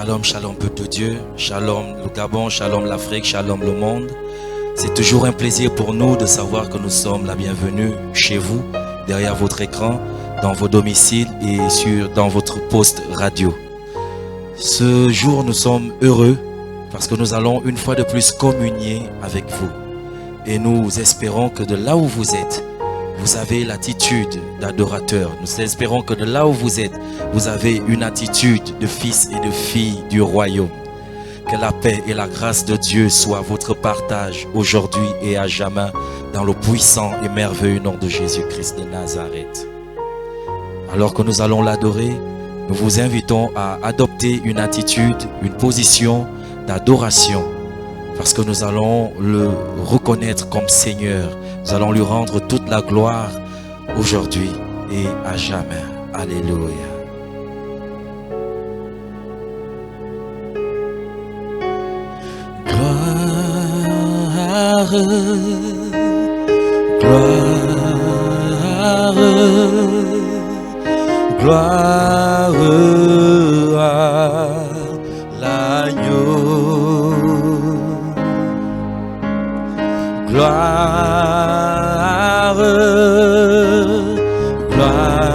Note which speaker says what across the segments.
Speaker 1: Shalom, shalom peuple de Dieu, shalom le Gabon, shalom l'Afrique, shalom le monde. C'est toujours un plaisir pour nous de savoir que nous sommes la bienvenue chez vous, derrière votre écran, dans vos domiciles et dans votre poste radio. Ce jour, nous sommes heureux parce que nous allons une fois de plus communier avec vous. Et nous espérons que de là où vous êtes, vous avez l'attitude d'adorateur. Nous espérons que de là où vous êtes, vous avez une attitude de fils et de filles du royaume. Que la paix et la grâce de Dieu soient votre partage aujourd'hui et à jamais dans le puissant et merveilleux nom de Jésus-Christ de Nazareth. Alors que nous allons l'adorer, nous vous invitons à adopter une attitude, une position d'adoration. Parce que nous allons le reconnaître comme Seigneur. Nous allons lui rendre toute la gloire aujourd'hui et à jamais. Alléluia. Gloire, gloire, gloire à l'agneau. Gloire, gloire,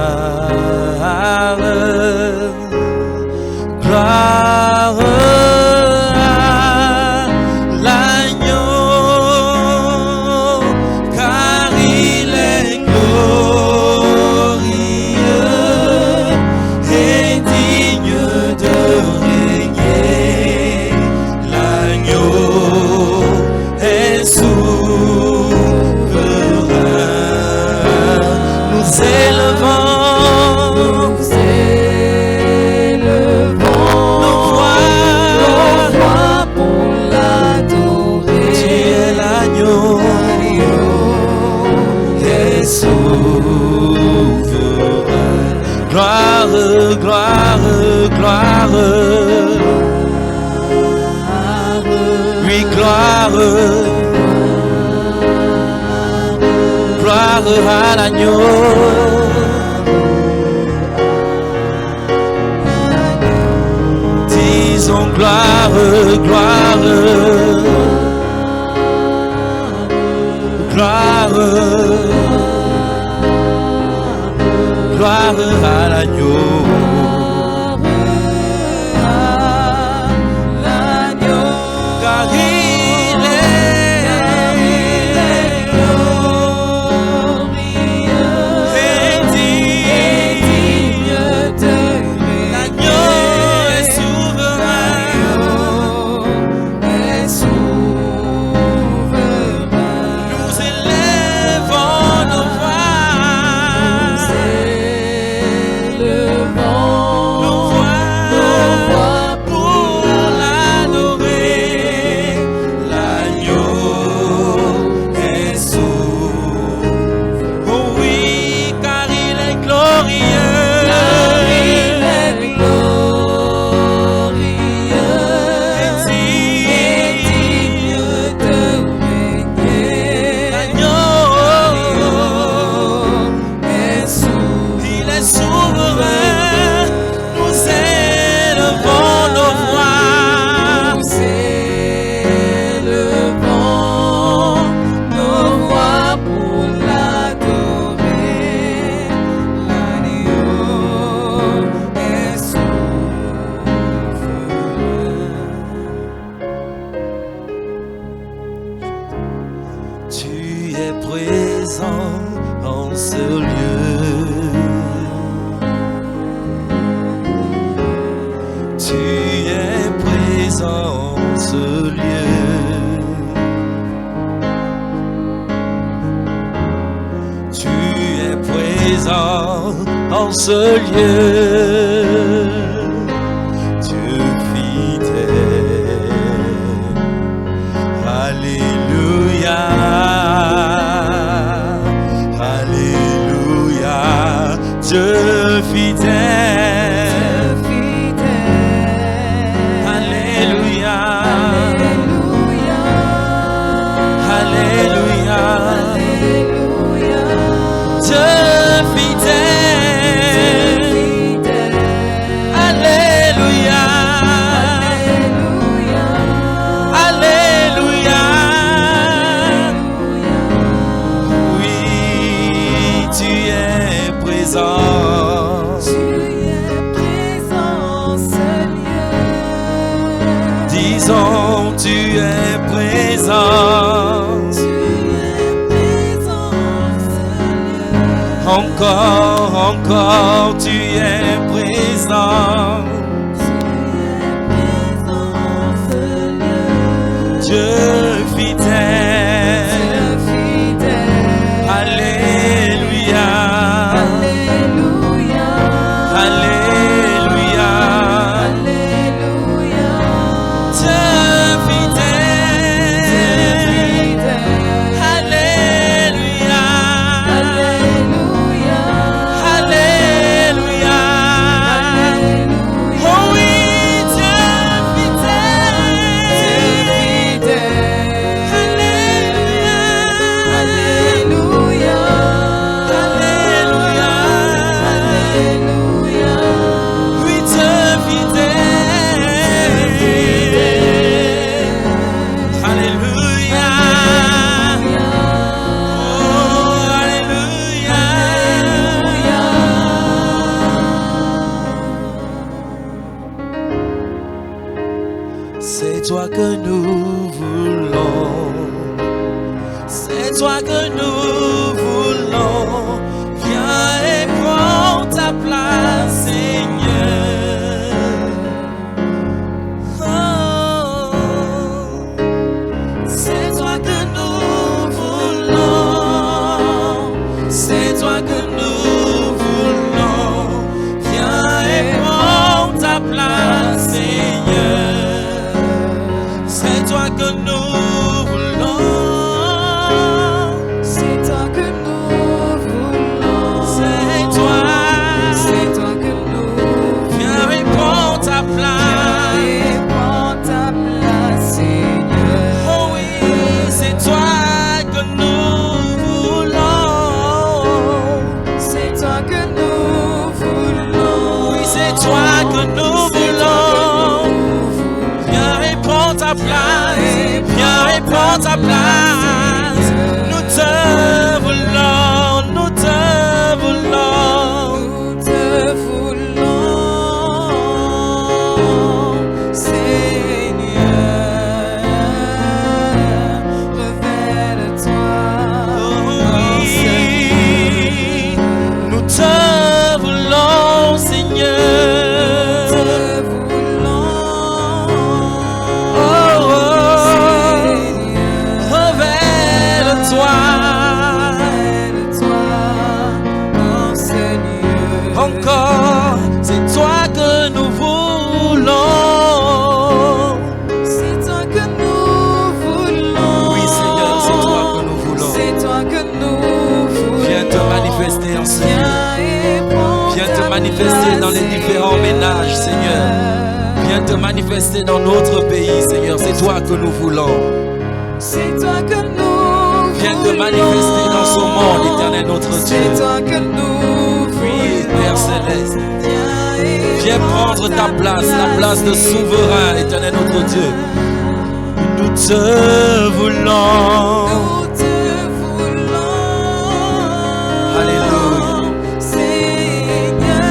Speaker 1: gloire à l'agneau, car il est glorieux et digne de régner. L'agneau est Gloire, gloire, gloire, oui, gloire, gloire à l'agneau. Disons gloire, gloire, gloire, gloire à l'agneau. Car il est glorieux et digne de régner. L'agneau est souverain. Nous élevons nos voix. Nos voix pour l'adorer. L'agneau est souverain. Oh oui, car il est glorieux. Et digne de régner. L'agneau est souverain. Il est souverain. Nous élevons nos voix.
Speaker 2: Pour l'adorer. L'agneau est souverain.
Speaker 1: Tu es présent en ce lieu. Tu es présent en ce lieu. Tu es présent en ce lieu. Dieu fidèle. Alléluia. Alléluia. Dieu fidèle. Alléluia. Alléluia. Dieu fidèle. tu es présent. Encore, tu es présent. Dieu fidèle. Alléluia. Alléluia. Dieu fidèle. Alléluia. Alléluia. Oh oui, Dieu fidèle. Alléluia. Alléluia. Oui, Dieu fidèle. Alléluia. Oh, alléluia. C'est toi que nous voulons. C'est toi que nous voulons. Viens et prends ta place, Seigneur. Oh, c'est toi que nous voulons. C'est toi que nous voulons. Viens et prends ta place, Seigneur. C'est toi que nous voulons.
Speaker 2: C'est toi que nous voulons.
Speaker 1: C'est toi.
Speaker 2: C'est toi que nous
Speaker 1: Viens et prends ta place.
Speaker 2: et prends ta place, Seigneur.
Speaker 1: Oh oui, c'est toi que nous voulons.
Speaker 2: C'est toi que nous voulons.
Speaker 1: Oui, c'est toi que nous voulons. Viens et prends ta place. Viens et prends ta place. Nous te voulons. Nous te voulons.
Speaker 2: Nous te voulons, Seigneur. Révèle-toi.
Speaker 1: Oui, nous te voulons, Seigneur.
Speaker 2: Te voulons,
Speaker 1: Oh, oh,
Speaker 2: Seigneur.
Speaker 1: révèle-toi.
Speaker 2: Révèle-toi, oh Seigneur.
Speaker 1: Encore, c'est toi que nous voulons.
Speaker 2: C'est toi que nous voulons.
Speaker 1: Oui, Seigneur, c'est toi que nous voulons.
Speaker 2: C'est toi que nous voulons.
Speaker 1: Viens te manifester en ce lieu.
Speaker 2: Viens et prends
Speaker 1: Viens te
Speaker 2: ta
Speaker 1: manifester
Speaker 2: place,
Speaker 1: dans les différents ménages, Seigneur. Viens te manifester dans notre pays, Seigneur. C'est toi que nous voulons.
Speaker 2: C'est toi que nous
Speaker 1: Viens te
Speaker 2: voulons.
Speaker 1: manifester dans ce monde, éternel notre Dieu.
Speaker 2: C'est toi que nous
Speaker 1: Oui,
Speaker 2: voulons.
Speaker 1: Père Céleste.
Speaker 2: Viens et
Speaker 1: Viens
Speaker 2: prends
Speaker 1: prendre ta place, la place de
Speaker 2: Seigneur.
Speaker 1: souverain, éternel notre Dieu. Nous te voulons.
Speaker 2: Nous te voulons.
Speaker 1: Alléluia.
Speaker 2: Seigneur,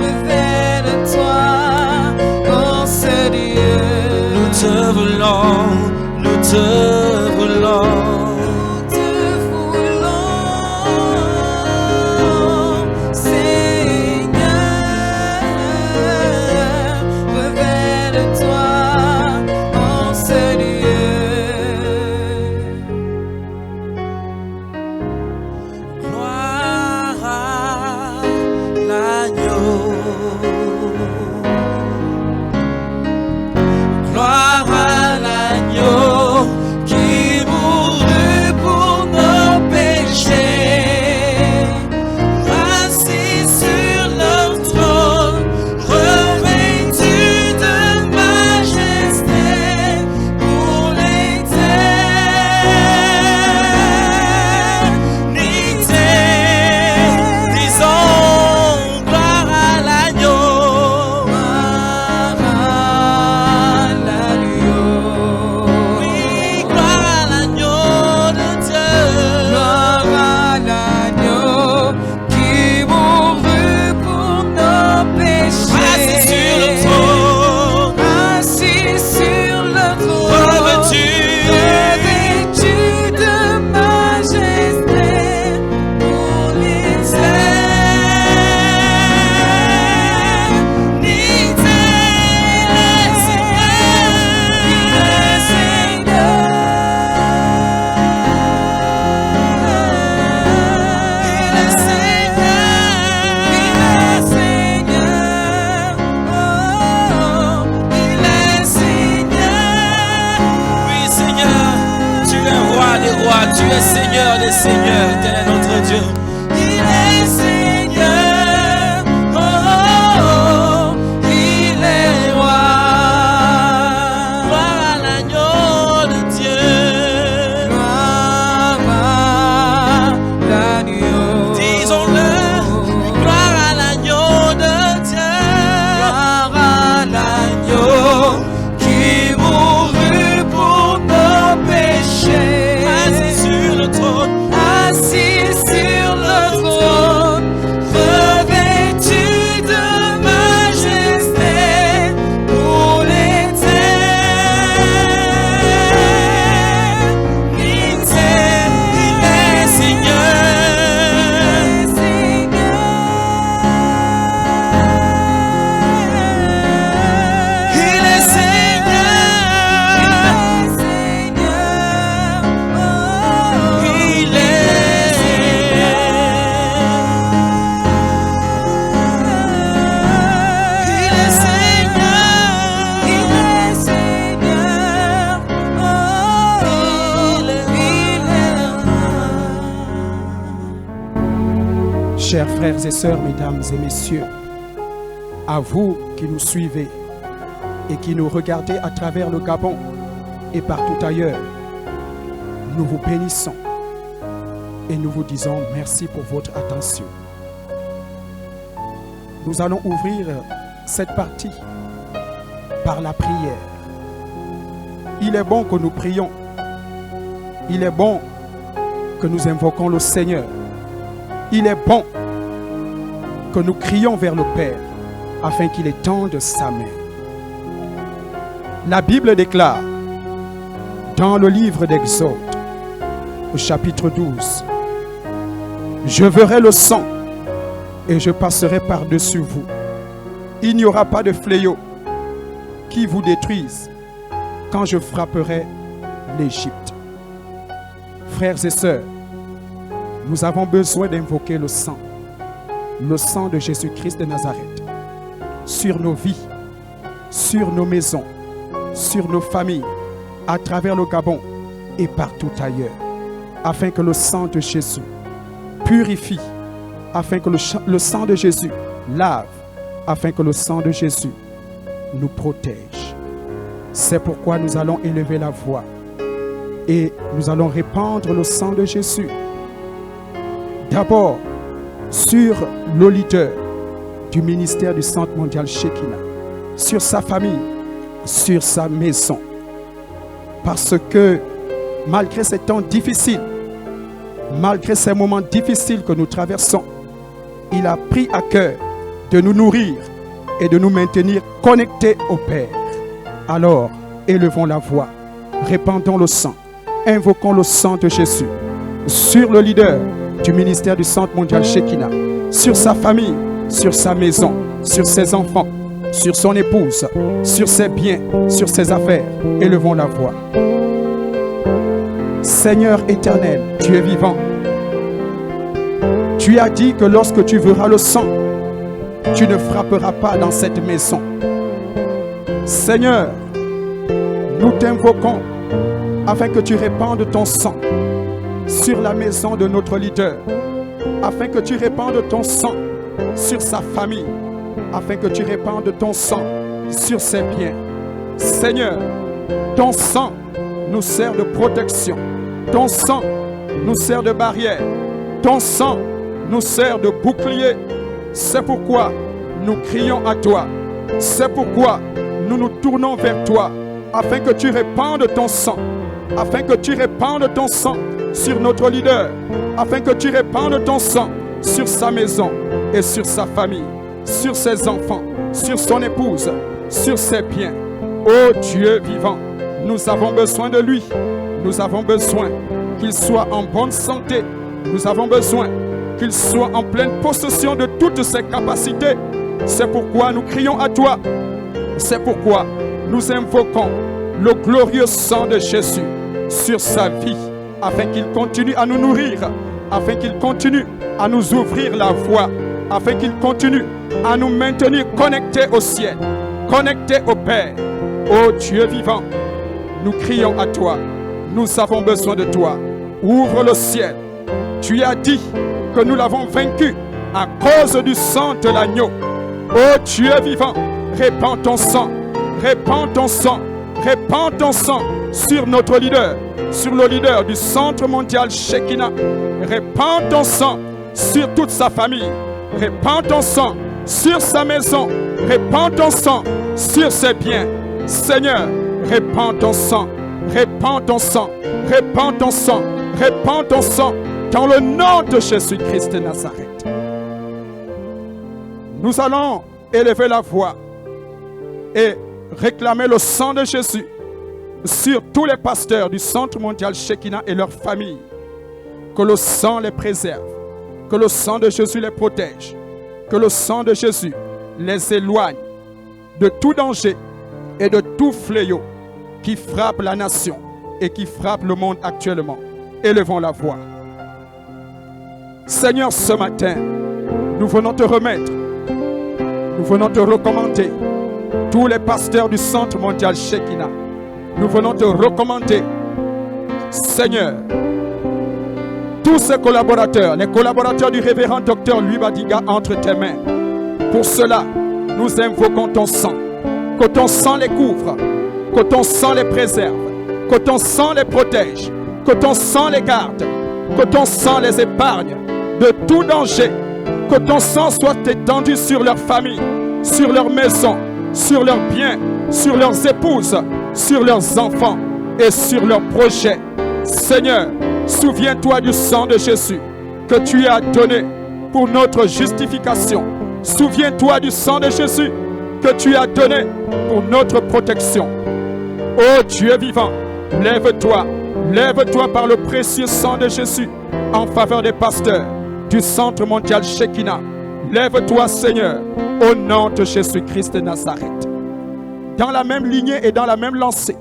Speaker 2: révèle-toi, oh Seigneur.
Speaker 1: Nous te voulons. Nous te voulons.
Speaker 2: Nous te voulons, Seigneur. Révèle-toi, oh Seigneur.
Speaker 1: Gloire à l'agneau. Gloire à l'agneau. Tu es Seigneur des Seigneurs, éternel notre Dieu.
Speaker 2: Il est Seigneur, oh, oh, oh, il est roi.
Speaker 1: Gloire à l'agneau de Dieu.
Speaker 2: Gloire à l'agneau.
Speaker 1: Disons-le, gloire à l'agneau de Dieu.
Speaker 2: Gloire à l'agneau qui mourut pour nos péchés.
Speaker 1: Assis sur le trône,
Speaker 2: Assis sur le trône, revêtu de majesté pour l'éternité.
Speaker 1: il est Seigneur. Il est Seigneur. Il est
Speaker 3: Chers frères et sœurs, mesdames et messieurs, à vous qui nous suivez et qui nous regardez à travers le Gabon et partout ailleurs, nous vous bénissons et nous vous disons merci pour votre attention. Nous allons ouvrir cette partie par la prière. Il est bon que nous prions. Il est bon que nous invoquons le Seigneur. Il est bon que nous crions vers le Père afin qu'il étende sa main. La Bible déclare dans le livre d'Exode, au chapitre 12, « Je verrai le sang et je passerai par-dessus vous. Il n'y aura pas de fléau qui vous détruise quand je frapperai l'Égypte. » Frères et sœurs, nous avons besoin d'invoquer le sang de Jésus-Christ de Nazareth, sur nos vies, sur nos maisons, sur nos familles, à travers le Gabon et partout ailleurs, afin que le sang de Jésus purifie, afin que le sang de Jésus lave, afin que le sang de Jésus nous protège. C'est pourquoi nous allons élever la voix et nous allons répandre le sang de Jésus. D'abord, sur le leader du ministère du Centre mondial Shekinah, sur sa famille, sur sa maison. Parce que malgré ces temps difficiles, malgré ces moments difficiles que nous traversons, il a pris à cœur de nous nourrir et de nous maintenir connectés au Père. Alors, élevons la voix, répandons le sang, invoquons le sang de Jésus sur le leader du ministère du Centre mondial Shekinah, sur sa famille, sur sa maison, sur ses enfants, sur son épouse, sur ses biens, sur ses affaires. Élevons la voix. Seigneur éternel, Dieu vivant, tu as dit que lorsque tu verras le sang, tu ne frapperas pas dans cette maison. Seigneur, nous t'invoquons afin que tu répandes ton sang sur la maison de notre leader, afin que tu répandes ton sang sur sa famille, afin que tu répandes ton sang sur ses biens. Seigneur, ton sang nous sert de protection, ton sang nous sert de barrière, ton sang nous sert de bouclier. C'est pourquoi nous crions à toi, c'est pourquoi nous nous tournons vers toi, afin que tu répandes ton sang, afin que tu répandes ton sang sur notre leader, afin que tu répandes ton sang sur sa maison et sur sa famille, sur ses enfants, sur son épouse, sur ses biens. Ô Dieu vivant, nous avons besoin de lui. Nous avons besoin qu'il soit en bonne santé. Nous avons besoin qu'il soit en pleine possession de toutes ses capacités. C'est pourquoi nous crions à toi. C'est pourquoi nous invoquons le glorieux sang de Jésus sur sa vie, afin qu'il continue à nous nourrir, afin qu'il continue à nous ouvrir la voie, afin qu'il continue à nous maintenir connectés au ciel, connectés au Père. Ô Dieu vivant, nous crions à toi. Nous avons besoin de toi. ouvre le ciel. Tu as dit que nous l'avons vaincu à cause du sang de l'agneau. Oh Dieu vivant, répands ton sang, répands ton sang, répands ton sang sur notre leader, sur le leader du Centre mondial Shekinah. Répands ton sang sur toute sa famille. Répands ton sang sur sa maison. Répands ton sang sur ses biens. Seigneur, répands ton sang, répands ton sang, répands ton sang, répands ton sang dans le nom de Jésus-Christ de Nazareth. Nous allons élever la voix et réclamer le sang de Jésus sur tous les pasteurs du Centre mondial Shekinah et leurs familles. Que le sang les préserve, que le sang de Jésus les protège, que le sang de Jésus les éloigne de tout danger et de tout fléau qui frappe la nation et qui frappe le monde actuellement. Élevons la voix. Seigneur, ce matin, nous venons te remettre, nous venons te recommander tous les pasteurs du Centre mondial Shekinah. Nous venons te recommander, Seigneur, tous ces collaborateurs, les collaborateurs du révérend docteur Louis Badiga entre tes mains. Pour cela, nous invoquons ton sang. Que ton sang les couvre, que ton sang les préserve, que ton sang les protège, que ton sang les garde, que ton sang les épargne de tout danger, que ton sang soit étendu sur leur famille, sur leur maison, sur leurs biens, sur leurs épouses, sur leurs enfants et sur leurs projets. Seigneur, souviens-toi du sang de Jésus que tu as donné pour notre justification. Souviens-toi du sang de Jésus que tu as donné pour notre protection. Ô Dieu vivant, lève-toi, lève-toi par le précieux sang de Jésus en faveur des pasteurs du Centre mondial Shekinah. Lève-toi, Seigneur, au nom de Jésus-Christ de Nazareth. Dans la même lignée et dans la même lancée,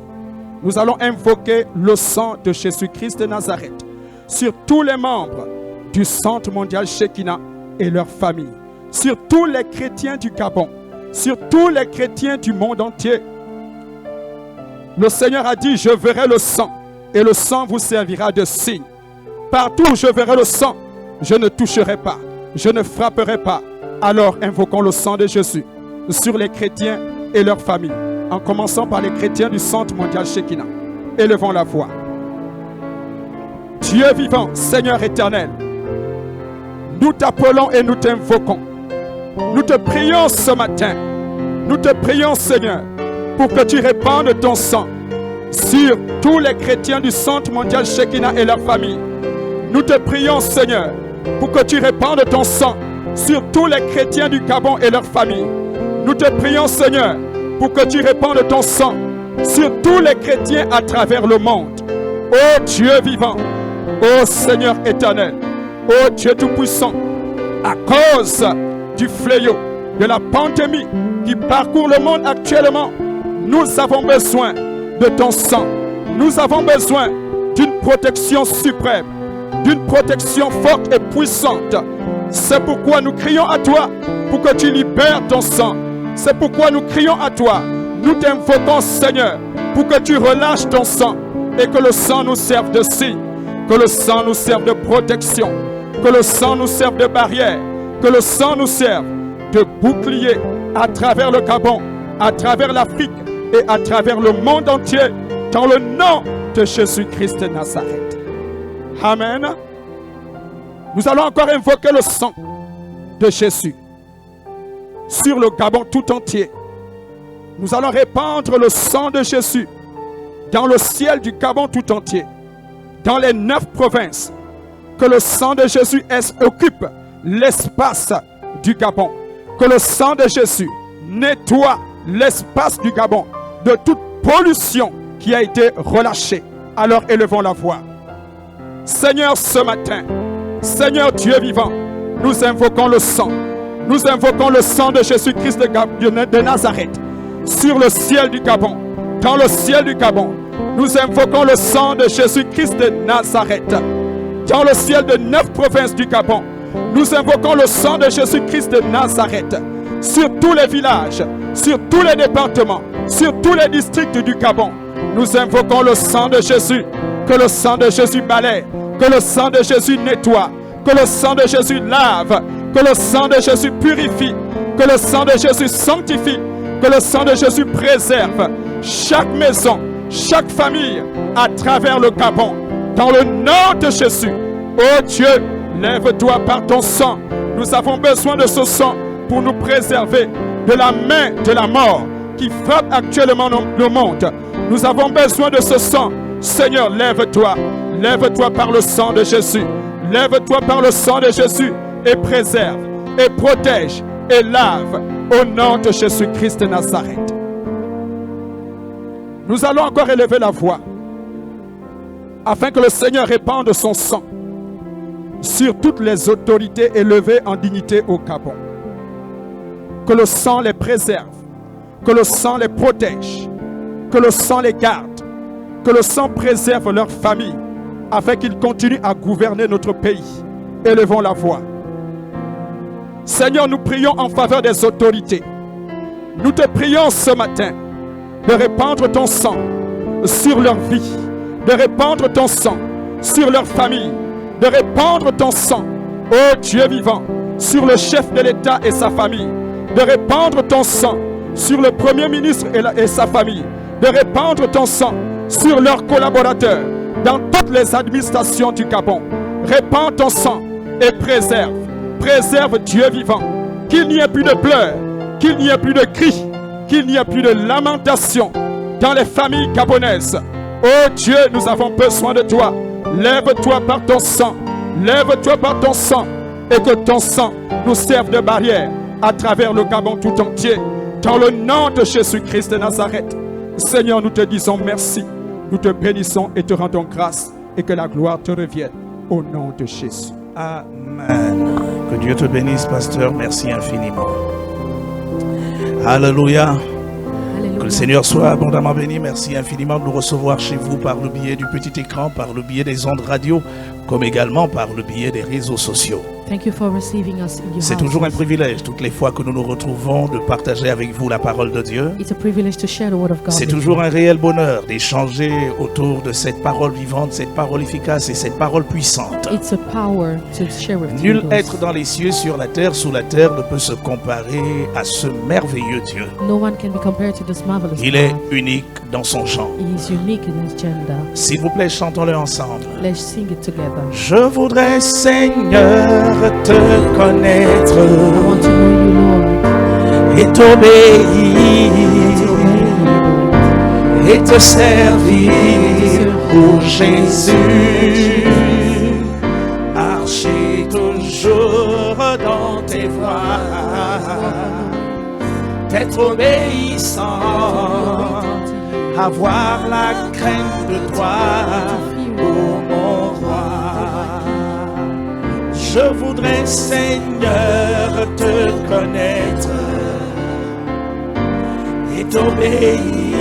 Speaker 3: nous allons invoquer le sang de Jésus-Christ de Nazareth sur tous les membres du Centre mondial Shekinah et leurs familles, sur tous les chrétiens du Gabon, sur tous les chrétiens du monde entier. Le Seigneur a dit, je verrai le sang, et le sang vous servira de signe. Partout où je verrai le sang, je ne toucherai pas, je ne frapperai pas. Alors invoquons le sang de Jésus sur les chrétiens et leurs familles, en commençant par les chrétiens du Centre mondial Shekinah. Élevons la voix. Dieu vivant, Seigneur éternel, nous t'appelons et nous t'invoquons. Nous te prions ce matin, nous te prions, Seigneur, pour que tu répandes ton sang sur tous les chrétiens du Centre mondial Shekinah et leurs familles. Nous te prions, Seigneur, pour que tu répandes ton sang sur tous les chrétiens du Gabon et leurs familles. Nous te prions, Seigneur, pour que tu répandes ton sang sur tous les chrétiens à travers le monde. Ô Dieu vivant, ô Seigneur éternel, ô Dieu tout-puissant, à cause du fléau, de la pandémie qui parcourt le monde actuellement, nous avons besoin de ton sang. Nous avons besoin d'une protection suprême, d'une protection forte et puissante. C'est pourquoi nous crions à toi pour que tu libères ton sang. C'est pourquoi nous crions à toi. Nous t'invoquons, Seigneur, pour que tu relâches ton sang et que le sang nous serve de signe, que le sang nous serve de protection, que le sang nous serve de barrière, que le sang nous serve de bouclier à travers le Gabon, à travers l'Afrique et à travers le monde entier, dans le nom de Jésus-Christ de Nazareth. Amen. Nous allons encore invoquer le sang de Jésus sur le Gabon tout entier. Nous allons répandre le sang de Jésus dans le ciel du Gabon tout entier, dans les 9 provinces. Que le sang de Jésus occupe l'espace du Gabon. Que le sang de Jésus nettoie l'espace du Gabon de toute pollution qui a été relâchée. Alors élevons la voix. Seigneur, ce matin, Seigneur Dieu vivant, nous invoquons le sang. Nous invoquons le sang de Jésus-Christ de Nazareth sur le ciel du Gabon. Dans le ciel du Gabon, nous invoquons le sang de Jésus-Christ de Nazareth. Dans le ciel de 9 provinces du Gabon, nous invoquons le sang de Jésus-Christ de Nazareth sur tous les villages, sur tous les départements, sur tous les districts du Gabon. Nous invoquons le sang de Jésus, que le sang de Jésus balaie Que le sang de Jésus nettoie. Que le sang de Jésus lave. Que le sang de Jésus purifie. Que le sang de Jésus sanctifie. Que le sang de Jésus préserve chaque maison, chaque famille à travers le Gabon. Dans le nom de Jésus. Oh Dieu, lève-toi par ton sang. Nous avons besoin de ce sang pour nous préserver de la main de la mort qui frappe actuellement le monde. Nous avons besoin de ce sang. Seigneur, lève-toi. Lève-toi par le sang de Jésus. Lève-toi par le sang de Jésus et préserve, et protège, et lave au nom de Jésus-Christ de Nazareth. Nous allons encore élever la voix afin que le Seigneur répande son sang sur toutes les autorités élevées en dignité au Gabon. Que le sang les préserve, que le sang les protège, que le sang les garde, que le sang préserve leur famille, afin qu'ils continuent à gouverner notre pays. Élevons la voix. Seigneur, nous prions en faveur des autorités. Nous te prions ce matin de répandre ton sang sur leur vie, de répandre ton sang sur leur famille, de répandre ton sang, ô Dieu vivant, sur le chef de l'État et sa famille, de répandre ton sang sur le Premier ministre et sa famille, de répandre ton sang sur leurs collaborateurs, dans toutes les administrations du Gabon. Répands ton sang et préserve. Préserve Dieu vivant. Qu'il n'y ait plus de pleurs, qu'il n'y ait plus de cris, qu'il n'y ait plus de lamentation dans les familles gabonaises. Oh Dieu, nous avons besoin de toi. Lève-toi par ton sang. Lève-toi par ton sang. Et que ton sang nous serve de barrière à travers le Gabon tout entier. Dans le nom de Jésus-Christ de Nazareth. Seigneur, nous te disons merci. Nous te bénissons et te rendons grâce. Et que la gloire te revienne. Au nom de Jésus.
Speaker 4: Amen. Que Dieu te bénisse, pasteur. Merci infiniment. Alléluia. Que le Seigneur soit abondamment béni. Merci infiniment de nous recevoir chez vous par le biais du petit écran, par le biais des ondes radio, comme également par le biais des réseaux sociaux.
Speaker 5: Thank you for receiving us in your
Speaker 4: C'est
Speaker 5: house.
Speaker 4: toujours un privilège, toutes les fois que nous nous retrouvons, de partager avec vous la parole de Dieu.
Speaker 5: It's a privilege to share the word of God.
Speaker 4: C'est
Speaker 5: with
Speaker 4: toujours
Speaker 5: you.
Speaker 4: un réel bonheur d'échanger autour de cette parole vivante, cette parole efficace et cette parole puissante.
Speaker 5: It's a power to share with
Speaker 4: Nul
Speaker 5: you.
Speaker 4: être dans les cieux, sur la terre, sous la terre ne peut se comparer à ce merveilleux Dieu.
Speaker 5: No one can be compared to this marvelous
Speaker 4: Il est
Speaker 5: God.
Speaker 4: unique dans son genre.
Speaker 5: He is unique in his gender.
Speaker 4: S'il vous plaît, chantons-le ensemble.
Speaker 5: Let's sing it together.
Speaker 4: Je voudrais, Seigneur, te connaître
Speaker 5: I want to know you, Lord.
Speaker 4: et t'obéir et te servir, pour Jésus. Marcher toujours dans tes voies, d'être obéissant, avoir la crainte de toi, ô mon roi. Je voudrais, Seigneur, te connaître et t'obéir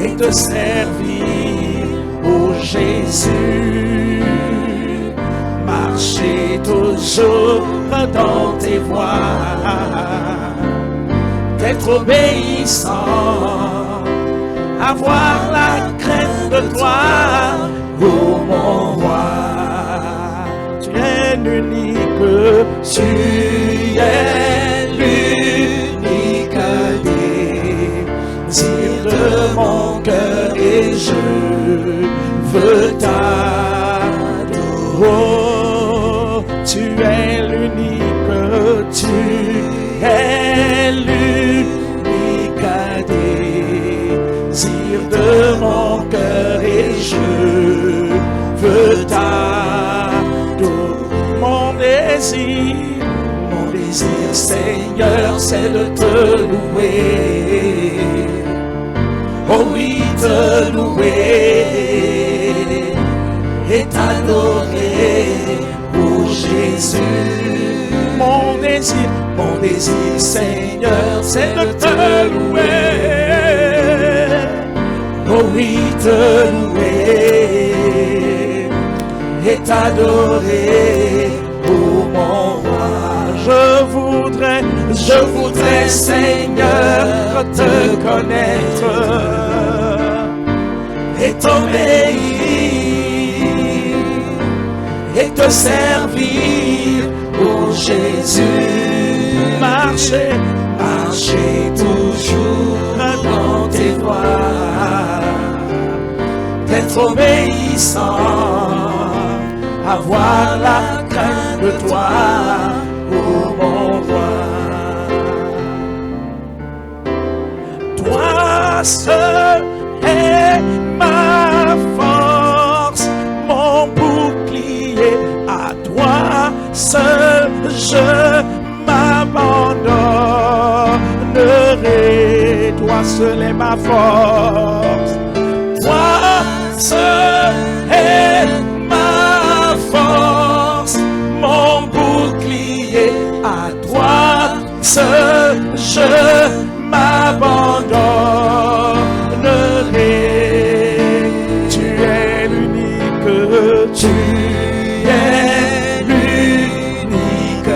Speaker 4: et te servir, ô Jésus. Marcher toujours dans tes voies, d'être obéissant, avoir la crainte de toi, ô mon roi. Tu es l'unique, tu es l'unique désir de mon cœur et je veux t'adorer. Oh, tu es l'unique, tu es l'unique désir de mon cœur et je veux t'adorer. Mon désir, Seigneur, c'est de te louer. Oh oui, te louer et t'adorer, oh Jésus. Mon désir, Seigneur, c'est de te louer. Oh oui, te louer et t'adorer, oh mon roi. Je voudrais, Seigneur, te connaître et t'obéir
Speaker 2: et te servir, oh Jésus.
Speaker 4: Marcher,
Speaker 2: Marcher toujours dans tes voies, d'être obéissant, avoir la crainte de toi, ô mon roi.
Speaker 4: toi seul est ma force, mon bouclier, à toi seul je m'abandonnerai, toi seul est ma force, toi seul est ma force, mon bouclier, à toi seul je m'abandonnerai. Tu es l'unique, tu es l'unique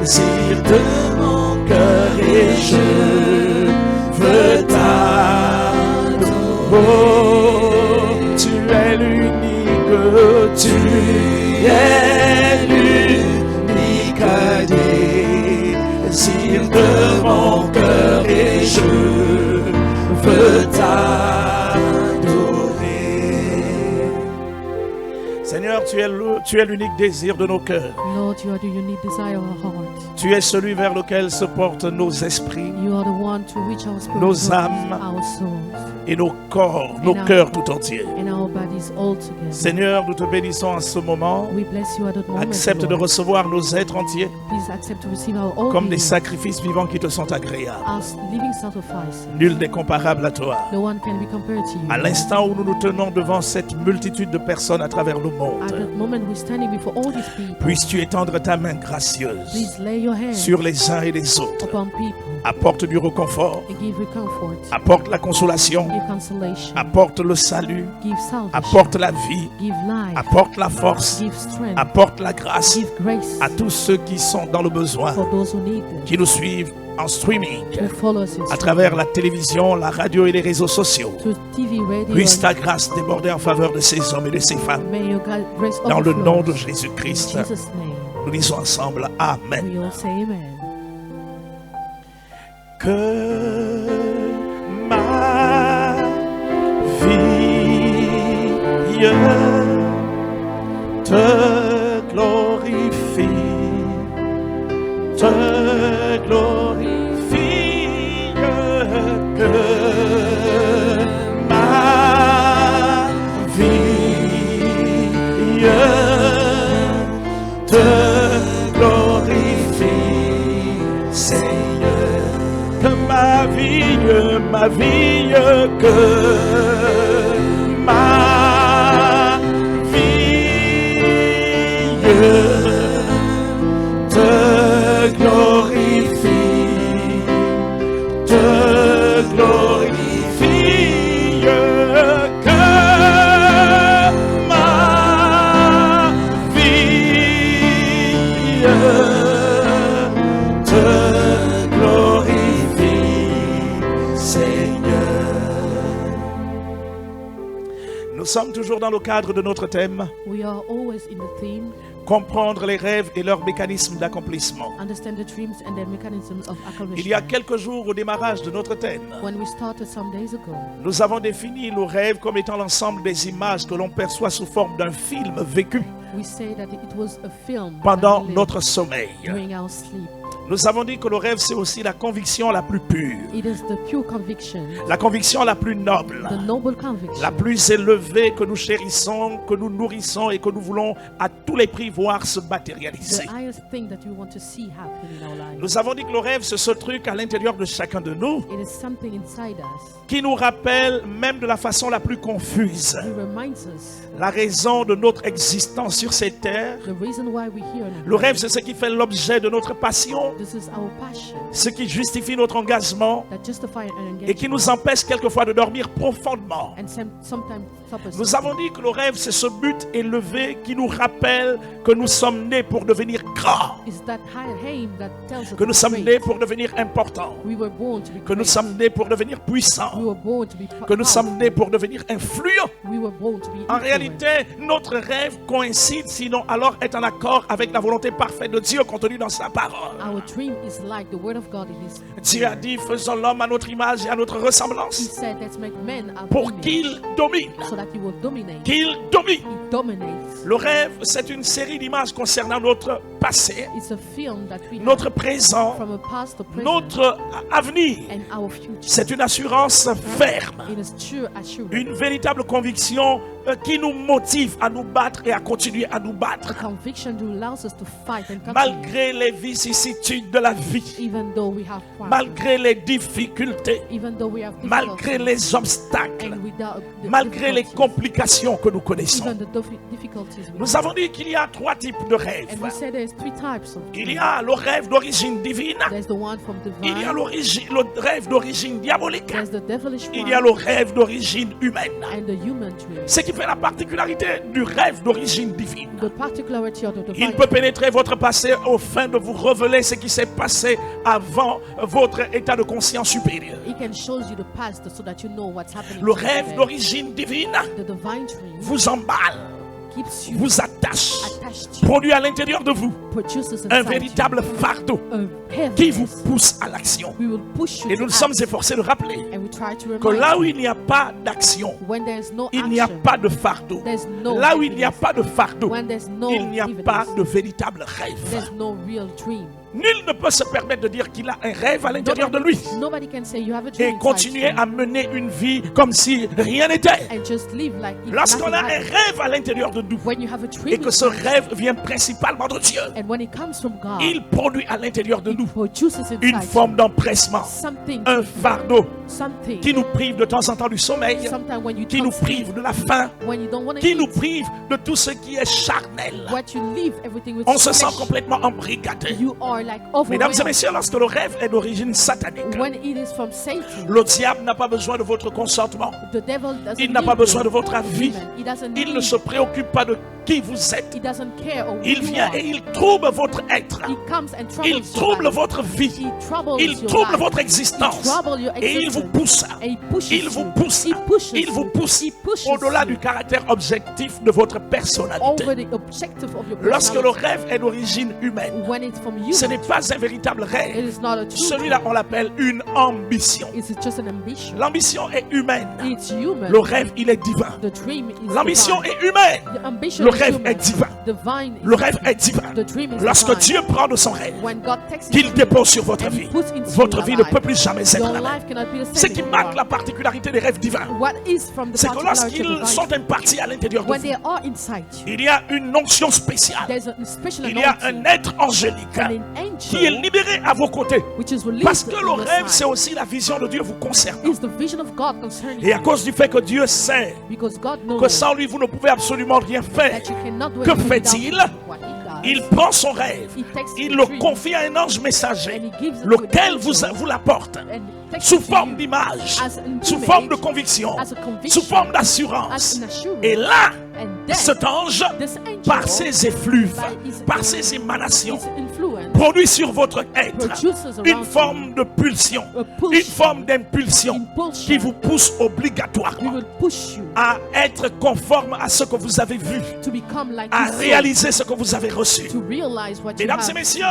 Speaker 4: désir de mon cœur et je veux t'adorer. Oh, tu es l'unique, tu es l'unique désir de mon cœur et je veux t'adorer. Seigneur, tu es l'unique désir de nos cœurs.
Speaker 5: Lord, you are the unique desire of our heart.
Speaker 4: Tu es celui vers lequel se portent nos esprits,
Speaker 5: You are the one to which our spirit
Speaker 4: Nos
Speaker 5: goes,
Speaker 4: âmes.
Speaker 5: our souls,
Speaker 4: et nos corps, nos
Speaker 5: our-
Speaker 4: cœurs tout entiers.
Speaker 5: and our bodies all together.
Speaker 4: Seigneur, nous te bénissons en ce moment.
Speaker 5: We bless you at that moment,
Speaker 4: Accepte de
Speaker 5: Lord.
Speaker 4: recevoir nos êtres entiers
Speaker 5: Please accept to receive our all
Speaker 4: comme des
Speaker 5: being
Speaker 4: sacrifices vivants qui te sont agréables.
Speaker 5: as living sacrifices.
Speaker 4: Nul n'est comparable à toi.
Speaker 5: No one can be compared to you.
Speaker 4: À l'instant où nous nous tenons devant cette multitude de personnes à travers le
Speaker 5: At
Speaker 4: monde,
Speaker 5: that moment we're standing before all these people.
Speaker 4: puisses-tu étendre ta main gracieuse
Speaker 5: Please lay your hands
Speaker 4: sur les uns et les autres.
Speaker 5: upon people
Speaker 4: Apporte du réconfort,
Speaker 5: and give you comfort,
Speaker 4: apporte la consolation,
Speaker 5: give consolation,
Speaker 4: apporte le salut,
Speaker 5: give salvation,
Speaker 4: apporte la vie,
Speaker 5: give life,
Speaker 4: apporte la force,
Speaker 5: give strength,
Speaker 4: apporte la grâce
Speaker 5: give grace
Speaker 4: à tous ceux qui sont dans le besoin,
Speaker 5: for those who need them,
Speaker 4: qui nous suivent en streaming,
Speaker 5: to follow us in
Speaker 4: à travers la télévision, la radio et les réseaux sociaux.
Speaker 5: through TV, radio,
Speaker 4: Puisse ta
Speaker 5: and
Speaker 4: grâce déborder en faveur de ces hommes et de ces femmes.
Speaker 5: may your grace
Speaker 4: Dans le
Speaker 5: overflow.
Speaker 4: nom de
Speaker 5: In
Speaker 4: Jésus-Christ,
Speaker 5: Jesus' name,
Speaker 4: nous disons ensemble Amen.
Speaker 5: we all say amen.
Speaker 4: Que ma vie te glorifie, te glorifie, que ma vie te glorifie, Seigneur, que ma vie, que ma vie te glorifie, te glorifie, que ma vie te glorifie, Seigneur. Nous sommes toujours dans le cadre de notre thème,
Speaker 5: We are always in the theme,
Speaker 4: comprendre les rêves et leurs mécanismes d'accomplissement.
Speaker 5: understand the dreams and their mechanisms of
Speaker 4: Il y a
Speaker 5: accomplishment.
Speaker 4: quelques jours au démarrage de notre thème,
Speaker 5: When we started some days ago,
Speaker 4: nous avons défini le rêve comme étant l'ensemble des images que l'on perçoit sous forme d'un film vécu
Speaker 5: we say that it was a film
Speaker 4: pendant
Speaker 5: that we lived
Speaker 4: notre sommeil.
Speaker 5: during our sleep.
Speaker 4: Nous avons dit que le rêve, c'est aussi la conviction la plus pure,
Speaker 5: It is the pure conviction,
Speaker 4: la conviction la plus noble,
Speaker 5: the noble conviction,
Speaker 4: la plus élevée que nous chérissons, que nous nourrissons et que nous voulons à tous les prix voir se matérialiser.
Speaker 5: the highest thing that we want to see happen in our lives.
Speaker 4: Nous avons dit que le rêve, c'est ce truc à l'intérieur de chacun de nous
Speaker 5: It is something inside us.
Speaker 4: qui nous rappelle, même de la façon la plus confuse,
Speaker 5: It reminds us
Speaker 4: la raison de notre existence sur cette terre.
Speaker 5: the reason why we're here.
Speaker 4: Le rêve, c'est ce qui fait l'objet de notre passion.
Speaker 5: This is our passion
Speaker 4: ce qui justifie notre engagement
Speaker 5: that justify an
Speaker 4: et qui
Speaker 5: engagement
Speaker 4: nous empêche quelquefois de dormir profondément.
Speaker 5: and sometimes stop us.
Speaker 4: Nous avons dit que le rêve, c'est ce but élevé qui nous rappelle que nous sommes nés pour devenir grands,
Speaker 5: It's that high aim that tells us
Speaker 4: que nous sommes
Speaker 5: great.
Speaker 4: nés pour devenir importants,
Speaker 5: We were born to be
Speaker 4: que nous
Speaker 5: great.
Speaker 4: sommes nés pour devenir
Speaker 5: We
Speaker 4: puissants,
Speaker 5: were born to be
Speaker 4: que nous sommes
Speaker 5: powerful.
Speaker 4: nés pour devenir influents.
Speaker 5: We were born to be
Speaker 4: En
Speaker 5: influenced.
Speaker 4: réalité, notre rêve coïncide, sinon alors est en accord avec la volonté parfaite de Dieu contenue dans sa parole.
Speaker 5: Our dream is like the word of God in His
Speaker 4: Dieu a dit, faisons l'homme à notre image et à notre
Speaker 5: He
Speaker 4: ressemblance
Speaker 5: said, let's make men our
Speaker 4: pour
Speaker 5: image,
Speaker 4: qu'il domine.
Speaker 5: so that He will dominate.
Speaker 4: Qu'il domine.
Speaker 5: He dominates.
Speaker 4: Le rêve, c'est une série d'images concernant notre passé,
Speaker 5: It's a film that we
Speaker 4: notre
Speaker 5: have
Speaker 4: présent,
Speaker 5: from a past to present
Speaker 4: notre avenir.
Speaker 5: and our future.
Speaker 4: C'est une assurance ferme,
Speaker 5: It is true assurance.
Speaker 4: une véritable conviction qui nous motive à nous battre et à continuer à nous battre.
Speaker 5: A conviction that allows us to fight and continue,
Speaker 4: Malgré les vicissitudes de la vie,
Speaker 5: even though we have problems,
Speaker 4: malgré les difficultés,
Speaker 5: even though we have
Speaker 4: malgré
Speaker 5: difficulties,
Speaker 4: les obstacles,
Speaker 5: and without the
Speaker 4: malgré les
Speaker 5: difficulties,
Speaker 4: complications que nous connaissons.
Speaker 5: even the difficulties we
Speaker 4: Nous avons dit qu'il y a trois types de
Speaker 5: and
Speaker 4: rêves.
Speaker 5: we say there's three types of
Speaker 4: Il
Speaker 5: dreams.
Speaker 4: y a le rêve d'origine divine,
Speaker 5: There's the one from
Speaker 4: il y a
Speaker 5: divine,
Speaker 4: le rêve d'origine diabolique,
Speaker 5: there's the devilish
Speaker 4: il y a
Speaker 5: one,
Speaker 4: le rêve d'origine humaine.
Speaker 5: and the human dream.
Speaker 4: Ce qui fait la particularité du rêve d'origine divine.
Speaker 5: The particularity of the
Speaker 4: Il
Speaker 5: divine
Speaker 4: peut pénétrer votre passé au fin de vous révéler ce qui s'est passé avant votre état de conscience supérieur.
Speaker 5: It can show you the past so that you know what's happening.
Speaker 4: Le
Speaker 5: today.
Speaker 4: rêve d'origine divine
Speaker 5: The divine dream
Speaker 4: vous emballe,
Speaker 5: keeps you
Speaker 4: vous attache,
Speaker 5: attached to,
Speaker 4: produit à l'intérieur de vous
Speaker 5: produces
Speaker 4: un
Speaker 5: inside
Speaker 4: véritable
Speaker 5: you
Speaker 4: fardeau
Speaker 5: a
Speaker 4: qui vous
Speaker 5: heaviness.
Speaker 4: pousse à l'action.
Speaker 5: We will push you
Speaker 4: Et
Speaker 5: to
Speaker 4: nous nous sommes
Speaker 5: act,
Speaker 4: efforcés de rappeler
Speaker 5: and we try to
Speaker 4: que
Speaker 5: remind
Speaker 4: là où
Speaker 5: you,
Speaker 4: il n'y a pas d'action,
Speaker 5: when there's no
Speaker 4: il n'y a
Speaker 5: action,
Speaker 4: pas de fardeau.
Speaker 5: there's no
Speaker 4: Là où il n'y a
Speaker 5: heaviness.
Speaker 4: pas de fardeau,
Speaker 5: When there's no
Speaker 4: il n'y a
Speaker 5: heaviness,
Speaker 4: pas de véritable rêve.
Speaker 5: there's no real dream.
Speaker 4: Nul ne peut se permettre de dire qu'il a un rêve à l'intérieur de lui
Speaker 5: Nobody can say you have a dream
Speaker 4: et
Speaker 5: inside
Speaker 4: continuer
Speaker 5: you
Speaker 4: à mener une vie comme si rien n'était.
Speaker 5: and just live like if
Speaker 4: Lorsqu'on
Speaker 5: nothing
Speaker 4: a un
Speaker 5: happened.
Speaker 4: rêve à l'intérieur de nous
Speaker 5: When you have a dream
Speaker 4: et que ce
Speaker 5: inside
Speaker 4: rêve vient principalement de Dieu,
Speaker 5: you, and when it comes from God,
Speaker 4: il produit à l'intérieur de nous
Speaker 5: produces inside
Speaker 4: une
Speaker 5: you
Speaker 4: forme d'empressement,
Speaker 5: something,
Speaker 4: un fardeau
Speaker 5: something.
Speaker 4: qui nous prive de temps en temps du sommeil,
Speaker 5: Sometimes when you
Speaker 4: qui
Speaker 5: don't
Speaker 4: nous
Speaker 5: sleep,
Speaker 4: prive de la faim,
Speaker 5: when you don't want to
Speaker 4: qui nous
Speaker 5: eat,
Speaker 4: prive de tout ce qui est charnel.
Speaker 5: what you leave everything with
Speaker 4: On se sent
Speaker 5: flesh,
Speaker 4: complètement embrigadé.
Speaker 5: you are like
Speaker 4: Mesdames et
Speaker 5: overwhelmed.
Speaker 4: messieurs, lorsque le rêve est d'origine satanique,
Speaker 5: When it is from Satan,
Speaker 4: le diable n'a pas besoin de votre consentement.
Speaker 5: the devil doesn't
Speaker 4: Il n'a
Speaker 5: need
Speaker 4: pas besoin de
Speaker 5: your
Speaker 4: votre avis.
Speaker 5: agreement. He doesn't
Speaker 4: Il ne
Speaker 5: need,
Speaker 4: se préoccupe pas de qui vous êtes.
Speaker 5: he doesn't care or who
Speaker 4: Il
Speaker 5: you
Speaker 4: vient
Speaker 5: are.
Speaker 4: et il trouble votre être.
Speaker 5: He comes and troubles
Speaker 4: Il
Speaker 5: your
Speaker 4: trouble
Speaker 5: life.
Speaker 4: votre vie.
Speaker 5: He troubles
Speaker 4: Il
Speaker 5: your
Speaker 4: trouble
Speaker 5: life.
Speaker 4: votre
Speaker 5: He
Speaker 4: existence.
Speaker 5: troubles your
Speaker 4: Et il vous
Speaker 5: existence.
Speaker 4: pousse.
Speaker 5: And he pushes
Speaker 4: Il vous
Speaker 5: you.
Speaker 4: pousse.
Speaker 5: He pushes
Speaker 4: Il vous
Speaker 5: you.
Speaker 4: pousse
Speaker 5: He pushes
Speaker 4: au-delà
Speaker 5: you
Speaker 4: du caractère objectif de votre personnalité.
Speaker 5: over the objective of your
Speaker 4: Lorsque le
Speaker 5: personality.
Speaker 4: rêve est d'origine humaine,
Speaker 5: When it's from you,
Speaker 4: ce n'est pas un véritable
Speaker 5: it
Speaker 4: rêve.
Speaker 5: is not a true
Speaker 4: Celui-là, on l'appelle une ambition.
Speaker 5: dream. It's just an ambition.
Speaker 4: L'ambition est humaine.
Speaker 5: It's human.
Speaker 4: Le rêve, il est divin.
Speaker 5: The dream is
Speaker 4: L'ambition
Speaker 5: divine.
Speaker 4: est humaine.
Speaker 5: The ambition
Speaker 4: Le
Speaker 5: is
Speaker 4: rêve
Speaker 5: human.
Speaker 4: est divin.
Speaker 5: Divine is
Speaker 4: Le rêve est divin.
Speaker 5: The dream is
Speaker 4: Lorsque
Speaker 5: divine.
Speaker 4: Dieu prend de son rêve,
Speaker 5: When God takes it
Speaker 4: qu'il
Speaker 5: from
Speaker 4: dépose
Speaker 5: you
Speaker 4: sur votre
Speaker 5: and he
Speaker 4: vie,
Speaker 5: puts into
Speaker 4: votre
Speaker 5: your
Speaker 4: vie ne
Speaker 5: life,
Speaker 4: peut plus jamais être
Speaker 5: your
Speaker 4: la même.
Speaker 5: life cannot be the
Speaker 4: Ce
Speaker 5: same
Speaker 4: qui
Speaker 5: anymore.
Speaker 4: marque la particularité des rêves divins,
Speaker 5: What is from the
Speaker 4: c'est que
Speaker 5: particularity of
Speaker 4: lorsqu'ils
Speaker 5: divine
Speaker 4: sont impartis à l'intérieur de
Speaker 5: when
Speaker 4: vous,
Speaker 5: they are inside you,
Speaker 4: il y a une onction spéciale.
Speaker 5: there's a special
Speaker 4: Il y a
Speaker 5: anointing
Speaker 4: un être angélique
Speaker 5: and an
Speaker 4: qui est
Speaker 5: angel
Speaker 4: libéré à vos côtés.
Speaker 5: which is released
Speaker 4: Parce que
Speaker 5: on
Speaker 4: le
Speaker 5: your
Speaker 4: rêve, c'est
Speaker 5: side.
Speaker 4: aussi la vision de Dieu vous concernant.
Speaker 5: It's the vision of God concerning
Speaker 4: Et à
Speaker 5: you
Speaker 4: cause du fait que Dieu sait
Speaker 5: because God knows
Speaker 4: que sans lui, vous ne pouvez absolument rien faire,
Speaker 5: that you cannot do
Speaker 4: que
Speaker 5: anything
Speaker 4: fait-il?
Speaker 5: without what he does.
Speaker 4: il prend son rêve,
Speaker 5: He takes
Speaker 4: il
Speaker 5: the
Speaker 4: le
Speaker 5: dream
Speaker 4: confie à un ange messager,
Speaker 5: and he gives it to
Speaker 4: lequel
Speaker 5: an
Speaker 4: vous
Speaker 5: angel
Speaker 4: l'apporte
Speaker 5: and takes
Speaker 4: sous
Speaker 5: it to
Speaker 4: forme
Speaker 5: you
Speaker 4: d'image,
Speaker 5: as an
Speaker 4: sous
Speaker 5: image,
Speaker 4: forme de conviction,
Speaker 5: as a conviction,
Speaker 4: sous forme
Speaker 5: as
Speaker 4: d'assurance.
Speaker 5: an assurance.
Speaker 4: Et là,
Speaker 5: And then
Speaker 4: cet ange,
Speaker 5: this angel,
Speaker 4: par ses effluves,
Speaker 5: by his-
Speaker 4: par ses émanations,
Speaker 5: his influence
Speaker 4: produit sur votre être
Speaker 5: produces around
Speaker 4: une
Speaker 5: you
Speaker 4: forme de pulsion,
Speaker 5: a pulsion,
Speaker 4: une forme d'impulsion
Speaker 5: impulsion.
Speaker 4: qui vous pousse
Speaker 5: He
Speaker 4: obligatoirement
Speaker 5: will push you
Speaker 4: à être conforme à ce que vous avez vu,
Speaker 5: to become like
Speaker 4: à
Speaker 5: you saw,
Speaker 4: réaliser ce que vous avez reçu.
Speaker 5: to realize what you
Speaker 4: Mesdames et
Speaker 5: have.
Speaker 4: messieurs,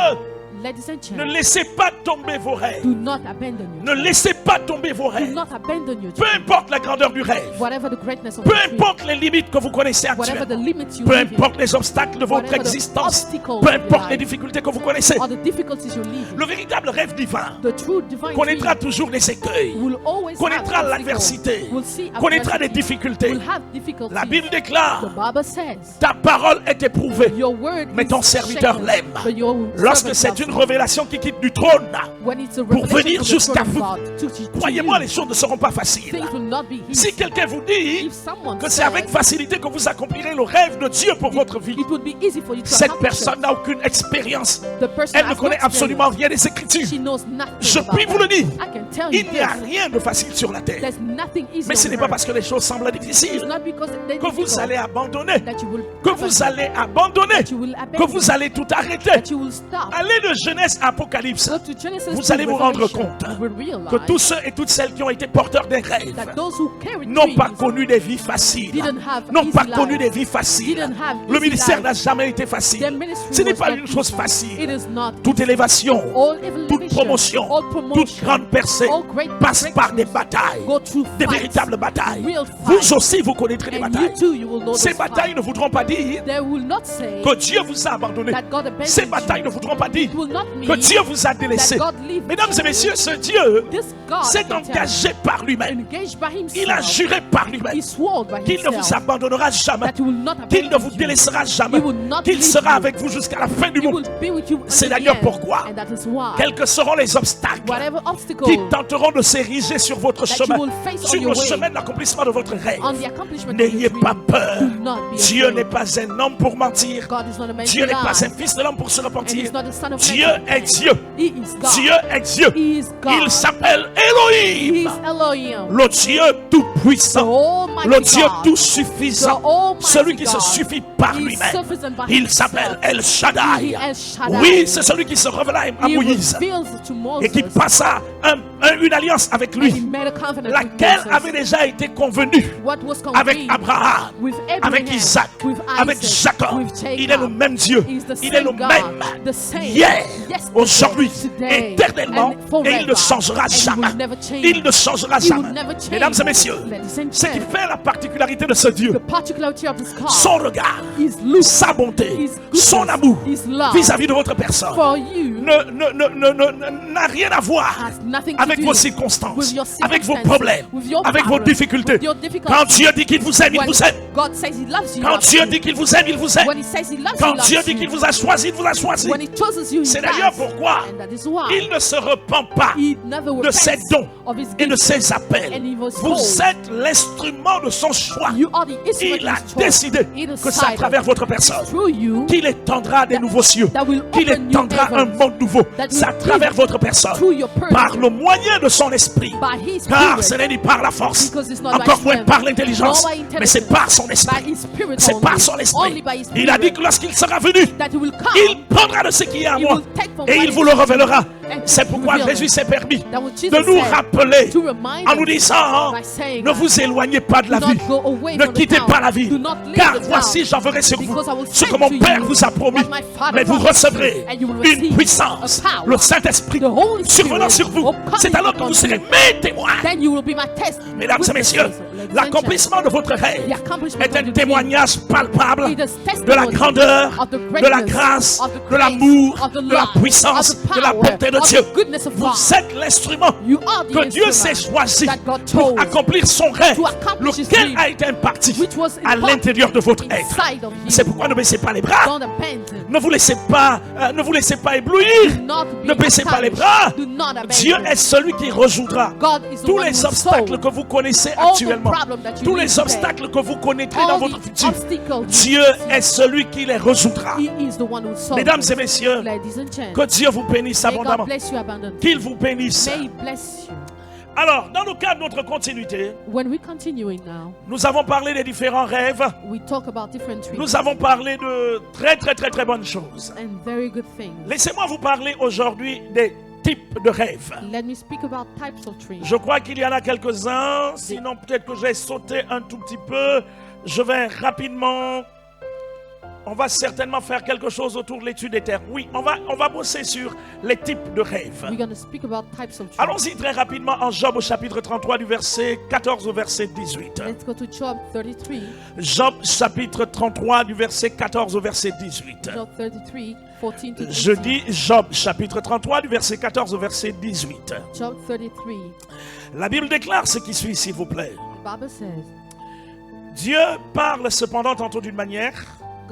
Speaker 5: Ladies and
Speaker 4: ne
Speaker 5: gentlemen,
Speaker 4: laissez pas tomber vos rêves.
Speaker 5: do not abandon your
Speaker 4: Ne
Speaker 5: dream.
Speaker 4: laissez pas tomber vos
Speaker 5: Do
Speaker 4: rêves.
Speaker 5: not abandon your
Speaker 4: Peu
Speaker 5: dream.
Speaker 4: importe la grandeur du rêve,
Speaker 5: Whatever the greatness of
Speaker 4: peu
Speaker 5: your dream,
Speaker 4: importe les limites que vous connaissez
Speaker 5: whatever the
Speaker 4: actuellement,
Speaker 5: limits you
Speaker 4: peu
Speaker 5: live in,
Speaker 4: importe les obstacles de votre
Speaker 5: whatever the
Speaker 4: existence,
Speaker 5: obstacles
Speaker 4: peu
Speaker 5: of your
Speaker 4: importe les
Speaker 5: life,
Speaker 4: difficultés que vous connaissez,
Speaker 5: or the difficulties you live
Speaker 4: le véritable rêve divin
Speaker 5: in, the true divine
Speaker 4: connaîtra
Speaker 5: dream
Speaker 4: toujours les écueils,
Speaker 5: will always
Speaker 4: connaîtra
Speaker 5: have
Speaker 4: l'adversité,
Speaker 5: obstacles, will see
Speaker 4: connaîtra des
Speaker 5: adversity,
Speaker 4: difficultés.
Speaker 5: will have difficulties.
Speaker 4: La Bible
Speaker 5: The
Speaker 4: déclare,
Speaker 5: Bible says,
Speaker 4: ta parole est éprouvée,
Speaker 5: your word
Speaker 4: mais
Speaker 5: is
Speaker 4: ton serviteur
Speaker 5: shaken,
Speaker 4: l'aime.
Speaker 5: but your
Speaker 4: Lorsque
Speaker 5: servant
Speaker 4: c'est une révélation qui quitte du trône
Speaker 5: when it's a
Speaker 4: pour
Speaker 5: revelation
Speaker 4: venir
Speaker 5: from the
Speaker 4: jusqu'à
Speaker 5: throne
Speaker 4: vous.
Speaker 5: of God to
Speaker 4: Croyez-moi,
Speaker 5: you,
Speaker 4: les choses ne seront pas faciles.
Speaker 5: things will not be easy.
Speaker 4: Si quelqu'un vous dit
Speaker 5: If someone
Speaker 4: que c'est avec
Speaker 5: says
Speaker 4: facilité que vous accomplirez le rêve de Dieu pour votre vie,
Speaker 5: it would be easy for you to
Speaker 4: cette
Speaker 5: accomplish
Speaker 4: personne
Speaker 5: it,
Speaker 4: n'a aucune expérience.
Speaker 5: the person
Speaker 4: Elle ne
Speaker 5: has
Speaker 4: connaît
Speaker 5: no
Speaker 4: absolument
Speaker 5: experience.
Speaker 4: rien des Écritures.
Speaker 5: She knows nothing
Speaker 4: Je
Speaker 5: about
Speaker 4: puis vous le
Speaker 5: that.
Speaker 4: dire.
Speaker 5: I can tell you
Speaker 4: Il n'y a
Speaker 5: this.
Speaker 4: rien de facile sur la terre.
Speaker 5: There's nothing easy
Speaker 4: Mais ce
Speaker 5: on
Speaker 4: n'est pas
Speaker 5: earth.
Speaker 4: parce que les choses semblent
Speaker 5: It's
Speaker 4: difficiles
Speaker 5: not because they're
Speaker 4: que vous
Speaker 5: difficult
Speaker 4: allez abandonner,
Speaker 5: that you will
Speaker 4: que vous allez abandonner,
Speaker 5: that you will
Speaker 4: que
Speaker 5: abandon,
Speaker 4: vous allez tout arrêter.
Speaker 5: that you will stop.
Speaker 4: Allez de Genèse à Apocalypse.
Speaker 5: Go to Genesis
Speaker 4: Vous
Speaker 5: to
Speaker 4: allez vous rendre
Speaker 5: Revelation.
Speaker 4: compte
Speaker 5: You will realize
Speaker 4: que tous ceux et toutes celles qui ont été porteurs d'un rêve
Speaker 5: that those who carried
Speaker 4: n'ont pas
Speaker 5: dreams
Speaker 4: connu des vies faciles,
Speaker 5: didn't have
Speaker 4: n'ont
Speaker 5: easy
Speaker 4: pas
Speaker 5: lives.
Speaker 4: connu des vies faciles.
Speaker 5: Didn't have
Speaker 4: Le
Speaker 5: easy
Speaker 4: ministère
Speaker 5: lives.
Speaker 4: n'a jamais été
Speaker 5: Their
Speaker 4: facile.
Speaker 5: ministry
Speaker 4: Ce n'est
Speaker 5: was
Speaker 4: pas
Speaker 5: not
Speaker 4: une chose
Speaker 5: easy.
Speaker 4: facile.
Speaker 5: It is not
Speaker 4: Toute élévation,
Speaker 5: all
Speaker 4: toute
Speaker 5: elevation,
Speaker 4: promotion,
Speaker 5: all
Speaker 4: toute
Speaker 5: promotion,
Speaker 4: grande percée
Speaker 5: all great
Speaker 4: passe par des
Speaker 5: breakthroughs
Speaker 4: batailles,
Speaker 5: go through
Speaker 4: des
Speaker 5: fights,
Speaker 4: véritables batailles.
Speaker 5: real
Speaker 4: Vous
Speaker 5: fights.
Speaker 4: aussi, vous connaîtrez des
Speaker 5: And you
Speaker 4: batailles.
Speaker 5: too, you will know
Speaker 4: Ces
Speaker 5: those
Speaker 4: batailles
Speaker 5: fights.
Speaker 4: ne voudront pas dire
Speaker 5: They will not say
Speaker 4: que Dieu vous a abandonné.
Speaker 5: that God abandoned
Speaker 4: Ces batailles
Speaker 5: you.
Speaker 4: ne voudront pas dire
Speaker 5: It will not
Speaker 4: que
Speaker 5: mean
Speaker 4: Dieu vous a délaissé.
Speaker 5: that God leaves
Speaker 4: Mesdames et
Speaker 5: you.
Speaker 4: messieurs, ce Dieu
Speaker 5: This God
Speaker 4: s'est
Speaker 5: I can tell
Speaker 4: engagé par lui-même.
Speaker 5: engaged by himself.
Speaker 4: Il a juré par lui-même
Speaker 5: He swore by
Speaker 4: qu'il ne vous
Speaker 5: himself
Speaker 4: abandonnera jamais,
Speaker 5: that he will not
Speaker 4: qu'il ne
Speaker 5: abandon
Speaker 4: vous
Speaker 5: you.
Speaker 4: délaissera jamais,
Speaker 5: He will not
Speaker 4: qu'il
Speaker 5: leave
Speaker 4: sera
Speaker 5: you.
Speaker 4: avec vous jusqu'à la fin du
Speaker 5: He
Speaker 4: monde.
Speaker 5: will be with you
Speaker 4: C'est
Speaker 5: until the
Speaker 4: d'ailleurs
Speaker 5: end.
Speaker 4: pourquoi,
Speaker 5: And that is why
Speaker 4: quels que seront les obstacles
Speaker 5: whatever obstacle
Speaker 4: qui tenteront de s'ériger sur votre
Speaker 5: that you
Speaker 4: chemin,
Speaker 5: will face on
Speaker 4: sur
Speaker 5: your
Speaker 4: le
Speaker 5: way,
Speaker 4: chemin de l'accomplissement de votre rêve,
Speaker 5: on the accomplishment of
Speaker 4: n'ayez
Speaker 5: your
Speaker 4: pas
Speaker 5: dream,
Speaker 4: peur.
Speaker 5: do not be
Speaker 4: Dieu
Speaker 5: afraid.
Speaker 4: n'est pas un homme pour mentir.
Speaker 5: God is not a man
Speaker 4: Dieu
Speaker 5: to
Speaker 4: n'est pas un
Speaker 5: lie,
Speaker 4: fils de l'homme pour se
Speaker 5: and
Speaker 4: repentir.
Speaker 5: he's not the son of
Speaker 4: Dieu
Speaker 5: man to
Speaker 4: est
Speaker 5: repent.
Speaker 4: Dieu.
Speaker 5: He is God.
Speaker 4: Dieu est Dieu.
Speaker 5: He is God.
Speaker 4: Il s'appelle
Speaker 5: He
Speaker 4: Elohim,
Speaker 5: is Elohim,
Speaker 4: le Dieu
Speaker 5: the
Speaker 4: tout-puissant,
Speaker 5: Almighty
Speaker 4: le Dieu
Speaker 5: God,
Speaker 4: tout
Speaker 5: the
Speaker 4: suffisant,
Speaker 5: Almighty
Speaker 4: celui qui se
Speaker 5: God.
Speaker 4: suffit par
Speaker 5: He is
Speaker 4: lui-même.
Speaker 5: sufficient by
Speaker 4: Il
Speaker 5: himself.
Speaker 4: s'appelle El
Speaker 5: He
Speaker 4: Shaddai.
Speaker 5: El Shaddai.
Speaker 4: Oui, c'est celui qui se révéla à
Speaker 5: He
Speaker 4: Moïse
Speaker 5: reveals to Moses,
Speaker 4: et qui passa une alliance avec
Speaker 5: and he
Speaker 4: lui,
Speaker 5: made a covenant with
Speaker 4: laquelle
Speaker 5: Moses.
Speaker 4: avait déjà été convenue
Speaker 5: What was
Speaker 4: avec
Speaker 5: convened
Speaker 4: Abraham,
Speaker 5: with Abraham,
Speaker 4: avec Isaac,
Speaker 5: with
Speaker 4: avec
Speaker 5: Isaac,
Speaker 4: Jacob.
Speaker 5: with Jacob.
Speaker 4: Il est le même Dieu.
Speaker 5: He is the
Speaker 4: Il est le
Speaker 5: same God,
Speaker 4: même
Speaker 5: the same
Speaker 4: hier,
Speaker 5: yesterday,
Speaker 4: aujourd'hui,
Speaker 5: today,
Speaker 4: éternellement,
Speaker 5: and forever.
Speaker 4: et il ne changera
Speaker 5: And he
Speaker 4: jamais.
Speaker 5: will never change.
Speaker 4: Il ne changera
Speaker 5: He will
Speaker 4: jamais.
Speaker 5: never change.
Speaker 4: Mesdames et messieurs,
Speaker 5: Ladies and
Speaker 4: ce qui
Speaker 5: gentlemen,
Speaker 4: fait la particularité de ce Dieu,
Speaker 5: the particularity of this God,
Speaker 4: son regard,
Speaker 5: His look,
Speaker 4: sa bonté,
Speaker 5: His goodness,
Speaker 4: son amour
Speaker 5: His love
Speaker 4: vis-à-vis de votre personne
Speaker 5: for you
Speaker 4: n'a rien à voir
Speaker 5: has nothing to
Speaker 4: avec
Speaker 5: do
Speaker 4: vos circonstances,
Speaker 5: with your
Speaker 4: avec vos
Speaker 5: circumstances,
Speaker 4: problèmes,
Speaker 5: with your
Speaker 4: avec vos
Speaker 5: problems,
Speaker 4: difficultés.
Speaker 5: with your difficulties.
Speaker 4: Quand Dieu dit qu'il vous aime, il
Speaker 5: When
Speaker 4: vous aime.
Speaker 5: God says He loves you,
Speaker 4: Quand
Speaker 5: loves
Speaker 4: Dieu
Speaker 5: you.
Speaker 4: dit qu'il vous aime, il vous aime.
Speaker 5: When He says He loves
Speaker 4: Quand
Speaker 5: you,
Speaker 4: Dieu
Speaker 5: loves
Speaker 4: dit
Speaker 5: you.
Speaker 4: qu'il vous a choisi, il vous a choisi.
Speaker 5: When He chooses you, He
Speaker 4: C'est d'ailleurs
Speaker 5: does.
Speaker 4: pourquoi
Speaker 5: And that is why
Speaker 4: il ne se repent pas
Speaker 5: He never
Speaker 4: de ses
Speaker 5: repents
Speaker 4: dons
Speaker 5: of His
Speaker 4: et de
Speaker 5: gifts.
Speaker 4: ses appels.
Speaker 5: And he was
Speaker 4: Vous
Speaker 5: told,
Speaker 4: êtes l'instrument de son choix.
Speaker 5: You are the instrument
Speaker 4: Il a
Speaker 5: of His choice.
Speaker 4: décidé
Speaker 5: He
Speaker 4: que c'est à
Speaker 5: decided
Speaker 4: travers votre personne
Speaker 5: through you
Speaker 4: qu'il étendra des nouveaux cieux,
Speaker 5: that will
Speaker 4: qu'il
Speaker 5: open new
Speaker 4: étendra un
Speaker 5: heavens,
Speaker 4: monde nouveau.
Speaker 5: that
Speaker 4: C'est à
Speaker 5: will
Speaker 4: travers
Speaker 5: give
Speaker 4: votre personne,
Speaker 5: through your person,
Speaker 4: par le moyen de son esprit.
Speaker 5: by His
Speaker 4: Car ce
Speaker 5: Spirit,
Speaker 4: n'est ni par la force,
Speaker 5: because it's not
Speaker 4: encore
Speaker 5: by
Speaker 4: moins
Speaker 5: strength,
Speaker 4: par l'intelligence,
Speaker 5: nor by
Speaker 4: mais c'est par son
Speaker 5: by
Speaker 4: esprit.
Speaker 5: His Spirit
Speaker 4: C'est
Speaker 5: only,
Speaker 4: par son
Speaker 5: only
Speaker 4: esprit.
Speaker 5: by His
Speaker 4: Il a dit
Speaker 5: Spirit,
Speaker 4: que lorsqu'il sera venu,
Speaker 5: that He will come,
Speaker 4: il prendra de ce qui est à
Speaker 5: He
Speaker 4: moi
Speaker 5: will take from
Speaker 4: et
Speaker 5: what
Speaker 4: il
Speaker 5: is
Speaker 4: vous le
Speaker 5: to you,
Speaker 4: révélera.
Speaker 5: and
Speaker 4: C'est pourquoi
Speaker 5: reveal
Speaker 4: Jésus
Speaker 5: it.
Speaker 4: s'est permis
Speaker 5: That what Jesus
Speaker 4: de nous
Speaker 5: said,
Speaker 4: rappeler
Speaker 5: to remind
Speaker 4: en nous
Speaker 5: us
Speaker 4: disant,
Speaker 5: by saying
Speaker 4: ne vous éloignez pas de la
Speaker 5: do
Speaker 4: vie,
Speaker 5: not go away
Speaker 4: ne
Speaker 5: from the
Speaker 4: quittez
Speaker 5: town.
Speaker 4: pas la vie,
Speaker 5: Do not leave
Speaker 4: car
Speaker 5: the
Speaker 4: voici
Speaker 5: town.
Speaker 4: j'enverrai sur vous
Speaker 5: Because I will
Speaker 4: ce
Speaker 5: send
Speaker 4: que mon
Speaker 5: to
Speaker 4: Père
Speaker 5: you
Speaker 4: vous a promis,
Speaker 5: what my Father
Speaker 4: mais vous
Speaker 5: promised
Speaker 4: recevrez
Speaker 5: you, and you will
Speaker 4: une
Speaker 5: receive
Speaker 4: puissance,
Speaker 5: a power,
Speaker 4: le Saint-Esprit
Speaker 5: the Holy
Speaker 4: survenant
Speaker 5: Spirit
Speaker 4: sur vous.
Speaker 5: will come
Speaker 4: C'est alors que
Speaker 5: upon
Speaker 4: vous serez
Speaker 5: you.
Speaker 4: mes témoins.
Speaker 5: Then you will be my test.
Speaker 4: Mesdames et messieurs, l'accomplissement de votre rêve
Speaker 5: The accomplishment
Speaker 4: est un
Speaker 5: of your
Speaker 4: témoignage palpable
Speaker 5: It is testimony
Speaker 4: de la grandeur,
Speaker 5: of the
Speaker 4: de la
Speaker 5: greatness,
Speaker 4: grâce,
Speaker 5: of the
Speaker 4: de
Speaker 5: grace,
Speaker 4: l'amour,
Speaker 5: of the
Speaker 4: de la
Speaker 5: love,
Speaker 4: puissance,
Speaker 5: of the
Speaker 4: de la
Speaker 5: power,
Speaker 4: bonté de
Speaker 5: of
Speaker 4: Dieu.
Speaker 5: the goodness of God.
Speaker 4: Vous êtes l'instrument
Speaker 5: You are the
Speaker 4: que Dieu s'est
Speaker 5: instrument
Speaker 4: choisi
Speaker 5: that God
Speaker 4: pour
Speaker 5: chose
Speaker 4: accomplir son rêve,
Speaker 5: to accomplish his
Speaker 4: lequel
Speaker 5: dream,
Speaker 4: a été imparti
Speaker 5: which was
Speaker 4: à
Speaker 5: imparted
Speaker 4: l'intérieur de votre être.
Speaker 5: inside of you.
Speaker 4: C'est pourquoi ne baissez pas les bras,
Speaker 5: Don't abandon.
Speaker 4: ne vous laissez pas éblouir,
Speaker 5: Do not be
Speaker 4: ne baissez pas les
Speaker 5: astonished.
Speaker 4: bras.
Speaker 5: Do not abandon.
Speaker 4: Dieu est celui qui résoudra
Speaker 5: God is the
Speaker 4: tous
Speaker 5: one
Speaker 4: les
Speaker 5: who
Speaker 4: obstacles
Speaker 5: solved
Speaker 4: que vous connaissez
Speaker 5: all the
Speaker 4: actuellement,
Speaker 5: problems that you
Speaker 4: tous
Speaker 5: need
Speaker 4: les
Speaker 5: today.
Speaker 4: obstacles que vous connaîtrez dans
Speaker 5: All
Speaker 4: votre
Speaker 5: the
Speaker 4: futur.
Speaker 5: obstacles
Speaker 4: Dieu
Speaker 5: you
Speaker 4: est celui qui les résoudra.
Speaker 5: He is the one who solved
Speaker 4: Mesdames
Speaker 5: it.
Speaker 4: et messieurs,
Speaker 5: Ladies and
Speaker 4: que
Speaker 5: gentlemen,
Speaker 4: Dieu vous bénisse
Speaker 5: may God
Speaker 4: abondamment.
Speaker 5: bless you abundantly.
Speaker 4: Qu'il vous bénisse.
Speaker 5: May He bless you.
Speaker 4: Alors, dans le cadre de notre continuité,
Speaker 5: When we're continuing now,
Speaker 4: nous avons parlé des différents rêves.
Speaker 5: we talk about different dreams
Speaker 4: Nous avons parlé de très bonnes choses.
Speaker 5: and very good things.
Speaker 4: Laissez-moi vous parler aujourd'hui des types de rêves.
Speaker 5: Let me speak about types of dreams.
Speaker 4: Je crois qu'il y en a quelques-uns. Sinon, peut-être que j'ai sauté un tout petit peu. Je vais rapidement... On va certainement faire quelque chose autour de l'étude des termes. Oui, on va bosser sur les types de rêves.
Speaker 5: We're going to speak about types of dreams.
Speaker 4: Allons-y très rapidement en Job au chapitre 33 du verset 14 au verset 18.
Speaker 5: Let's go to Job 33.
Speaker 4: Job chapitre 33 du verset 14 au verset 18.
Speaker 5: Job 33, 14 to 18.
Speaker 4: Je dis Job chapitre 33 du verset 14 au verset 18.
Speaker 5: Job 33,
Speaker 4: La Bible déclare ce qui suit, s'il vous plaît.
Speaker 5: the Bible says,
Speaker 4: Dieu parle cependant tantôt d'une manière,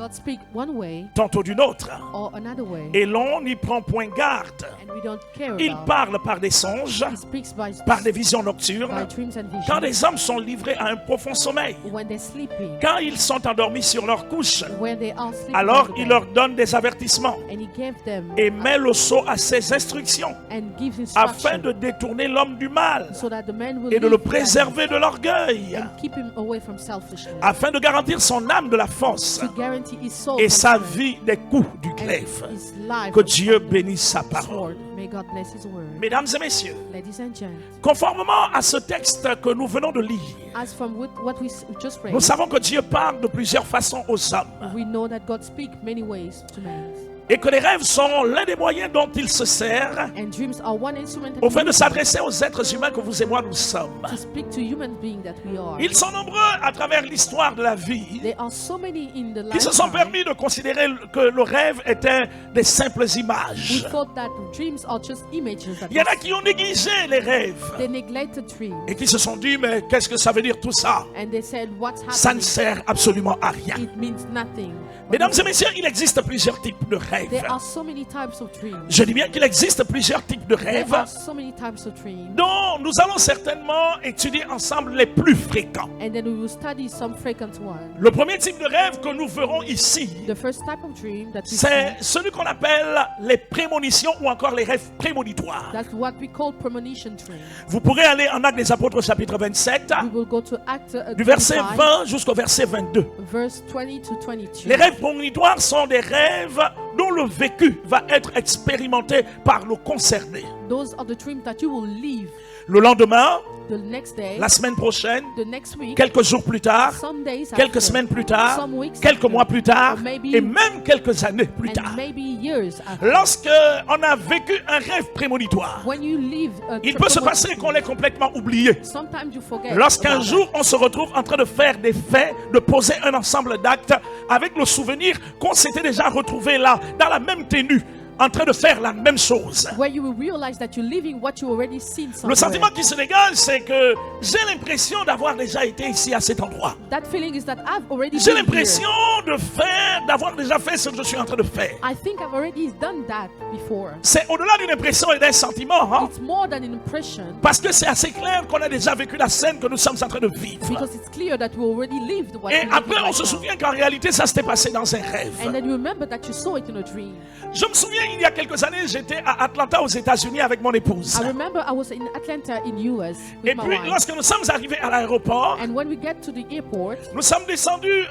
Speaker 5: God speaks one way
Speaker 4: tantôt d'une autre.
Speaker 5: or another way,
Speaker 4: Et l'on n'y prend point garde.
Speaker 5: and we don't care
Speaker 4: Il
Speaker 5: about.
Speaker 4: parle par des songes,
Speaker 5: He speaks by
Speaker 4: par des visions nocturnes,
Speaker 5: dreams and
Speaker 4: quand
Speaker 5: visions.
Speaker 4: les hommes sont livrés à un profond sommeil,
Speaker 5: When they're sleeping,
Speaker 4: quand ils sont endormis sur leur couche,
Speaker 5: when they are sleeping,
Speaker 4: alors
Speaker 5: on the
Speaker 4: il
Speaker 5: bed,
Speaker 4: leur donne des avertissements
Speaker 5: and He gave them
Speaker 4: et met le sceau à ses instructions
Speaker 5: and gives
Speaker 4: afin
Speaker 5: instruction
Speaker 4: de détourner l'homme du mal
Speaker 5: so that the man will
Speaker 4: et de le
Speaker 5: live right
Speaker 4: préserver de l'orgueil,
Speaker 5: and keep him away from selfishness,
Speaker 4: afin de garantir son âme de la force
Speaker 5: to guarantee his soul
Speaker 4: et
Speaker 5: from
Speaker 4: sa
Speaker 5: strength
Speaker 4: vie des coups du
Speaker 5: and
Speaker 4: glaive.
Speaker 5: his life
Speaker 4: Que
Speaker 5: from
Speaker 4: Dieu bénisse sa
Speaker 5: sword.
Speaker 4: parole.
Speaker 5: May God bless His word.
Speaker 4: Mesdames et messieurs,
Speaker 5: Ladies and gents,
Speaker 4: conformément à ce texte que nous venons de lire,
Speaker 5: as from what we just read,
Speaker 4: nous savons que Dieu parle de plusieurs façons aux hommes
Speaker 5: we know that God speaks many ways to men.
Speaker 4: et que les rêves sont l'un des moyens dont il se sert
Speaker 5: And dreams are one instrument that
Speaker 4: afin
Speaker 5: we
Speaker 4: de
Speaker 5: use
Speaker 4: s'adresser aux êtres humains que vous et moi nous sommes.
Speaker 5: to speak to human beings that we are.
Speaker 4: Ils sont nombreux à travers l'histoire de la vie
Speaker 5: There are so many in the
Speaker 4: qui se sont
Speaker 5: lifetime
Speaker 4: permis de considérer que le rêve était des simples
Speaker 5: who
Speaker 4: images.
Speaker 5: thought that dreams are just images. That
Speaker 4: Il y en a qui ont négligé les rêves
Speaker 5: they neglected dreams
Speaker 4: et qui se sont dit mais qu'est-ce que ça veut dire tout ça?
Speaker 5: and they said what's
Speaker 4: Ça ne
Speaker 5: happening.
Speaker 4: sert absolument à rien.
Speaker 5: It means nothing.
Speaker 4: Mesdames et messieurs, il existe plusieurs types de rêves.
Speaker 5: There are so many types of dreams.
Speaker 4: Je dis bien qu'il existe plusieurs types de
Speaker 5: There
Speaker 4: rêves
Speaker 5: are so many types of dreams.
Speaker 4: dont nous allons certainement étudier ensemble les plus fréquents.
Speaker 5: And then we will study some frequent ones.
Speaker 4: Le premier type de rêve que nous verrons ici,
Speaker 5: The first type of dream that we
Speaker 4: c'est
Speaker 5: see,
Speaker 4: celui qu'on appelle les prémonitions ou encore les rêves prémonitoires.
Speaker 5: that's what we call premonition dream.
Speaker 4: Vous pourrez aller en Actes des Apôtres chapitre 27,
Speaker 5: We will go to Acts
Speaker 4: du verset
Speaker 5: 25,
Speaker 4: 20 jusqu'au verset 22.
Speaker 5: verse 20 to 22.
Speaker 4: Les rêves prémonitoires sont des rêves dont le vécu va être expérimenté par le concerné.
Speaker 5: Those are the dreams that you will live
Speaker 4: Le lendemain,
Speaker 5: the next day,
Speaker 4: la semaine prochaine,
Speaker 5: the next week,
Speaker 4: quelques jours plus tard,
Speaker 5: some days
Speaker 4: quelques
Speaker 5: after,
Speaker 4: semaines plus tard,
Speaker 5: some weeks
Speaker 4: quelques
Speaker 5: after,
Speaker 4: mois plus tard,
Speaker 5: or maybe-
Speaker 4: et même quelques années plus
Speaker 5: and
Speaker 4: tard.
Speaker 5: maybe years after.
Speaker 4: Lorsque on a vécu un rêve prémonitoire,
Speaker 5: When you live a
Speaker 4: il peut se passer qu'on l'ait complètement oublié.
Speaker 5: sometimes you forget.
Speaker 4: Lorsqu'un
Speaker 5: about
Speaker 4: jour on se retrouve en train de faire des faits, de poser un ensemble d'actes avec le souvenir qu'on s'était déjà retrouvé là, dans la même tenue, en train de faire la même chose.
Speaker 5: that. Where you will realize that you're living what you already seen
Speaker 4: Le
Speaker 5: somewhere.
Speaker 4: sentiment qui se dégage, c'est que j'ai l'impression d'avoir déjà été ici à cet endroit.
Speaker 5: That feeling is that I've already
Speaker 4: J'ai
Speaker 5: been
Speaker 4: l'impression
Speaker 5: here.
Speaker 4: d'avoir déjà fait ce que je suis en train de faire.
Speaker 5: I think I've already done that before.
Speaker 4: C'est au-delà d'une impression et d'un sentiment, hein,
Speaker 5: It's more than an impression
Speaker 4: parce que c'est assez clair qu'on a déjà vécu la scène que nous sommes en train de vivre.
Speaker 5: because it's clear that we already lived what
Speaker 4: Et
Speaker 5: we're
Speaker 4: après,
Speaker 5: living
Speaker 4: on
Speaker 5: right
Speaker 4: se
Speaker 5: now.
Speaker 4: souvient qu'en réalité, ça s'était passé dans un rêve.
Speaker 5: And then you remember that you saw it in a dream.
Speaker 4: Je me souviens, il y a quelques années, j'étais à Atlanta, aux États-Unis, avec mon épouse.
Speaker 5: I remember I was in Atlanta in US
Speaker 4: Et
Speaker 5: with my
Speaker 4: puis,
Speaker 5: wife.
Speaker 4: lorsque nous sommes arrivés à l'aéroport,
Speaker 5: And when we get to the airport,
Speaker 4: nous sommes descendus,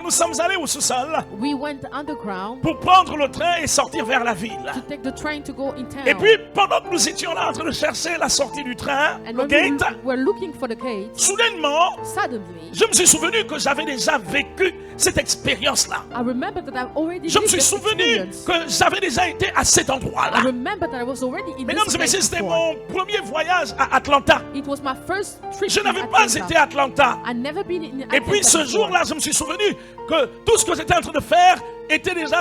Speaker 4: nous sommes allés au sous-sol
Speaker 5: we went underground
Speaker 4: pour prendre le train et sortir vers la ville.
Speaker 5: to take the train to go in town.
Speaker 4: Et puis, pendant que nous étions là en train de chercher la sortie du train,
Speaker 5: and
Speaker 4: le
Speaker 5: when
Speaker 4: gate,
Speaker 5: we were looking for the gate,
Speaker 4: soudainement,
Speaker 5: suddenly
Speaker 4: je me suis souvenu que j'avais déjà vécu cette expérience-là.
Speaker 5: I remember that I've already
Speaker 4: Je me
Speaker 5: lived
Speaker 4: suis
Speaker 5: this
Speaker 4: souvenu
Speaker 5: experience.
Speaker 4: que j'avais déjà été à cet
Speaker 5: I
Speaker 4: endroit-là.
Speaker 5: remember that I was already in
Speaker 4: Mesdames
Speaker 5: this
Speaker 4: et messieurs,
Speaker 5: place
Speaker 4: c'était
Speaker 5: before.
Speaker 4: mon premier voyage à Atlanta.
Speaker 5: It was my first trip
Speaker 4: Je
Speaker 5: in
Speaker 4: n'avais pas
Speaker 5: Atlanta.
Speaker 4: été à Atlanta.
Speaker 5: I'd never been in
Speaker 4: Et
Speaker 5: Atlanta
Speaker 4: puis ce
Speaker 5: before.
Speaker 4: jour-là, je me suis souvenu que tout ce que j'étais en train de faire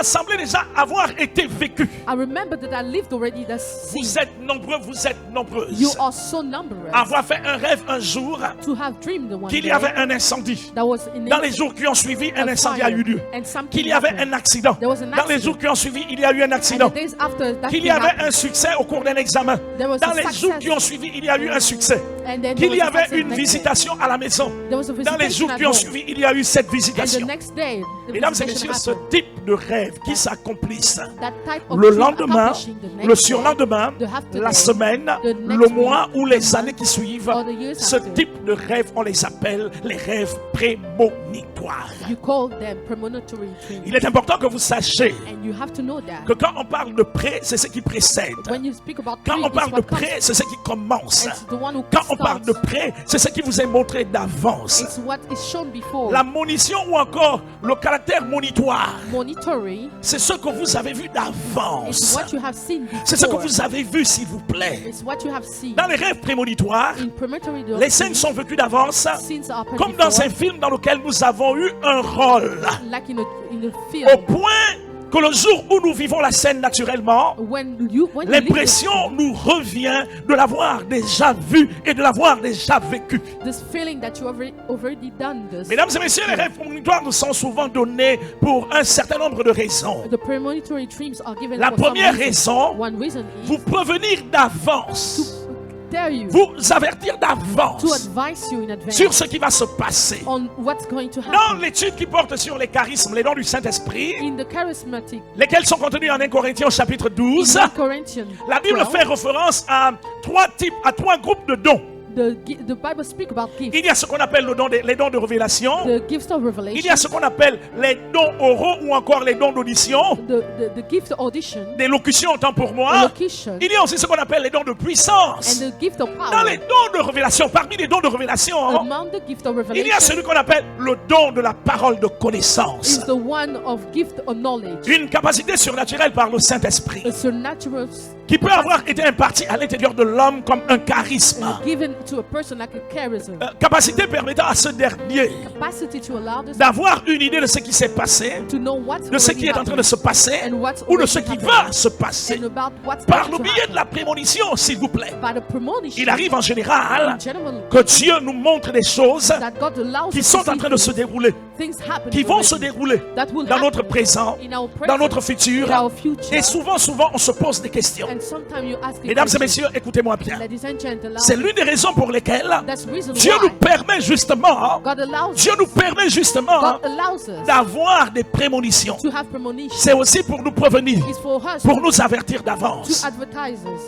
Speaker 4: semblait déjà avoir été vécu.
Speaker 5: I remember that I lived already the scene.
Speaker 4: Vous êtes nombreux, vous êtes
Speaker 5: You
Speaker 4: nombreuses.
Speaker 5: are so numberless
Speaker 4: Avoir fait un rêve un jour
Speaker 5: to have dreamed the one
Speaker 4: qu'il y
Speaker 5: day
Speaker 4: avait un incendie.
Speaker 5: that was in
Speaker 4: Dans les jours qui ont suivi, un
Speaker 5: a
Speaker 4: incendie
Speaker 5: fire
Speaker 4: a eu lieu.
Speaker 5: and something
Speaker 4: Qu'il y avait
Speaker 5: happened.
Speaker 4: un accident.
Speaker 5: There was an
Speaker 4: Dans les
Speaker 5: accident.
Speaker 4: jours qui ont suivi, il y a eu un
Speaker 5: And
Speaker 4: accident.
Speaker 5: the days after that
Speaker 4: Qu'il
Speaker 5: thing
Speaker 4: y avait
Speaker 5: happened,
Speaker 4: un succès au cours d'un examen.
Speaker 5: There was
Speaker 4: Dans
Speaker 5: a
Speaker 4: les
Speaker 5: success.
Speaker 4: jours qui ont suivi, il y a eu un succès.
Speaker 5: and then there
Speaker 4: Qu'il
Speaker 5: was
Speaker 4: y
Speaker 5: a
Speaker 4: avait
Speaker 5: success
Speaker 4: une
Speaker 5: the next day.
Speaker 4: visitation à la maison.
Speaker 5: There was a
Speaker 4: Dans les
Speaker 5: visitation
Speaker 4: jours
Speaker 5: at
Speaker 4: qui ont
Speaker 5: home.
Speaker 4: suivi, il y a eu cette
Speaker 5: And the
Speaker 4: visitation.
Speaker 5: next day, the
Speaker 4: Mesdames et
Speaker 5: visitation
Speaker 4: messieurs, ce
Speaker 5: happened.
Speaker 4: type de rêve qui s'accomplissent
Speaker 5: That type of
Speaker 4: le
Speaker 5: dream
Speaker 4: lendemain,
Speaker 5: accomplishing the next
Speaker 4: le
Speaker 5: day,
Speaker 4: surlendemain,
Speaker 5: the after
Speaker 4: la
Speaker 5: day,
Speaker 4: semaine,
Speaker 5: the next
Speaker 4: le
Speaker 5: week,
Speaker 4: mois ou
Speaker 5: the
Speaker 4: les
Speaker 5: month,
Speaker 4: années qui suivent,
Speaker 5: or the years
Speaker 4: ce
Speaker 5: after.
Speaker 4: type de rêve, on les appelle les rêves prémonitoires.
Speaker 5: You call them premonitory dreams.
Speaker 4: Il est important que vous sachiez
Speaker 5: And you have to know that.
Speaker 4: que quand on parle de pré, c'est ce qui précède.
Speaker 5: When you speak about
Speaker 4: Quand
Speaker 5: dream,
Speaker 4: on
Speaker 5: it's
Speaker 4: parle de
Speaker 5: what comes.
Speaker 4: pré, c'est ce qui commence.
Speaker 5: It's the one who
Speaker 4: Quand on parle de
Speaker 5: starts.
Speaker 4: pré, c'est ce qui vous est montré d'avance.
Speaker 5: It's what is shown before.
Speaker 4: La monition ou encore le caractère monitoire,
Speaker 5: Monitory
Speaker 4: c'est ce que vous avez vu
Speaker 5: is
Speaker 4: d'avance.
Speaker 5: what you have seen before.
Speaker 4: C'est ce que vous avez vu, s'il vous plaît.
Speaker 5: It's what you have seen.
Speaker 4: Dans les rêves prémonitoires,
Speaker 5: In premonitory
Speaker 4: les scènes sont vécues d'avance,
Speaker 5: scenes are
Speaker 4: comme dans
Speaker 5: before,
Speaker 4: un film dans lequel nous avons eu un rôle.
Speaker 5: like in a
Speaker 4: Au
Speaker 5: film,
Speaker 4: point que le jour où nous vivons la scène naturellement,
Speaker 5: when you live this,
Speaker 4: l'impression nous revient de l'avoir déjà vu et de l'avoir déjà vécu.
Speaker 5: this feeling that you already done this.
Speaker 4: Mesdames et messieurs, les rêves prémonitoires nous sont souvent donnés pour un certain nombre de raisons.
Speaker 5: The premonitory dreams are given
Speaker 4: La
Speaker 5: for some
Speaker 4: première
Speaker 5: reason.
Speaker 4: raison,
Speaker 5: One reason is
Speaker 4: vous prévenir d'avance,
Speaker 5: tell you,
Speaker 4: vous avertir
Speaker 5: to
Speaker 4: d'avance
Speaker 5: advise you in advance
Speaker 4: sur ce qui va se passer.
Speaker 5: on what's going to
Speaker 4: Dans
Speaker 5: happen.
Speaker 4: l'étude qui porte sur les charismes, les dons du Saint-Esprit,
Speaker 5: In the charismatic,
Speaker 4: lesquels sont contenus en 1 Corinthiens au chapitre
Speaker 5: in
Speaker 4: 12,
Speaker 5: 1 Corinthians
Speaker 4: la Bible
Speaker 5: 12,
Speaker 4: fait référence à trois groupes de dons.
Speaker 5: the Bible speak about gifts.
Speaker 4: Il y a ce qu'on appelle les dons de révélation.
Speaker 5: The gifts of
Speaker 4: Il y
Speaker 5: revelation,
Speaker 4: a ce qu'on appelle les dons oraux ou encore les dons d'audition,
Speaker 5: the gift of audition,
Speaker 4: d'élocution autant pour moi.
Speaker 5: locution,
Speaker 4: Il y a aussi ce qu'on appelle les dons de puissance.
Speaker 5: and the gift of
Speaker 4: Dans les
Speaker 5: power.
Speaker 4: dons de révélation, parmi les dons de révélation,
Speaker 5: Among the gift of
Speaker 4: il y a
Speaker 5: revelation
Speaker 4: celui qu'on appelle le don de la parole de connaissance.
Speaker 5: is the one of gift of knowledge,
Speaker 4: Une capacité surnaturelle par le Saint-Esprit
Speaker 5: a supernatural
Speaker 4: qui peut avoir été impartie à l'intérieur de l'homme comme un charisme.
Speaker 5: given to a person like a charism,
Speaker 4: Capacité permettant à ce dernier
Speaker 5: capacity to allow this
Speaker 4: d'avoir une idée de ce qui s'est passé,
Speaker 5: to know what's
Speaker 4: de ce
Speaker 5: already
Speaker 4: qui est en train de
Speaker 5: happened
Speaker 4: se passer
Speaker 5: and what's
Speaker 4: ou de
Speaker 5: already
Speaker 4: ce qui
Speaker 5: happened
Speaker 4: va se passer.
Speaker 5: and about what's
Speaker 4: Par
Speaker 5: going
Speaker 4: le
Speaker 5: to
Speaker 4: biais de
Speaker 5: happen.
Speaker 4: la prémonition, s'il vous plaît.
Speaker 5: By the premonition,
Speaker 4: Il arrive en général
Speaker 5: in general,
Speaker 4: que Dieu nous montre des choses
Speaker 5: that God allows
Speaker 4: qui
Speaker 5: us
Speaker 4: sont
Speaker 5: to
Speaker 4: en
Speaker 5: see
Speaker 4: train de se dérouler,
Speaker 5: things happen
Speaker 4: qui vont
Speaker 5: already
Speaker 4: se dérouler
Speaker 5: that will
Speaker 4: dans
Speaker 5: happen
Speaker 4: notre présent,
Speaker 5: in our present,
Speaker 4: dans notre futur.
Speaker 5: in our future.
Speaker 4: Et souvent, on se pose des questions.
Speaker 5: And sometimes you ask a
Speaker 4: Mesdames et
Speaker 5: question.
Speaker 4: messieurs, écoutez-moi bien.
Speaker 5: Ladies and gentlemen,
Speaker 4: C'est l'une des raisons pour lesquelles
Speaker 5: that's the reason
Speaker 4: Dieu
Speaker 5: why
Speaker 4: nous permet justement,
Speaker 5: God allows
Speaker 4: Dieu nous permet justement
Speaker 5: God allows us
Speaker 4: d'avoir des prémonitions.
Speaker 5: to have premonition.
Speaker 4: C'est aussi pour nous prévenir,
Speaker 5: It's for us
Speaker 4: pour nous avertir
Speaker 5: to
Speaker 4: d'avance.
Speaker 5: advertise us.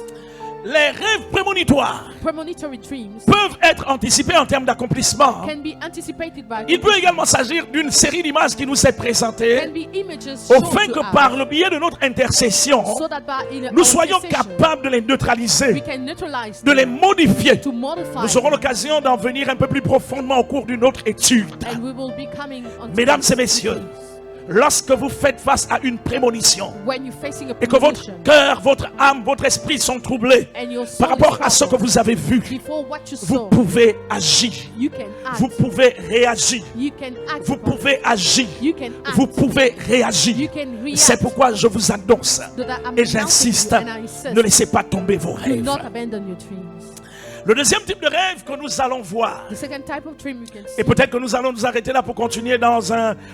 Speaker 4: Les rêves prémonitoires
Speaker 5: Premonitory dreams
Speaker 4: peuvent être anticipés en termes d'accomplissement.
Speaker 5: can be anticipated by
Speaker 4: Il peut également s'agir d'une série d'images qui nous est présentée
Speaker 5: can be images
Speaker 4: au
Speaker 5: shown
Speaker 4: fin
Speaker 5: to
Speaker 4: que
Speaker 5: us,
Speaker 4: par le biais de notre intercession,
Speaker 5: so that by in
Speaker 4: nous
Speaker 5: our
Speaker 4: soyons
Speaker 5: intercession,
Speaker 4: capables de les
Speaker 5: we
Speaker 4: neutraliser,
Speaker 5: can neutralize
Speaker 4: de les
Speaker 5: them,
Speaker 4: modifier.
Speaker 5: to modify
Speaker 4: Nous aurons
Speaker 5: them,
Speaker 4: l'occasion d'en venir un peu plus profondément au cours d'une autre étude.
Speaker 5: and we will be coming on to
Speaker 4: Mesdames
Speaker 5: these
Speaker 4: et messieurs,
Speaker 5: things.
Speaker 4: lorsque vous faites face à une prémonition
Speaker 5: When you're facing a
Speaker 4: et que votre
Speaker 5: premonition
Speaker 4: cœur, votre âme, votre esprit sont troublés
Speaker 5: and your soul
Speaker 4: par rapport
Speaker 5: is
Speaker 4: à ce que
Speaker 5: troubled,
Speaker 4: vous avez vu,
Speaker 5: before what you
Speaker 4: vous
Speaker 5: saw,
Speaker 4: pouvez agir,
Speaker 5: you can act.
Speaker 4: vous pouvez réagir,
Speaker 5: You can act.
Speaker 4: vous
Speaker 5: upon it.
Speaker 4: pouvez agir,
Speaker 5: You can act.
Speaker 4: vous pouvez
Speaker 5: You
Speaker 4: réagir.
Speaker 5: can react.
Speaker 4: C'est pourquoi je vous annonce
Speaker 5: So that I'm
Speaker 4: et
Speaker 5: announcing
Speaker 4: j'insiste,
Speaker 5: you and I insist,
Speaker 4: ne laissez pas tomber vos
Speaker 5: do
Speaker 4: rêves.
Speaker 5: not abandon your dreams.
Speaker 4: Le deuxième type de rêve que nous allons voir,
Speaker 5: The second type of dream you can see,
Speaker 4: et peut-être que nous allons nous arrêter là pour continuer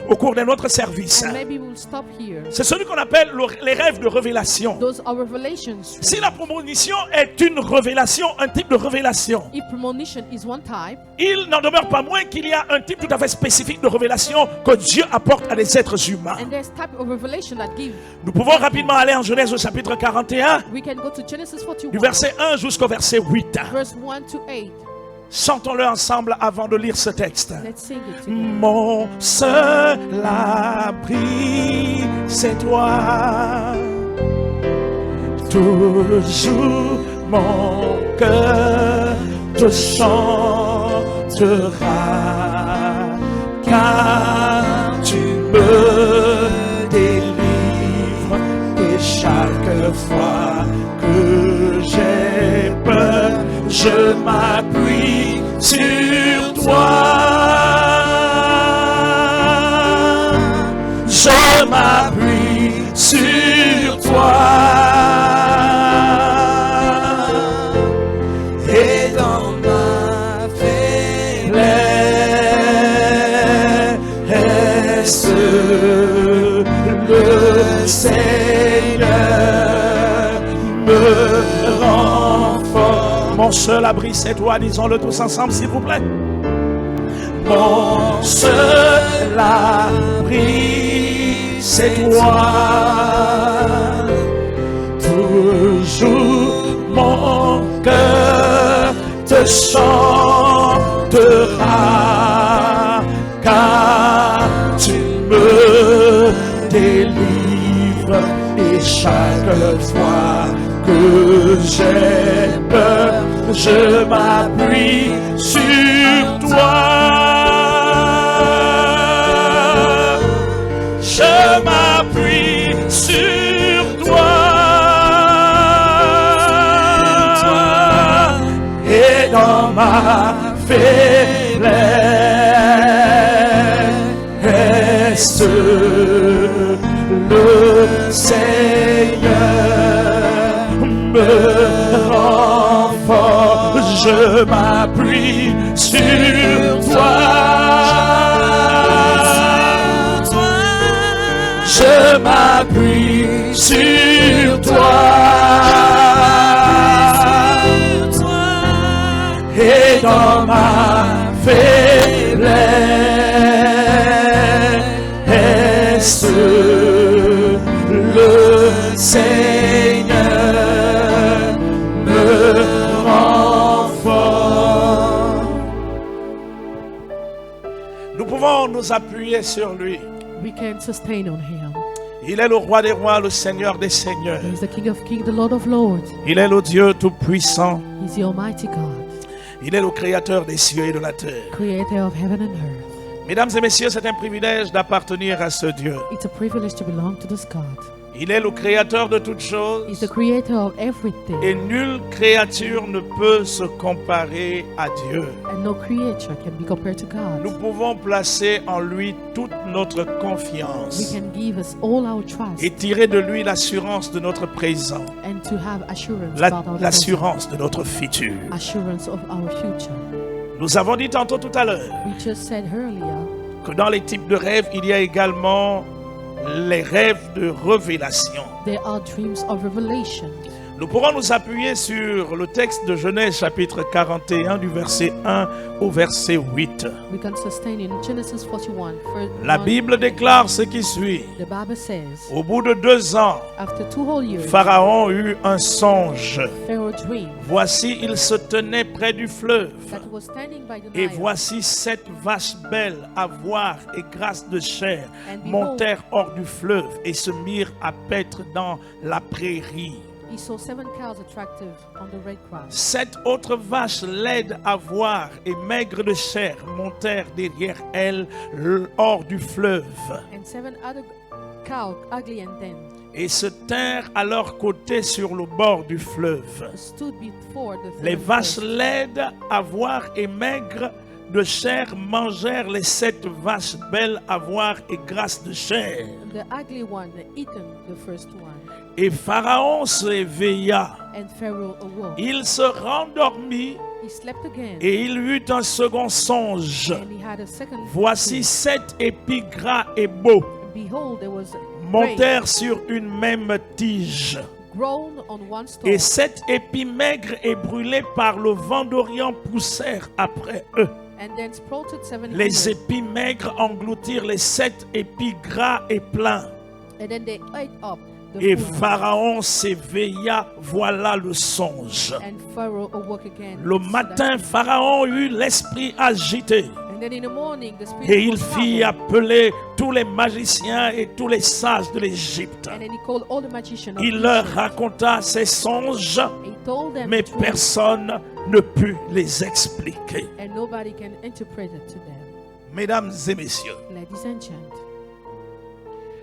Speaker 4: au cours d'un autre service,
Speaker 5: and maybe we'll stop here.
Speaker 4: c'est celui qu'on appelle les rêves de révélation.
Speaker 5: Those are revelations.
Speaker 4: Si la prémonition est une révélation, un type de révélation,
Speaker 5: If premonition is one type,
Speaker 4: il n'en demeure pas moins qu'il y a un type tout à fait spécifique de révélation que Dieu apporte à des êtres humains.
Speaker 5: and there's type of revelation that give.
Speaker 4: Nous pouvons rapidement aller en Genèse au chapitre 41,
Speaker 5: We can go to Genesis
Speaker 4: du
Speaker 5: 41,
Speaker 4: verset 1 jusqu'au verset 8.
Speaker 5: verse 1 to 8.
Speaker 4: Chantons-le ensemble avant de lire ce texte.
Speaker 5: Let's sing it together.
Speaker 4: Mon seul abri, c'est toi. Toujours mon cœur te chantera, car tu me délivres. Et chaque fois que j'ai peur, je m'appuie sur toi. Je m'appuie sur toi. Et dans ma faiblesse, le Seigneur me rend fort. Mon seul abri, c'est toi, disons-le tous ensemble, s'il vous plaît. Mon seul abri, c'est toi. Toujours mon cœur te chantera, car tu me délivres. Et chaque fois que j'ai peur, je m'appuie sur toi. Je m'appuie sur toi. Et dans ma faiblesse, le Seigneur me rend fort. Je m'appuie sur toi. Je m'appuie sur toi. Et dans ma faiblesse, le Seigneur me rend fort. Nous pouvons nous appuyer sur lui.
Speaker 5: We can sustain on him.
Speaker 4: Il est le roi des rois, le Seigneur des seigneurs.
Speaker 5: He is the King of Kings, the Lord of Lords.
Speaker 4: Il est le Dieu tout-puissant.
Speaker 5: He's the Almighty God,
Speaker 4: Il est le créateur des cieux et de la terre.
Speaker 5: creator of heaven and earth.
Speaker 4: Mesdames et messieurs, c'est un privilège d'appartenir à ce Dieu.
Speaker 5: It's a privilege to belong to this God.
Speaker 4: Il est le créateur de toutes
Speaker 5: He's
Speaker 4: choses
Speaker 5: the creator of everything.
Speaker 4: et nulle créature ne peut se comparer à Dieu.
Speaker 5: And no creature can be compared to
Speaker 4: Nous
Speaker 5: God.
Speaker 4: pouvons placer en lui toute notre
Speaker 5: We
Speaker 4: confiance
Speaker 5: can give us all our trust
Speaker 4: et tirer de lui l'assurance de notre présent,
Speaker 5: and to have assurance about our present,
Speaker 4: l'assurance de notre futur.
Speaker 5: assurance of our future.
Speaker 4: Nous avons dit tantôt tout à l'heure
Speaker 5: We just said earlier
Speaker 4: que dans les types de rêves, il y a également les rêves de révélation.
Speaker 5: there are dreams of revelation.
Speaker 4: Nous pourrons nous appuyer sur le texte de Genèse chapitre 41 du verset 1 au verset 8.
Speaker 5: We can sustain in Genesis 41.
Speaker 4: La Bible déclare ce qui suit.
Speaker 5: The Bible says,
Speaker 4: Au bout de 2 ans,
Speaker 5: after 2 whole years,
Speaker 4: Pharaon eut un songe.
Speaker 5: Pharaoh dreamed
Speaker 4: Voici, il se tenait près du fleuve.
Speaker 5: that he was standing by the
Speaker 4: Et
Speaker 5: Nile,
Speaker 4: voici 7 vaches belles à voir et grasses de chair
Speaker 5: And behold,
Speaker 4: montèrent hors du fleuve et se mirent à paître dans la prairie.
Speaker 5: he saw 7 cows attractive on the red grass.
Speaker 4: 7 autres vaches laides à voir et maigres de chair montèrent derrière elles hors du fleuve
Speaker 5: And 7 other cows, ugly and thin,
Speaker 4: et se tinrent à leur côté sur le bord du fleuve.
Speaker 5: stood before the
Speaker 4: Les
Speaker 5: thin
Speaker 4: vaches
Speaker 5: fish.
Speaker 4: laides à voir et maigres de chair mangèrent les 7 vaches belles à voir et grasses de chair.
Speaker 5: The ugly one eaten the first one.
Speaker 4: Et Pharaon s'éveilla.
Speaker 5: And Pharaoh awoke.
Speaker 4: Il se rendormit
Speaker 5: He slept again.
Speaker 4: et il eut un second songe.
Speaker 5: And he had a second
Speaker 4: Voici
Speaker 5: dream.
Speaker 4: 7 épis gras et beaux
Speaker 5: Behold, there was
Speaker 4: montèrent sur une même tige.
Speaker 5: grown on one stone.
Speaker 4: Et 7 épis maigres et brûlés par le vent d'Orient poussèrent après eux.
Speaker 5: And then sprouted 7
Speaker 4: Les
Speaker 5: ears.
Speaker 4: épis maigres engloutirent les 7 épis gras et pleins.
Speaker 5: And then they ate up the
Speaker 4: Et
Speaker 5: food.
Speaker 4: Pharaon s'éveilla, voilà le songe.
Speaker 5: And Pharaoh awoke again.
Speaker 4: Le matin, Pharaon eut l'esprit agité.
Speaker 5: And then in the morning, the spirit
Speaker 4: Et il
Speaker 5: was
Speaker 4: fit
Speaker 5: troubled.
Speaker 4: appeler tous les magiciens et tous les sages de l'Égypte.
Speaker 5: And then he called all the magicians of
Speaker 4: Il leur
Speaker 5: Egypt.
Speaker 4: raconta ses songes,
Speaker 5: He told them
Speaker 4: mais
Speaker 5: the truth,
Speaker 4: personne ne put les expliquer.
Speaker 5: and nobody can interpret it to them.
Speaker 4: Mesdames et messieurs,
Speaker 5: Ladies and gentlemen,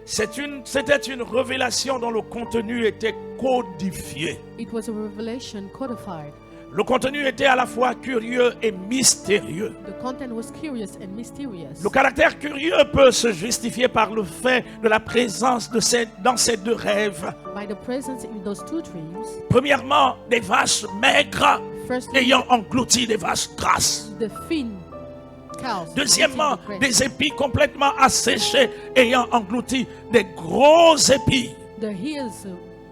Speaker 4: c'était une révélation dont le contenu était codifié.
Speaker 5: it was a revelation codified.
Speaker 4: Le contenu était à la fois curieux et mystérieux.
Speaker 5: The content was curious and mysterious.
Speaker 4: Le caractère curieux peut se justifier par le fait de la présence dans ces 2 rêves.
Speaker 5: By the presence in those 2 dreams,
Speaker 4: Premièrement, des vaches maigres
Speaker 5: firstly,
Speaker 4: ayant englouti des vaches grasses.
Speaker 5: the thin cows.
Speaker 4: Deuxièmement,
Speaker 5: eating the grass.
Speaker 4: des épis complètement asséchés ayant englouti des gros épis.
Speaker 5: The ears,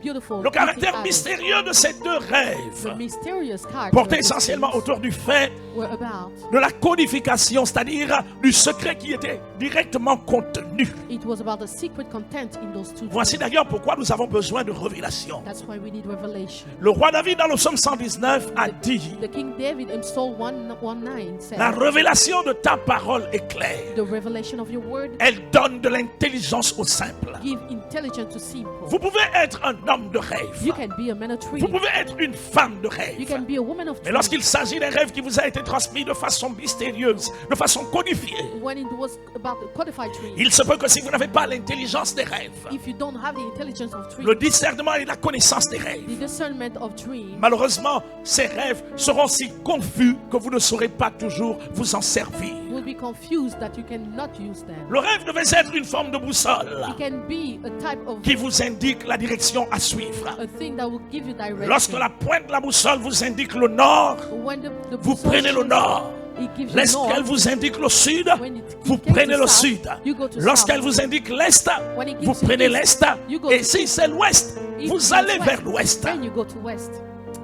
Speaker 5: beautiful.
Speaker 4: Le caractère
Speaker 5: eating eyes.
Speaker 4: mystérieux de ces 2
Speaker 5: The
Speaker 4: rêves
Speaker 5: mysterious character
Speaker 4: portait
Speaker 5: of the
Speaker 4: essentiellement
Speaker 5: dreams
Speaker 4: autour du fait
Speaker 5: were about.
Speaker 4: de la codification, c'est-à-dire du secret qui était directement contenu.
Speaker 5: It was about the secret content in those 2
Speaker 4: Voici
Speaker 5: dreams.
Speaker 4: d'ailleurs pourquoi nous avons besoin de révélation.
Speaker 5: That's why we need revelation.
Speaker 4: Le roi David dans le psaume 119 a dit:
Speaker 5: The King David in Psalm 119 said,
Speaker 4: la révélation de ta parole est claire.
Speaker 5: the revelation of your word
Speaker 4: Elle donne de l'intelligence aux simples.
Speaker 5: give intelligence to simple.
Speaker 4: Vous pouvez être un homme de rêve.
Speaker 5: You can be a man of
Speaker 4: Vous
Speaker 5: dream.
Speaker 4: pouvez être une femme de
Speaker 5: You
Speaker 4: rêve.
Speaker 5: can be a woman of
Speaker 4: Mais
Speaker 5: dream.
Speaker 4: lorsqu'il s'agit d'un rêve qui vous a été transmis de façon mystérieuse, de façon codifiée,
Speaker 5: When it was about the codified dream,
Speaker 4: il se peut que si vous n'avez pas l'intelligence des rêves,
Speaker 5: if you don't have the intelligence of
Speaker 4: le
Speaker 5: dream,
Speaker 4: discernement et la connaissance des rêves,
Speaker 5: the discernment of dream,
Speaker 4: malheureusement, ces rêves seront si confus que vous ne saurez pas toujours vous en servir.
Speaker 5: will will be confused that you cannot use them.
Speaker 4: Le rêve devait être une forme de boussole
Speaker 5: It can be a type of
Speaker 4: qui vous indique la direction à suivre.
Speaker 5: a thing that will give you direction.
Speaker 4: Lorsque la pointe de la boussole vous indique le nord,
Speaker 5: When the
Speaker 4: vous
Speaker 5: boussole
Speaker 4: prenez le
Speaker 5: shows
Speaker 4: nord.
Speaker 5: you, it gives you
Speaker 4: Lorsqu'elle
Speaker 5: north.
Speaker 4: vous indique le sud,
Speaker 5: When it
Speaker 4: vous
Speaker 5: gives
Speaker 4: prenez
Speaker 5: you
Speaker 4: le
Speaker 5: south,
Speaker 4: sud.
Speaker 5: you go to
Speaker 4: Lorsqu'elle
Speaker 5: south.
Speaker 4: vous indique l'est,
Speaker 5: When it gives
Speaker 4: vous
Speaker 5: you
Speaker 4: prenez
Speaker 5: east,
Speaker 4: l'est.
Speaker 5: you go
Speaker 4: Et
Speaker 5: to
Speaker 4: si c'est l'ouest,
Speaker 5: If
Speaker 4: vous
Speaker 5: it's
Speaker 4: allez
Speaker 5: west,
Speaker 4: vers l'ouest.
Speaker 5: Then you go to west.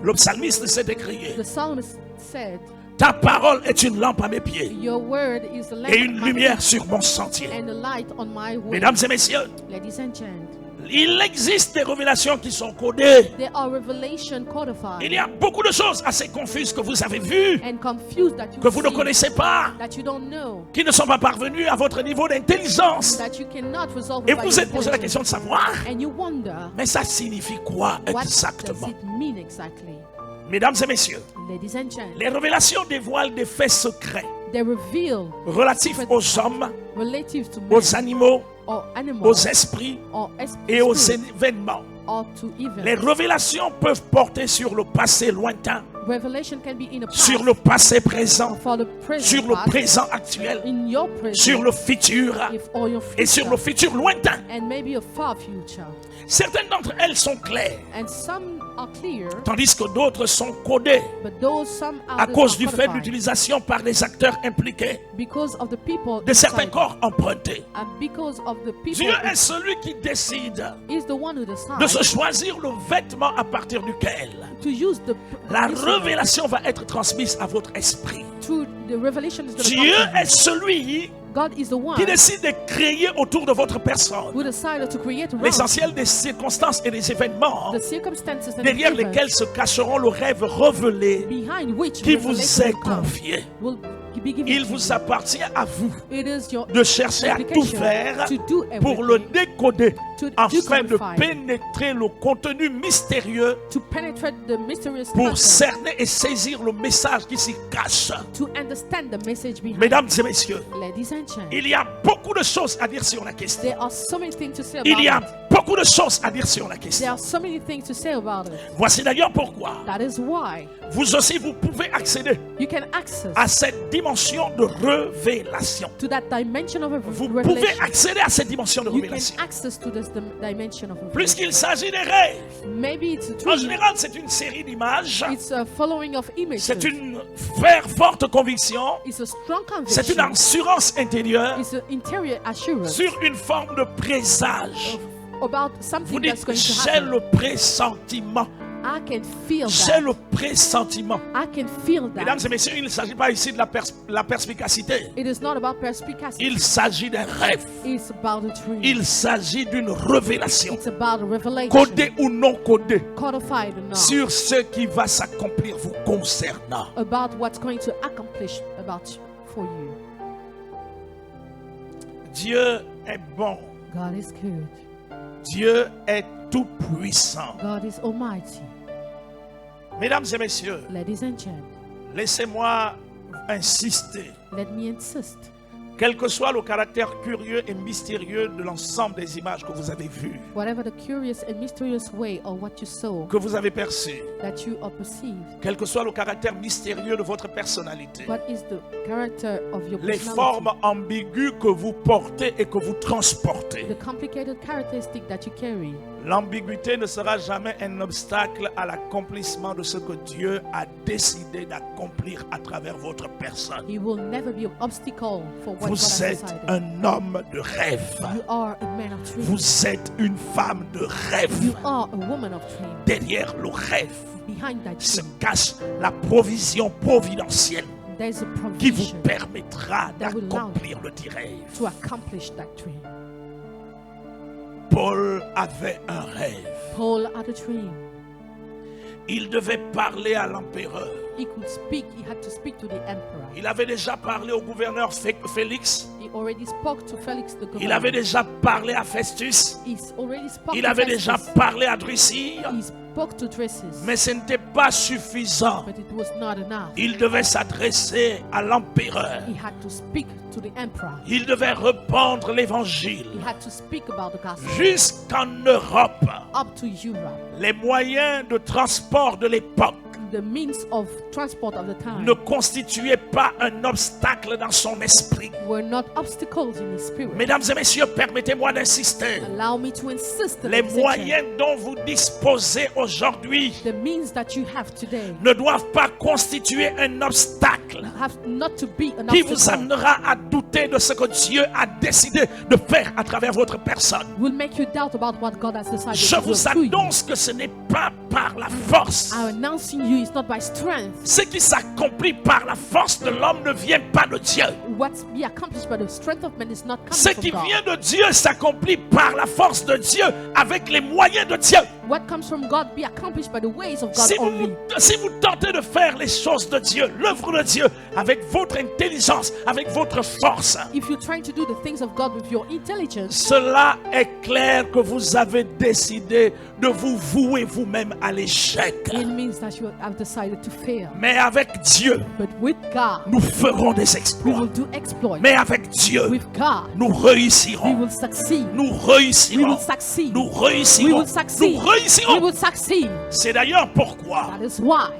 Speaker 4: Le psalmiste s'est écrié:
Speaker 5: The psalmist said,
Speaker 4: ta parole est une lampe à mes pieds
Speaker 5: your word is a lamp
Speaker 4: et une
Speaker 5: on my
Speaker 4: lumière
Speaker 5: feet
Speaker 4: sur mon sentier.
Speaker 5: and a light on my way.
Speaker 4: Mesdames et messieurs,
Speaker 5: Ladies and gentlemen,
Speaker 4: il existe des révélations qui sont codées.
Speaker 5: there are revelation codified
Speaker 4: Il y a beaucoup de choses assez confuses que vous avez vues,
Speaker 5: and confused that you
Speaker 4: que vous ne
Speaker 5: see,
Speaker 4: connaissez pas,
Speaker 5: that you don't know,
Speaker 4: qui ne sont pas parvenues à votre niveau d'intelligence.
Speaker 5: that you cannot resolve
Speaker 4: Et
Speaker 5: by
Speaker 4: vous
Speaker 5: your
Speaker 4: êtes posé la question de savoir,
Speaker 5: and you wonder,
Speaker 4: mais ça signifie quoi
Speaker 5: what
Speaker 4: exactement?
Speaker 5: does it mean exactly?
Speaker 4: Mesdames et messieurs,
Speaker 5: Ladies and gentlemen,
Speaker 4: les révélations dévoilent des faits secrets
Speaker 5: they reveal
Speaker 4: relatifs aux hommes,
Speaker 5: relative to men
Speaker 4: aux animaux,
Speaker 5: or animals
Speaker 4: aux esprits
Speaker 5: or
Speaker 4: et aux
Speaker 5: spirits
Speaker 4: événements.
Speaker 5: or to
Speaker 4: Les
Speaker 5: events.
Speaker 4: révélations peuvent porter sur le passé lointain,
Speaker 5: Revelation can be in a past,
Speaker 4: sur le passé présent,
Speaker 5: for the present
Speaker 4: sur le
Speaker 5: past,
Speaker 4: présent actuel,
Speaker 5: in your present,
Speaker 4: sur le futur
Speaker 5: or your
Speaker 4: et sur
Speaker 5: future,
Speaker 4: le futur lointain.
Speaker 5: and maybe a far future.
Speaker 4: Certaines d'entre elles sont claires,
Speaker 5: And some are clear,
Speaker 4: tandis que d'autres sont codées
Speaker 5: but those some
Speaker 4: à
Speaker 5: others
Speaker 4: cause
Speaker 5: are
Speaker 4: du fait de
Speaker 5: codified
Speaker 4: l'utilisation par les acteurs impliqués
Speaker 5: because of the people
Speaker 4: de certains
Speaker 5: inside,
Speaker 4: corps empruntés.
Speaker 5: and because of the people.
Speaker 4: Dieu est celui qui décide
Speaker 5: is the one who
Speaker 4: de
Speaker 5: decides
Speaker 4: se choisir le vêtement à partir duquel
Speaker 5: to use the
Speaker 4: la
Speaker 5: this
Speaker 4: révélation va être transmise à votre esprit.
Speaker 5: through the revelation is going to
Speaker 4: Dieu
Speaker 5: come to
Speaker 4: est
Speaker 5: you.
Speaker 4: celui
Speaker 5: God is the one
Speaker 4: qui décide de créer autour de votre personne
Speaker 5: who decided to create around
Speaker 4: l'essentiel des circonstances et des événements
Speaker 5: the circumstances and
Speaker 4: derrière
Speaker 5: events
Speaker 4: lesquels se cacheront le rêve révélé
Speaker 5: behind which
Speaker 4: qui vous
Speaker 5: revelation
Speaker 4: est
Speaker 5: will come,
Speaker 4: confié.
Speaker 5: will be given
Speaker 4: Il
Speaker 5: to
Speaker 4: vous
Speaker 5: you.
Speaker 4: appartient à vous
Speaker 5: It is your
Speaker 4: de chercher à tout
Speaker 5: obligation
Speaker 4: faire
Speaker 5: to do
Speaker 4: pour le
Speaker 5: everything,
Speaker 4: décoder
Speaker 5: to
Speaker 4: afin de
Speaker 5: decodify,
Speaker 4: pénétrer le contenu mystérieux
Speaker 5: to penetrate the mysterious
Speaker 4: pour
Speaker 5: content,
Speaker 4: cerner et saisir le message qui s'y cache.
Speaker 5: to understand the message behind.
Speaker 4: Mesdames et messieurs,
Speaker 5: Ladies and gentlemen,
Speaker 4: il y a beaucoup de choses à dire sur la question.
Speaker 5: there are so many things to say about
Speaker 4: Il y a
Speaker 5: it.
Speaker 4: beaucoup de choses à dire sur la
Speaker 5: There
Speaker 4: question.
Speaker 5: are so many things to say about it.
Speaker 4: Voici d'ailleurs pourquoi
Speaker 5: That is why
Speaker 4: vous aussi vous pouvez accéder
Speaker 5: you can access
Speaker 4: à cette dimension de révélation.
Speaker 5: to that dimension of
Speaker 4: Vous pouvez
Speaker 5: revelation.
Speaker 4: accéder à cette dimension de
Speaker 5: You can
Speaker 4: révélation.
Speaker 5: access to this dimension of
Speaker 4: Puisqu'il
Speaker 5: revelation.
Speaker 4: s'agit des rêves.
Speaker 5: Maybe it's a
Speaker 4: En
Speaker 5: dream.
Speaker 4: général, c'est une série d'images.
Speaker 5: It's a following of images.
Speaker 4: C'est une forte conviction.
Speaker 5: It's a strong
Speaker 4: C'est une
Speaker 5: conviction.
Speaker 4: assurance intérieure
Speaker 5: It's an interior assurance
Speaker 4: sur une forme de présage.
Speaker 5: about
Speaker 4: Vous
Speaker 5: something
Speaker 4: dites,
Speaker 5: that's going to
Speaker 4: j'ai
Speaker 5: happen.
Speaker 4: le pressentiment.
Speaker 5: I can feel
Speaker 4: J'ai
Speaker 5: that.
Speaker 4: le pressentiment.
Speaker 5: I can feel
Speaker 4: Mesdames
Speaker 5: that.
Speaker 4: et messieurs, il ne s'agit pas ici de la perspicacité.
Speaker 5: It is not about perspicacity.
Speaker 4: Il s'agit d'un rêve.
Speaker 5: It's about a dream.
Speaker 4: Il s'agit d'une révélation,
Speaker 5: It's about a revelation,
Speaker 4: codée ou non codée,
Speaker 5: codified or not,
Speaker 4: sur ce qui va s'accomplir vous concernant.
Speaker 5: about what's going to accomplish about for you.
Speaker 4: Dieu est bon.
Speaker 5: God is good.
Speaker 4: Dieu est tout puissant.
Speaker 5: God is almighty.
Speaker 4: Mesdames et messieurs,
Speaker 5: Ladies and gentlemen,
Speaker 4: laissez-moi insister.
Speaker 5: let me insist.
Speaker 4: Quel que soit le caractère curieux et mystérieux de l'ensemble des images que vous avez vues,
Speaker 5: Whatever the curious and mysterious way or what you saw
Speaker 4: que vous avez perçues,
Speaker 5: that you are perceived,
Speaker 4: quel que soit le caractère mystérieux de votre personnalité,
Speaker 5: what is the character of your
Speaker 4: les
Speaker 5: personality,
Speaker 4: formes ambiguës que vous portez et que vous transportez,
Speaker 5: the complicated characteristic that you carry,
Speaker 4: l'ambiguïté ne sera jamais un obstacle à l'accomplissement de ce que Dieu a décidé d'accomplir à travers votre personne.
Speaker 5: He will never be an obstacle for what God
Speaker 4: Vous
Speaker 5: has
Speaker 4: êtes
Speaker 5: decided.
Speaker 4: un homme de rêve.
Speaker 5: You are a man of dreams.
Speaker 4: Vous êtes une femme de
Speaker 5: You
Speaker 4: rêve.
Speaker 5: are a woman of dreams.
Speaker 4: Derrière le rêve
Speaker 5: Behind that
Speaker 4: se
Speaker 5: dream,
Speaker 4: cache la provision providentielle
Speaker 5: there's a
Speaker 4: qui vous
Speaker 5: provision
Speaker 4: permettra
Speaker 5: that will allow
Speaker 4: d'accomplir le dit rêve.
Speaker 5: to accomplish that dream.
Speaker 4: Paul avait un rêve.
Speaker 5: Paul had a dream.
Speaker 4: Il devait parler à l'empereur.
Speaker 5: He could speak. He had to speak to the emperor.
Speaker 4: Il avait déjà parlé au gouverneur Félix.
Speaker 5: He already spoke to Felix the governor.
Speaker 4: Il avait déjà parlé à Festus.
Speaker 5: He's already spoke
Speaker 4: Il
Speaker 5: to
Speaker 4: avait
Speaker 5: Festus.
Speaker 4: déjà parlé à Drusille.
Speaker 5: He spoke to Drusus.
Speaker 4: Mais ce n'était pas suffisant.
Speaker 5: But it was not enough.
Speaker 4: Il devait s'adresser à l'empereur.
Speaker 5: He had to speak to the emperor.
Speaker 4: Il devait répandre l'évangile
Speaker 5: He had to speak about the gospel
Speaker 4: jusqu'en Europe.
Speaker 5: up to Europe.
Speaker 4: Les moyens de transport de l'époque
Speaker 5: the means of transport of the time
Speaker 4: ne constituaient pas un obstacle dans son esprit.
Speaker 5: were not obstacles in his spirit.
Speaker 4: Mesdames et messieurs, permettez-moi d'insister.
Speaker 5: Allow me to insist on
Speaker 4: Les
Speaker 5: this,
Speaker 4: moyens dont vous disposez aujourd'hui
Speaker 5: the means that you have today
Speaker 4: ne doivent pas constituer un obstacle
Speaker 5: have not to be an
Speaker 4: qui vous
Speaker 5: obstacle.
Speaker 4: amènera à douter de ce que Dieu a décidé de faire à travers votre personne.
Speaker 5: Will make you doubt about what God has decided
Speaker 4: Je
Speaker 5: to do
Speaker 4: vous
Speaker 5: through you.
Speaker 4: annonce que ce n'est pas par la force.
Speaker 5: I'm announcing you it's not by strength.
Speaker 4: Ce qui s'accomplit par la force de l'homme ne vient pas de Dieu.
Speaker 5: What's be accomplished by the strength of man is not coming
Speaker 4: Ce
Speaker 5: from
Speaker 4: qui
Speaker 5: God.
Speaker 4: vient de Dieu s'accomplit par la force de Dieu avec les moyens de Dieu.
Speaker 5: What comes from God be accomplished by the ways of God
Speaker 4: Si
Speaker 5: only.
Speaker 4: vous tentez de faire les choses de Dieu, l'œuvre de Dieu, avec votre intelligence, avec votre force,
Speaker 5: If you're trying to do the things of God with your intelligence,
Speaker 4: cela est clair que vous avez décidé de vous vouer vous-même à l'échec.
Speaker 5: it means that you have decided to fail.
Speaker 4: Mais avec Dieu,
Speaker 5: But with God,
Speaker 4: nous ferons des
Speaker 5: we
Speaker 4: exploits.
Speaker 5: will do exploits.
Speaker 4: Mais avec Dieu,
Speaker 5: With God,
Speaker 4: nous
Speaker 5: we
Speaker 4: réussirons.
Speaker 5: will succeed.
Speaker 4: Nous
Speaker 5: We
Speaker 4: réussirons.
Speaker 5: will succeed.
Speaker 4: Nous
Speaker 5: We
Speaker 4: réussirons.
Speaker 5: will succeed.
Speaker 4: Nous
Speaker 5: We
Speaker 4: réussirons.
Speaker 5: will succeed.
Speaker 4: C'est d'ailleurs pourquoi,
Speaker 5: That is why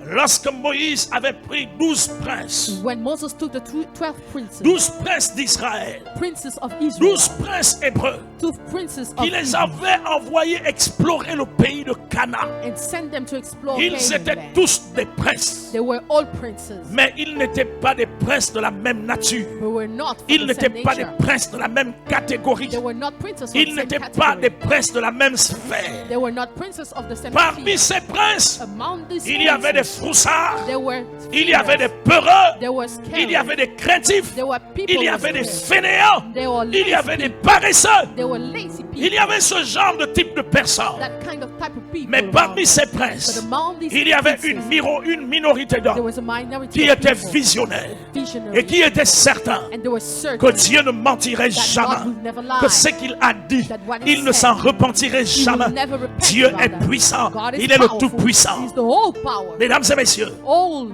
Speaker 4: lorsque Moïse avait pris 12 princes,
Speaker 5: when Moses took the 12 princes,
Speaker 4: 12 princes d'Israël,
Speaker 5: princes of Israel,
Speaker 4: 12 princes hébreux,
Speaker 5: 12 princes of
Speaker 4: qui les
Speaker 5: Israel,
Speaker 4: avait envoyés explorer le pays de Canaan,
Speaker 5: and send them to explore
Speaker 4: ils
Speaker 5: Canaan
Speaker 4: étaient
Speaker 5: land.
Speaker 4: tous des princes.
Speaker 5: They were all princes.
Speaker 4: Mais ils n'étaient pas des princes de la même nature.
Speaker 5: They were not from
Speaker 4: Ils
Speaker 5: the
Speaker 4: n'étaient
Speaker 5: same
Speaker 4: pas des
Speaker 5: nature.
Speaker 4: princes de la même catégorie.
Speaker 5: They were not princes of
Speaker 4: Ils
Speaker 5: the same
Speaker 4: n'étaient pas
Speaker 5: category.
Speaker 4: des princes de la même sphère.
Speaker 5: They were not princes of the same
Speaker 4: Parmi
Speaker 5: sphere.
Speaker 4: ces princes,
Speaker 5: Among these
Speaker 4: il y avait des
Speaker 5: princes,
Speaker 4: froussards,
Speaker 5: there were
Speaker 4: il y avait des
Speaker 5: fearers,
Speaker 4: peureux,
Speaker 5: there were
Speaker 4: il y avait
Speaker 5: scarers,
Speaker 4: des craintifs,
Speaker 5: there were people
Speaker 4: il y
Speaker 5: who
Speaker 4: avait
Speaker 5: were
Speaker 4: des
Speaker 5: scared.
Speaker 4: fainéants,
Speaker 5: There were
Speaker 4: il y
Speaker 5: lazy
Speaker 4: avait des
Speaker 5: people.
Speaker 4: paresseux.
Speaker 5: There were lazy people.
Speaker 4: Il y avait ce genre de type de personnes.
Speaker 5: That kind of type of people.
Speaker 4: Mais
Speaker 5: around.
Speaker 4: parmi ces
Speaker 5: But
Speaker 4: princes,
Speaker 5: among these
Speaker 4: il y avait
Speaker 5: princes,
Speaker 4: une minorité
Speaker 5: there
Speaker 4: d'hommes
Speaker 5: was a minority
Speaker 4: qui
Speaker 5: of
Speaker 4: étaient
Speaker 5: people,
Speaker 4: visionnaires
Speaker 5: visionaries,
Speaker 4: et qui étaient certains
Speaker 5: and they were certain
Speaker 4: que Dieu ne mentirait
Speaker 5: that
Speaker 4: jamais,
Speaker 5: God will never lie.
Speaker 4: que ce qu'il a dit,
Speaker 5: That what he
Speaker 4: il ne
Speaker 5: said,
Speaker 4: s'en repentirait
Speaker 5: He will
Speaker 4: jamais.
Speaker 5: never repent
Speaker 4: Dieu
Speaker 5: about
Speaker 4: est
Speaker 5: that.
Speaker 4: puissant,
Speaker 5: God is
Speaker 4: il est le
Speaker 5: powerful.
Speaker 4: Tout-Puissant.
Speaker 5: He's the whole power.
Speaker 4: Mesdames et messieurs,
Speaker 5: All,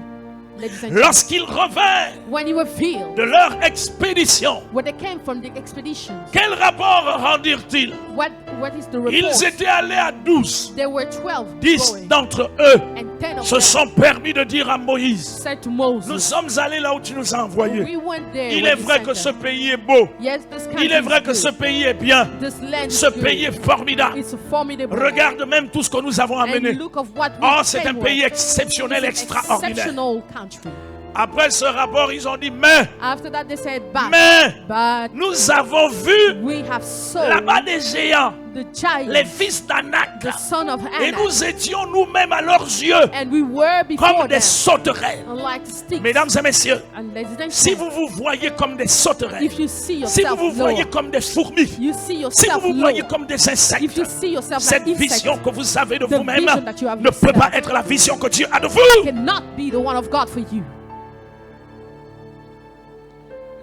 Speaker 5: ladies and gentlemen,
Speaker 4: lorsqu'ils revinrent
Speaker 5: when you were filled,
Speaker 4: de leur expédition,
Speaker 5: when they came from the expeditions,
Speaker 4: quel rapport rendirent-ils?
Speaker 5: what is the report?
Speaker 4: Ils étaient allés à 12.
Speaker 5: There were 12
Speaker 4: 10
Speaker 5: going,
Speaker 4: d'entre eux
Speaker 5: and 10 of
Speaker 4: se
Speaker 5: them
Speaker 4: sont permis de dire à Moïse,
Speaker 5: said to Moses,
Speaker 4: nous sommes allés là où tu nous as envoyés.
Speaker 5: we went there.
Speaker 4: Il
Speaker 5: where
Speaker 4: est
Speaker 5: you
Speaker 4: vrai
Speaker 5: sent
Speaker 4: que ce
Speaker 5: them.
Speaker 4: pays est beau.
Speaker 5: Yes, this country
Speaker 4: Il est vrai
Speaker 5: is
Speaker 4: que ce
Speaker 5: good.
Speaker 4: pays est bien.
Speaker 5: This land
Speaker 4: Ce
Speaker 5: is good.
Speaker 4: pays est formidable.
Speaker 5: It's formidable.
Speaker 4: Regarde même tout ce que nous avons amené.
Speaker 5: And look of what we
Speaker 4: Oh, c'est un
Speaker 5: came
Speaker 4: pays
Speaker 5: with.
Speaker 4: exceptionnel,
Speaker 5: It's an
Speaker 4: extraordinaire.
Speaker 5: exceptional country.
Speaker 4: Après ce rapport, ils ont dit, mais
Speaker 5: After that, they said, but
Speaker 4: nous avons vu
Speaker 5: we have saw
Speaker 4: là-bas des géants,
Speaker 5: the giant,
Speaker 4: les fils d'Anak.
Speaker 5: the son of
Speaker 4: Et
Speaker 5: Anak,
Speaker 4: nous étions nous-mêmes à leurs yeux
Speaker 5: and we were before
Speaker 4: comme des
Speaker 5: them,
Speaker 4: sauterelles.
Speaker 5: unlike sticks.
Speaker 4: Mesdames et messieurs,
Speaker 5: And ladies and
Speaker 4: si
Speaker 5: gentlemen,
Speaker 4: vous vous voyez comme des sauterelles,
Speaker 5: if you see
Speaker 4: si vous
Speaker 5: yourself
Speaker 4: vous voyez
Speaker 5: lower,
Speaker 4: comme des fourmis,
Speaker 5: you see
Speaker 4: si vous
Speaker 5: yourself
Speaker 4: vous voyez
Speaker 5: lower,
Speaker 4: comme des
Speaker 5: if you
Speaker 4: insectes,
Speaker 5: see yourself
Speaker 4: cette
Speaker 5: like insects,
Speaker 4: vision que vous avez de
Speaker 5: the
Speaker 4: vous-même
Speaker 5: vision that you have
Speaker 4: ne peut
Speaker 5: yourself
Speaker 4: pas être la vision que Dieu a de vous.
Speaker 5: cannot be the one of God for you.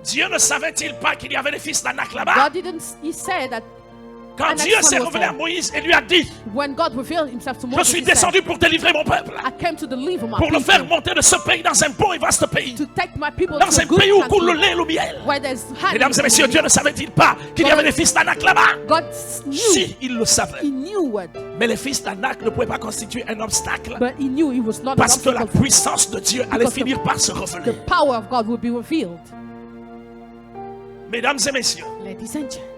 Speaker 4: Dieu ne savait-il pas qu'il y avait des fils d'Anak là-bas?
Speaker 5: God didn't, he said that
Speaker 4: Quand
Speaker 5: Anak's
Speaker 4: Dieu
Speaker 5: son
Speaker 4: s'est
Speaker 5: was
Speaker 4: révélé à
Speaker 5: there.
Speaker 4: Moïse et lui a dit,
Speaker 5: When God revealed himself to
Speaker 4: je
Speaker 5: Moses,
Speaker 4: suis
Speaker 5: he said,
Speaker 4: descendu pour délivrer mon peuple,
Speaker 5: I came to deliver my
Speaker 4: pour le
Speaker 5: people,
Speaker 4: faire monter de ce pays dans un beau et vaste pays,
Speaker 5: to take my people
Speaker 4: dans
Speaker 5: to a
Speaker 4: un
Speaker 5: good
Speaker 4: pays où coule le
Speaker 5: country
Speaker 4: lait et le miel.
Speaker 5: where there's honey.
Speaker 4: Mesdames et messieurs, Dieu ne savait-il pas qu'il y avait des fils d'Anak là-bas?
Speaker 5: God knew,
Speaker 4: Si, il le savait.
Speaker 5: he knew what,
Speaker 4: Mais les fils d'Anak ne pouvaient pas constituer un obstacle
Speaker 5: but he knew it was not an
Speaker 4: parce que la
Speaker 5: obstacle.
Speaker 4: puissance de Dieu allait finir par se
Speaker 5: The
Speaker 4: révéler.
Speaker 5: power of God will be revealed.
Speaker 4: Mesdames et messieurs,
Speaker 5: Ladies and gentlemen,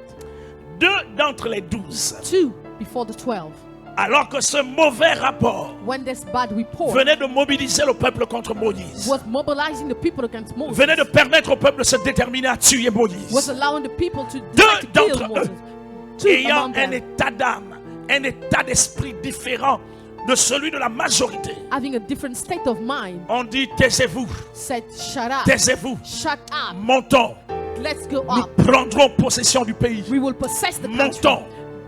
Speaker 4: 2 d'entre les 12,
Speaker 5: 2 before the 12,
Speaker 4: alors que ce mauvais rapport
Speaker 5: when this bad report
Speaker 4: venait de mobiliser le peuple contre Moïse,
Speaker 5: was mobilizing the people against Moses,
Speaker 4: venait de permettre au peuple de se déterminer à tuer
Speaker 5: was
Speaker 4: Moïse,
Speaker 5: allowing the people to
Speaker 4: Deux
Speaker 5: decide to kill
Speaker 4: d'entre
Speaker 5: Moses.
Speaker 4: eux,
Speaker 5: 2
Speaker 4: ayant
Speaker 5: among
Speaker 4: un
Speaker 5: them,
Speaker 4: état d'âme, un état d'esprit différent de celui de la majorité,
Speaker 5: having a different state of mind,
Speaker 4: on dit taisez-vous,
Speaker 5: said, shut up,
Speaker 4: taisez-vous,
Speaker 5: shut up,
Speaker 4: montons,
Speaker 5: let's go
Speaker 4: nous
Speaker 5: up.
Speaker 4: prendrons possession du pays,
Speaker 5: We will possess the country.
Speaker 4: montons,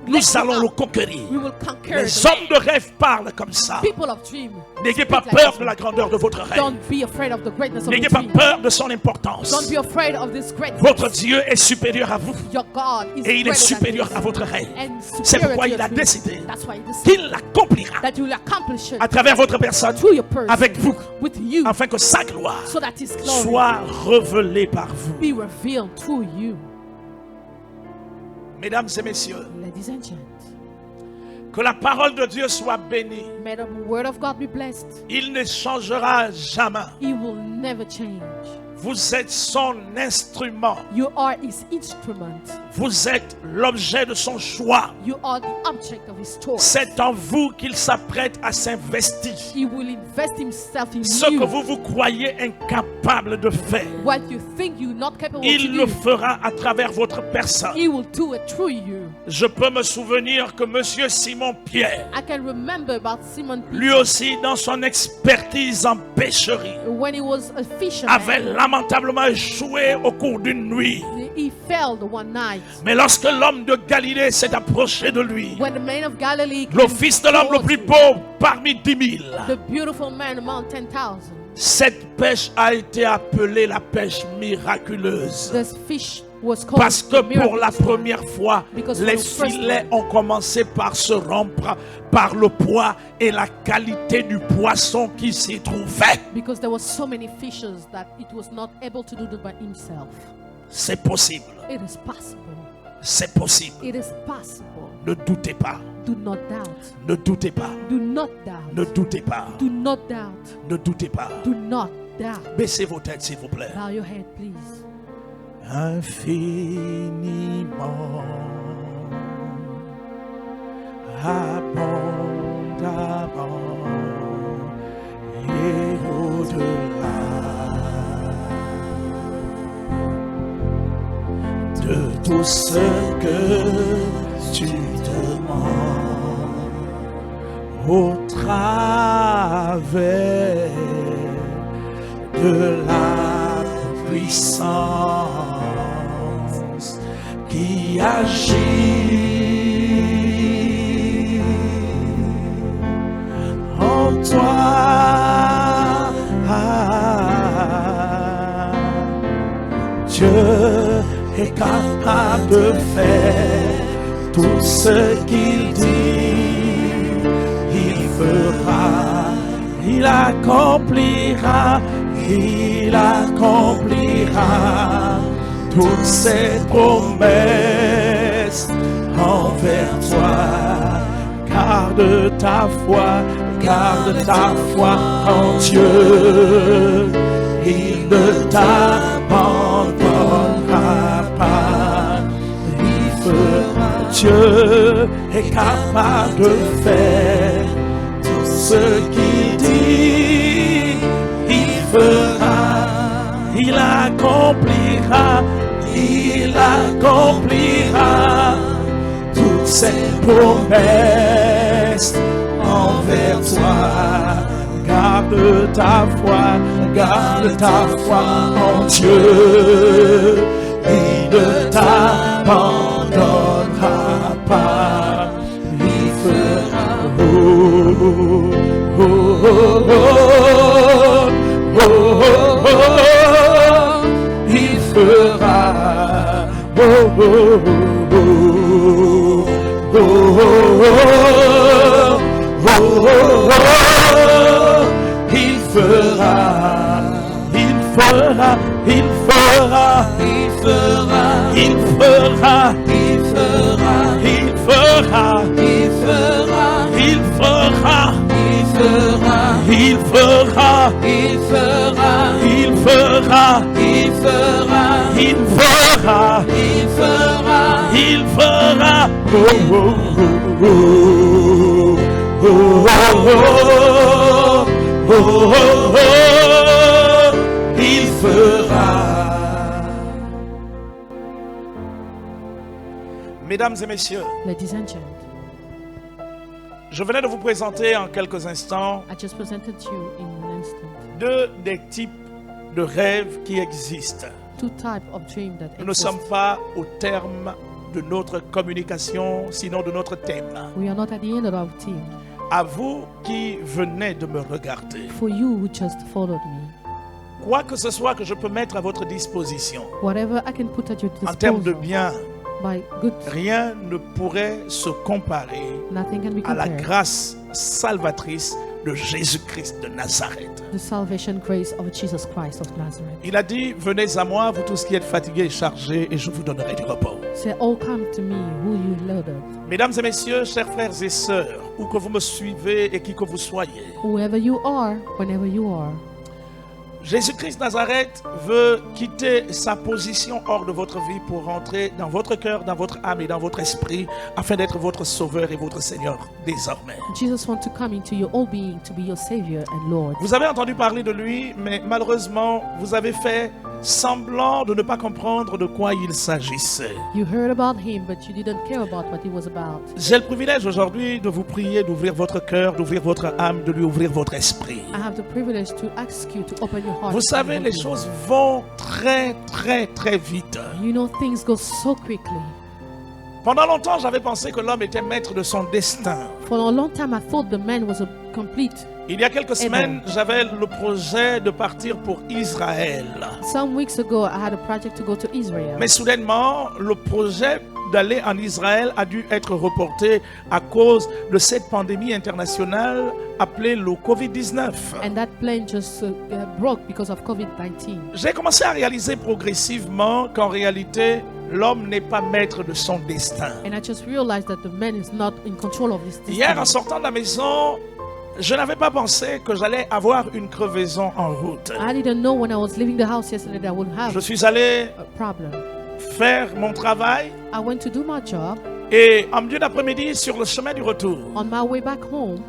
Speaker 4: nous
Speaker 5: Let's go
Speaker 4: allons
Speaker 5: up.
Speaker 4: le conquérir.
Speaker 5: We will conquer
Speaker 4: Les
Speaker 5: the
Speaker 4: hommes
Speaker 5: land.
Speaker 4: de rêve parlent comme ça.
Speaker 5: People of dream,
Speaker 4: N'ayez pas
Speaker 5: speak like
Speaker 4: peur
Speaker 5: this.
Speaker 4: de la grandeur de votre rêve.
Speaker 5: Don't be afraid of the greatness of
Speaker 4: N'ayez
Speaker 5: the
Speaker 4: pas
Speaker 5: dream.
Speaker 4: peur de son importance.
Speaker 5: Don't be afraid of this greatness.
Speaker 4: Votre Dieu est supérieur à vous
Speaker 5: Your God is
Speaker 4: et il est
Speaker 5: greater than
Speaker 4: supérieur
Speaker 5: this.
Speaker 4: à votre rêve.
Speaker 5: And
Speaker 4: C'est
Speaker 5: superior
Speaker 4: pourquoi
Speaker 5: to
Speaker 4: il
Speaker 5: your
Speaker 4: a
Speaker 5: dream.
Speaker 4: décidé
Speaker 5: That's why he decided
Speaker 4: qu'il l'accomplira
Speaker 5: that you will accomplish it
Speaker 4: à travers votre personne,
Speaker 5: through your person,
Speaker 4: avec vous,
Speaker 5: with you,
Speaker 4: afin que sa gloire
Speaker 5: so that his glory
Speaker 4: soit révélée par vous.
Speaker 5: be revealed through you.
Speaker 4: Mesdames et messieurs,
Speaker 5: Ladies and gentlemen,
Speaker 4: Que la parole de Dieu soit bénie.
Speaker 5: May the word of God be blessed.
Speaker 4: Il ne changera jamais.
Speaker 5: He will never change.
Speaker 4: Vous êtes son instrument.
Speaker 5: You are his instrument.
Speaker 4: Vous êtes l'objet de son choix.
Speaker 5: You are the object of his choice.
Speaker 4: C'est en vous qu'il s'apprête à s'investir.
Speaker 5: He will invest himself in
Speaker 4: Ce que
Speaker 5: you.
Speaker 4: vous croyez incapable de faire,
Speaker 5: What you think you're not capable
Speaker 4: il
Speaker 5: to
Speaker 4: le
Speaker 5: do,
Speaker 4: fera à travers votre personne.
Speaker 5: he will do it through you.
Speaker 4: Je peux me souvenir que Monsieur Simon Pierre,
Speaker 5: I can remember about Simon Peter
Speaker 4: lui aussi dans son expertise en pêcherie,
Speaker 5: when he was a fisherman.
Speaker 4: avait lamentablement échoué au cours d'une nuit.
Speaker 5: He failed one night.
Speaker 4: Mais lorsque l'homme de Galilée s'est approché de lui,
Speaker 5: When the man of Galilee
Speaker 4: le
Speaker 5: came
Speaker 4: fils de l'homme le
Speaker 5: towards
Speaker 4: plus
Speaker 5: him,
Speaker 4: beau parmi 10 000,
Speaker 5: the beautiful man among 10,000,
Speaker 4: cette pêche a été appelée la pêche miraculeuse.
Speaker 5: this fish was called
Speaker 4: Parce que
Speaker 5: the
Speaker 4: pour la
Speaker 5: miraculous one.
Speaker 4: première fois,
Speaker 5: Because for
Speaker 4: les
Speaker 5: the first
Speaker 4: filets ont commencé par se rompre par le poids et la qualité du poisson qui s'y trouvait.
Speaker 5: Because there were so many fishes that it was not able to do it by himself.
Speaker 4: C'est possible.
Speaker 5: It is possible.
Speaker 4: C'est possible.
Speaker 5: It is possible.
Speaker 4: Ne doutez pas.
Speaker 5: Do not doubt.
Speaker 4: Ne doutez pas.
Speaker 5: Do not doubt.
Speaker 4: Ne doutez pas.
Speaker 5: Do not doubt.
Speaker 4: Ne doutez pas.
Speaker 5: Do not doubt.
Speaker 4: Baissez vos têtes, s'il vous plaît.
Speaker 5: Bow your head, please.
Speaker 4: Infiniment, abondamment et au-delà de tout ce que tu demandes au travers de la puissance qui agit en toi. Dieu est capable de faire tout ce qu'il dit. Il fera, il accomplira. Il accomplira toutes ses promesses envers toi. Garde ta foi en Dieu. Il ne t'abandonnera pas. Il fera. Dieu est capable de faire tout ce qu'il dit. Il fera, il accomplira toutes ses promesses envers toi. Garde ta foi en Dieu. Il ne t'abandonnera pas. Il fera. Il fera. Mesdames et messieurs,
Speaker 5: Ladies and gentlemen,
Speaker 4: je venais de vous présenter en quelques instants
Speaker 5: I just presented to you in an instant
Speaker 4: deux des types de rêves qui existent.
Speaker 5: two types of dreams that
Speaker 4: Nous ne
Speaker 5: exist.
Speaker 4: sommes pas au terme de notre communication, sinon de notre thème.
Speaker 5: We are not at the end of our team.
Speaker 4: À vous qui venez de me regarder,
Speaker 5: For you who just followed me,
Speaker 4: quoi que ce soit que je peux mettre à votre disposition,
Speaker 5: whatever I can put at your
Speaker 4: en termes de
Speaker 5: disposal,
Speaker 4: biens,
Speaker 5: by good,
Speaker 4: rien ne pourrait se comparer
Speaker 5: nothing can be
Speaker 4: à la
Speaker 5: compared
Speaker 4: grâce salvatrice de de Jésus-Christ de Nazareth.
Speaker 5: The salvation grace of Jesus Christ of Nazareth.
Speaker 4: Il a dit, venez à moi, vous tous qui êtes fatigués et chargés, et je vous donnerai du repos.
Speaker 5: Say, all come to me, who you loaded.
Speaker 4: Mesdames et messieurs, chers frères et sœurs, où que vous me suivez et qui que vous soyez,
Speaker 5: Whoever you are, whenever you are,
Speaker 4: Jésus-Christ Nazareth veut quitter sa position hors de votre vie pour rentrer dans votre cœur, dans votre âme et dans votre esprit afin d'être votre sauveur et votre Seigneur désormais.
Speaker 5: Jesus wants to come into your whole being to be your Savior and Lord.
Speaker 4: Vous avez entendu parler de lui, mais malheureusement, vous avez fait semblant de ne pas comprendre de quoi il s'agissait.
Speaker 5: You heard about him, but you didn't care about what he was about.
Speaker 4: J'ai le privilège aujourd'hui de vous prier d'ouvrir votre cœur, d'ouvrir votre âme, de lui ouvrir votre esprit.
Speaker 5: I have the privilege to ask you to open your heart.
Speaker 4: Vous savez,
Speaker 5: and
Speaker 4: les
Speaker 5: open.
Speaker 4: choses vont très, très, très vite.
Speaker 5: You know, things go so quickly.
Speaker 4: Pendant longtemps, j'avais pensé que l'homme était maître de son destin.
Speaker 5: For a long time, I thought the man was a complete.
Speaker 4: Il y a quelques semaines, j'avais le projet de partir pour Israël.
Speaker 5: Some weeks ago, I had a project to go to Israel.
Speaker 4: Mais soudainement, le projet d'aller en Israël a dû être reporté à cause de cette pandémie internationale appelée le Covid-19.
Speaker 5: And that plane just broke because of COVID-19.
Speaker 4: J'ai commencé à réaliser progressivement qu'en réalité, l'homme n'est pas maître de son destin.
Speaker 5: And I just realized that the man is not in control of his
Speaker 4: Hier, en
Speaker 5: destiny.
Speaker 4: sortant de la maison, je n'avais pas pensé que j'allais avoir une crevaison en route.
Speaker 5: I didn't know when I was leaving the house yesterday that I would have
Speaker 4: Je suis allé
Speaker 5: a problem.
Speaker 4: faire mon travail
Speaker 5: I went to do my job.
Speaker 4: et en milieu d'après-midi, sur le chemin du retour,
Speaker 5: On my way back home,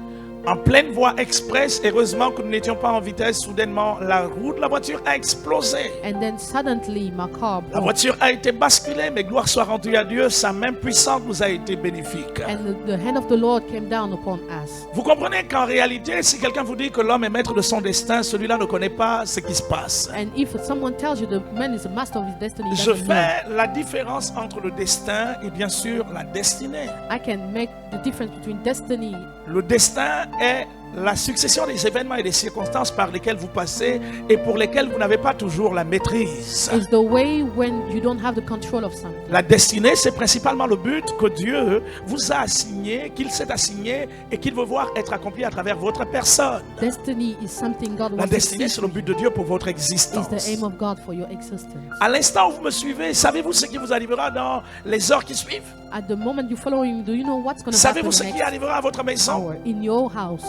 Speaker 4: en pleine voie express, heureusement que nous n'étions pas en vitesse, soudainement la roue de la voiture a explosé.
Speaker 5: and then suddenly my car
Speaker 4: La
Speaker 5: broke.
Speaker 4: voiture a été basculée, mais gloire soit rendue à Dieu, sa main puissante nous a été bénéfique.
Speaker 5: And the hand of the Lord came down upon us.
Speaker 4: Vous comprenez qu'en réalité, si quelqu'un vous dit que l'homme est maître de son destin, celui-là ne connaît pas ce qui se passe.
Speaker 5: And if someone tells you the man is the master of his destiny, he
Speaker 4: Je
Speaker 5: doesn't know.
Speaker 4: fais la différence entre le destin et bien sûr la destinée.
Speaker 5: I can make the difference between destiny.
Speaker 4: Le destin est la succession des événements et des circonstances par lesquelles vous passez et pour lesquelles vous n'avez pas toujours la maîtrise.
Speaker 5: Is the way when you don't have the control of something.
Speaker 4: La destinée, c'est principalement le but que Dieu vous a assigné, qu'il s'est assigné et qu'il veut voir être accompli à travers votre personne.
Speaker 5: Destiny is something God
Speaker 4: La
Speaker 5: wants to
Speaker 4: destinée,
Speaker 5: see.
Speaker 4: c'est le but de Dieu pour votre
Speaker 5: Is
Speaker 4: existence.
Speaker 5: the aim of God for your existence.
Speaker 4: À l'instant où vous me suivez, savez-vous ce qui vous arrivera dans les heures qui suivent?
Speaker 5: At the moment you follow him, do you know what's going to happen
Speaker 4: Savez-vous ce qui
Speaker 5: next
Speaker 4: arrivera à votre maison?
Speaker 5: hour in your house?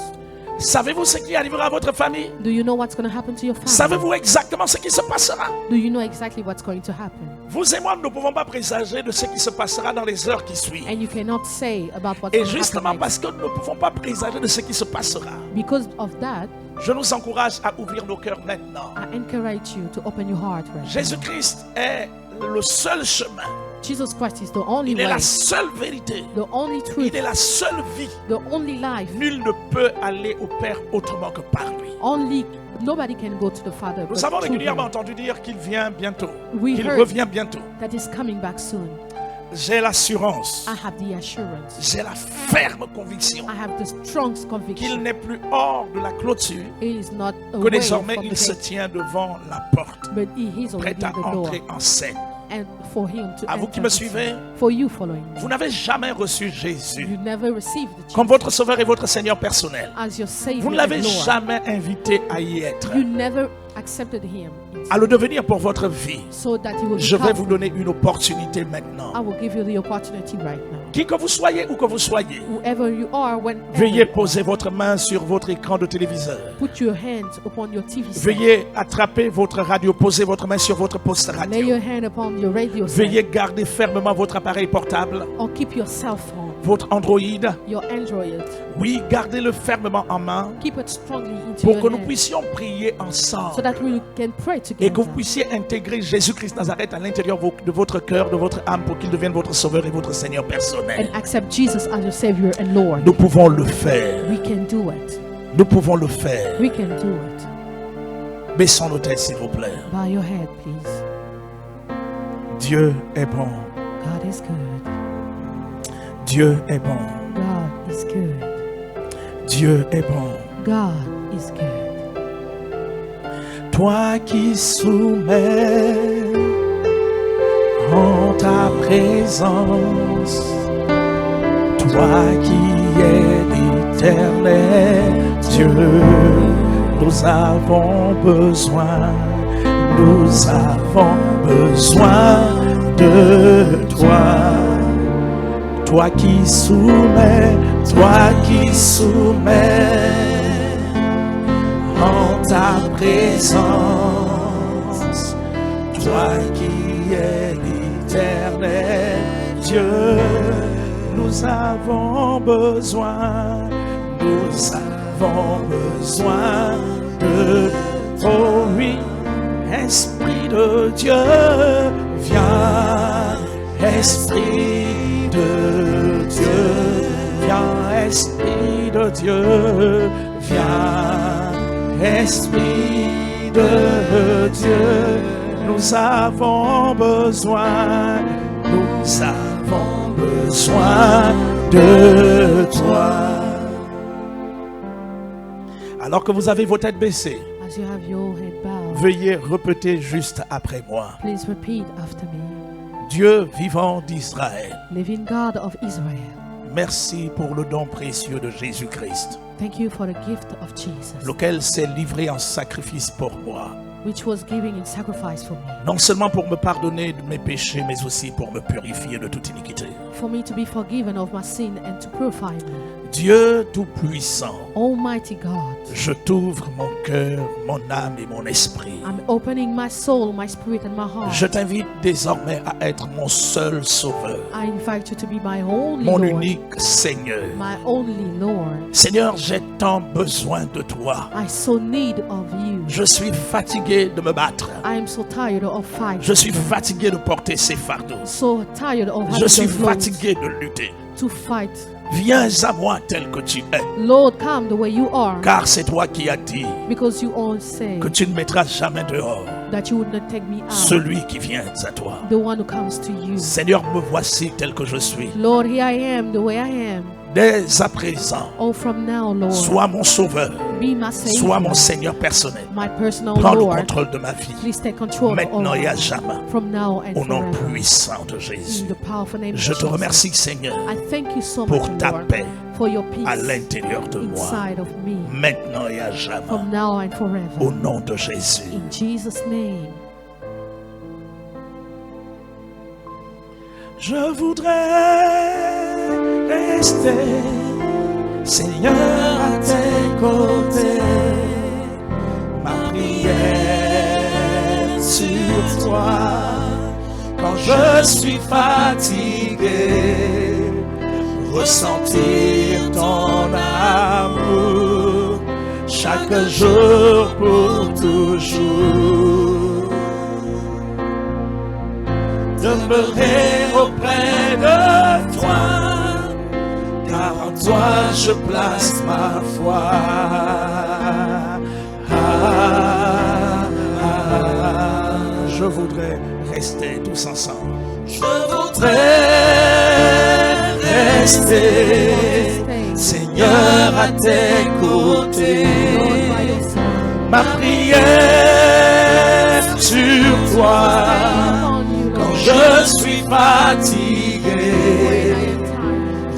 Speaker 4: Savez-vous ce qui arrivera à votre famille?
Speaker 5: Do you know what's going to happen to your family?
Speaker 4: Savez-vous exactement ce qui se passera?
Speaker 5: Do you know exactly what's going to happen?
Speaker 4: Vous et moi, nous ne pouvons pas présager de ce qui se passera dans les heures qui suivent.
Speaker 5: And you cannot say about what's
Speaker 4: Et
Speaker 5: going to
Speaker 4: justement
Speaker 5: happen
Speaker 4: parce
Speaker 5: next.
Speaker 4: que nous ne pouvons pas présager de ce qui se passera,
Speaker 5: Because of that,
Speaker 4: je nous encourage à ouvrir nos cœurs maintenant.
Speaker 5: I encourage you to open your heart right now.
Speaker 4: Jésus-Christ est le seul chemin.
Speaker 5: Jesus Christ is the only
Speaker 4: Il est
Speaker 5: way,
Speaker 4: la seule vérité.
Speaker 5: the only truth,
Speaker 4: Il est la seule vie.
Speaker 5: the only life.
Speaker 4: Nul ne peut aller au Père autrement que par lui.
Speaker 5: Only nobody can go to the Father.
Speaker 4: Nous
Speaker 5: but
Speaker 4: avons
Speaker 5: through
Speaker 4: régulièrement
Speaker 5: him.
Speaker 4: entendu dire qu'il vient bientôt,
Speaker 5: We
Speaker 4: qu'il
Speaker 5: heard
Speaker 4: revient bientôt.
Speaker 5: that is coming back soon.
Speaker 4: J'ai l'assurance,
Speaker 5: I have the assurance.
Speaker 4: j'ai la ferme conviction
Speaker 5: I have the strong
Speaker 4: qu'il
Speaker 5: conviction.
Speaker 4: n'est plus hors de la clôture,
Speaker 5: He is not
Speaker 4: que
Speaker 5: away
Speaker 4: désormais
Speaker 5: from the
Speaker 4: il se
Speaker 5: gate,
Speaker 4: tient devant la porte,
Speaker 5: but he is
Speaker 4: prêt
Speaker 5: already
Speaker 4: à
Speaker 5: at the door.
Speaker 4: entrer en scène.
Speaker 5: And for him to
Speaker 4: À vous
Speaker 5: enter
Speaker 4: qui me
Speaker 5: the
Speaker 4: suivez,
Speaker 5: scene. For you following me.
Speaker 4: vous n'avez jamais reçu Jésus
Speaker 5: You never received the
Speaker 4: comme
Speaker 5: Jesus
Speaker 4: votre sauveur et votre Seigneur personnel.
Speaker 5: as your Savior
Speaker 4: Vous ne l'avez
Speaker 5: and Lord.
Speaker 4: jamais invité à y être,
Speaker 5: You never accepted him.
Speaker 4: à le devenir pour votre vie.
Speaker 5: So that he will
Speaker 4: Je vais
Speaker 5: become.
Speaker 4: vous donner une opportunité maintenant.
Speaker 5: I will give you the opportunity right now.
Speaker 4: Qui que vous soyez, où que vous soyez,
Speaker 5: Whoever you are, whenever
Speaker 4: veuillez
Speaker 5: you are,
Speaker 4: poser votre main sur votre écran de téléviseur.
Speaker 5: put your hands upon your TV set.
Speaker 4: Veuillez attraper votre radio, poser votre main sur votre poste
Speaker 5: Lay
Speaker 4: radio.
Speaker 5: your hand upon your radio set.
Speaker 4: Veuillez garder fermement votre appareil portable,
Speaker 5: Or keep your cell phone,
Speaker 4: votre Android.
Speaker 5: your Android.
Speaker 4: Oui, gardez-le fermement en main
Speaker 5: Keep it strongly into
Speaker 4: pour
Speaker 5: your
Speaker 4: que nous
Speaker 5: hand
Speaker 4: puissions prier
Speaker 5: so
Speaker 4: ensemble
Speaker 5: that we can pray
Speaker 4: et
Speaker 5: together.
Speaker 4: que vous puissiez intégrer Jésus-Christ Nazareth à l'intérieur de votre cœur, de votre âme pour qu'il devienne votre sauveur et votre Seigneur personnel.
Speaker 5: And accept Jesus as your Savior and Lord.
Speaker 4: Nous pouvons le faire.
Speaker 5: We can do it.
Speaker 4: Nous pouvons le faire.
Speaker 5: We can do it.
Speaker 4: Baissons nos têtes, s'il vous plaît.
Speaker 5: Bow your head, please.
Speaker 4: Dieu est bon.
Speaker 5: God is good.
Speaker 4: Dieu est bon.
Speaker 5: God is good.
Speaker 4: Dieu est bon.
Speaker 5: God is good.
Speaker 4: Toi qui soumets en ta présence, toi qui es éternel Dieu, nous avons besoin de toi. Toi qui soumets en ta présence, toi qui es l'éternel Dieu, nous avons besoin de oh oui, Esprit de Dieu, viens, Esprit de Dieu, viens, Esprit de Dieu, viens, Esprit de Dieu, nous avons besoin de toi. Alors que vous avez vos têtes baissées,
Speaker 5: As you have your head bowed,
Speaker 4: veuillez répéter juste après moi.
Speaker 5: please repeat after me.
Speaker 4: Dieu vivant d'Israël,
Speaker 5: Living God of Israel,
Speaker 4: merci pour le don précieux de Jésus-Christ,
Speaker 5: thank you for the gift of Jesus,
Speaker 4: lequel s'est livré en sacrifice pour moi.
Speaker 5: which was given in sacrifice for me,
Speaker 4: Non seulement pour me pardonner de mes péchés, mais aussi pour me purifier de toute iniquité.
Speaker 5: for me to be forgiven of my sin and to purify me.
Speaker 4: Dieu Tout-Puissant,
Speaker 5: Almighty God,
Speaker 4: je t'ouvre mon cœur, mon âme et mon esprit.
Speaker 5: I'm opening my soul, my spirit and my heart.
Speaker 4: Je t'invite désormais à être mon seul sauveur,
Speaker 5: I invite you to be my only
Speaker 4: mon
Speaker 5: Lord,
Speaker 4: unique Seigneur.
Speaker 5: my only Lord.
Speaker 4: Seigneur, j'ai tant besoin de toi.
Speaker 5: I so need of you.
Speaker 4: Je suis fatigué de me battre.
Speaker 5: I am so tired of fighting.
Speaker 4: Je suis fatigué de porter ces fardeaux.
Speaker 5: So tired of
Speaker 4: Je
Speaker 5: having
Speaker 4: suis
Speaker 5: those loads
Speaker 4: fatigué de lutter.
Speaker 5: to fight.
Speaker 4: Viens à moi tel que tu es,
Speaker 5: Lord, come the way you are,
Speaker 4: car c'est toi qui as dit
Speaker 5: because you all say
Speaker 4: que tu ne mettras jamais dehors
Speaker 5: that you would not take me out,
Speaker 4: celui qui vient à toi.
Speaker 5: the one who comes to you.
Speaker 4: Seigneur, me voici tel que je suis.
Speaker 5: Lord, here I am, the way I am.
Speaker 4: Dès à présent,
Speaker 5: Oh, from now, Lord,
Speaker 4: sois mon sauveur,
Speaker 5: be my Savior,
Speaker 4: sois mon Seigneur personnel.
Speaker 5: my personal
Speaker 4: Prends le
Speaker 5: Lord.
Speaker 4: contrôle de ma vie,
Speaker 5: Please take control of
Speaker 4: maintenant
Speaker 5: all
Speaker 4: et à
Speaker 5: my life,
Speaker 4: jamais,
Speaker 5: from now and
Speaker 4: au nom
Speaker 5: forever.
Speaker 4: puissant de Jésus.
Speaker 5: In the powerful name
Speaker 4: Je
Speaker 5: of
Speaker 4: te
Speaker 5: Jesus.
Speaker 4: remercie, Seigneur,
Speaker 5: I thank you so
Speaker 4: pour
Speaker 5: much,
Speaker 4: ta
Speaker 5: Lord,
Speaker 4: paix
Speaker 5: for your peace
Speaker 4: à l'intérieur de moi,
Speaker 5: inside of me,
Speaker 4: maintenant et à jamais,
Speaker 5: from now and
Speaker 4: au
Speaker 5: forever.
Speaker 4: nom de Jésus.
Speaker 5: In Jesus' name.
Speaker 4: Je voudrais rester, Seigneur, à tes côtés. Ma prière sur toi, quand je suis fatigué, ressentir ton amour chaque jour pour toujours. Demeurer auprès de toi, car en toi je place ma foi. Je voudrais rester tous ensemble. Je voudrais rester, Seigneur, à tes côtés.
Speaker 5: Lord, by your side.
Speaker 4: Ma prière sur toi, quand je suis fatigué,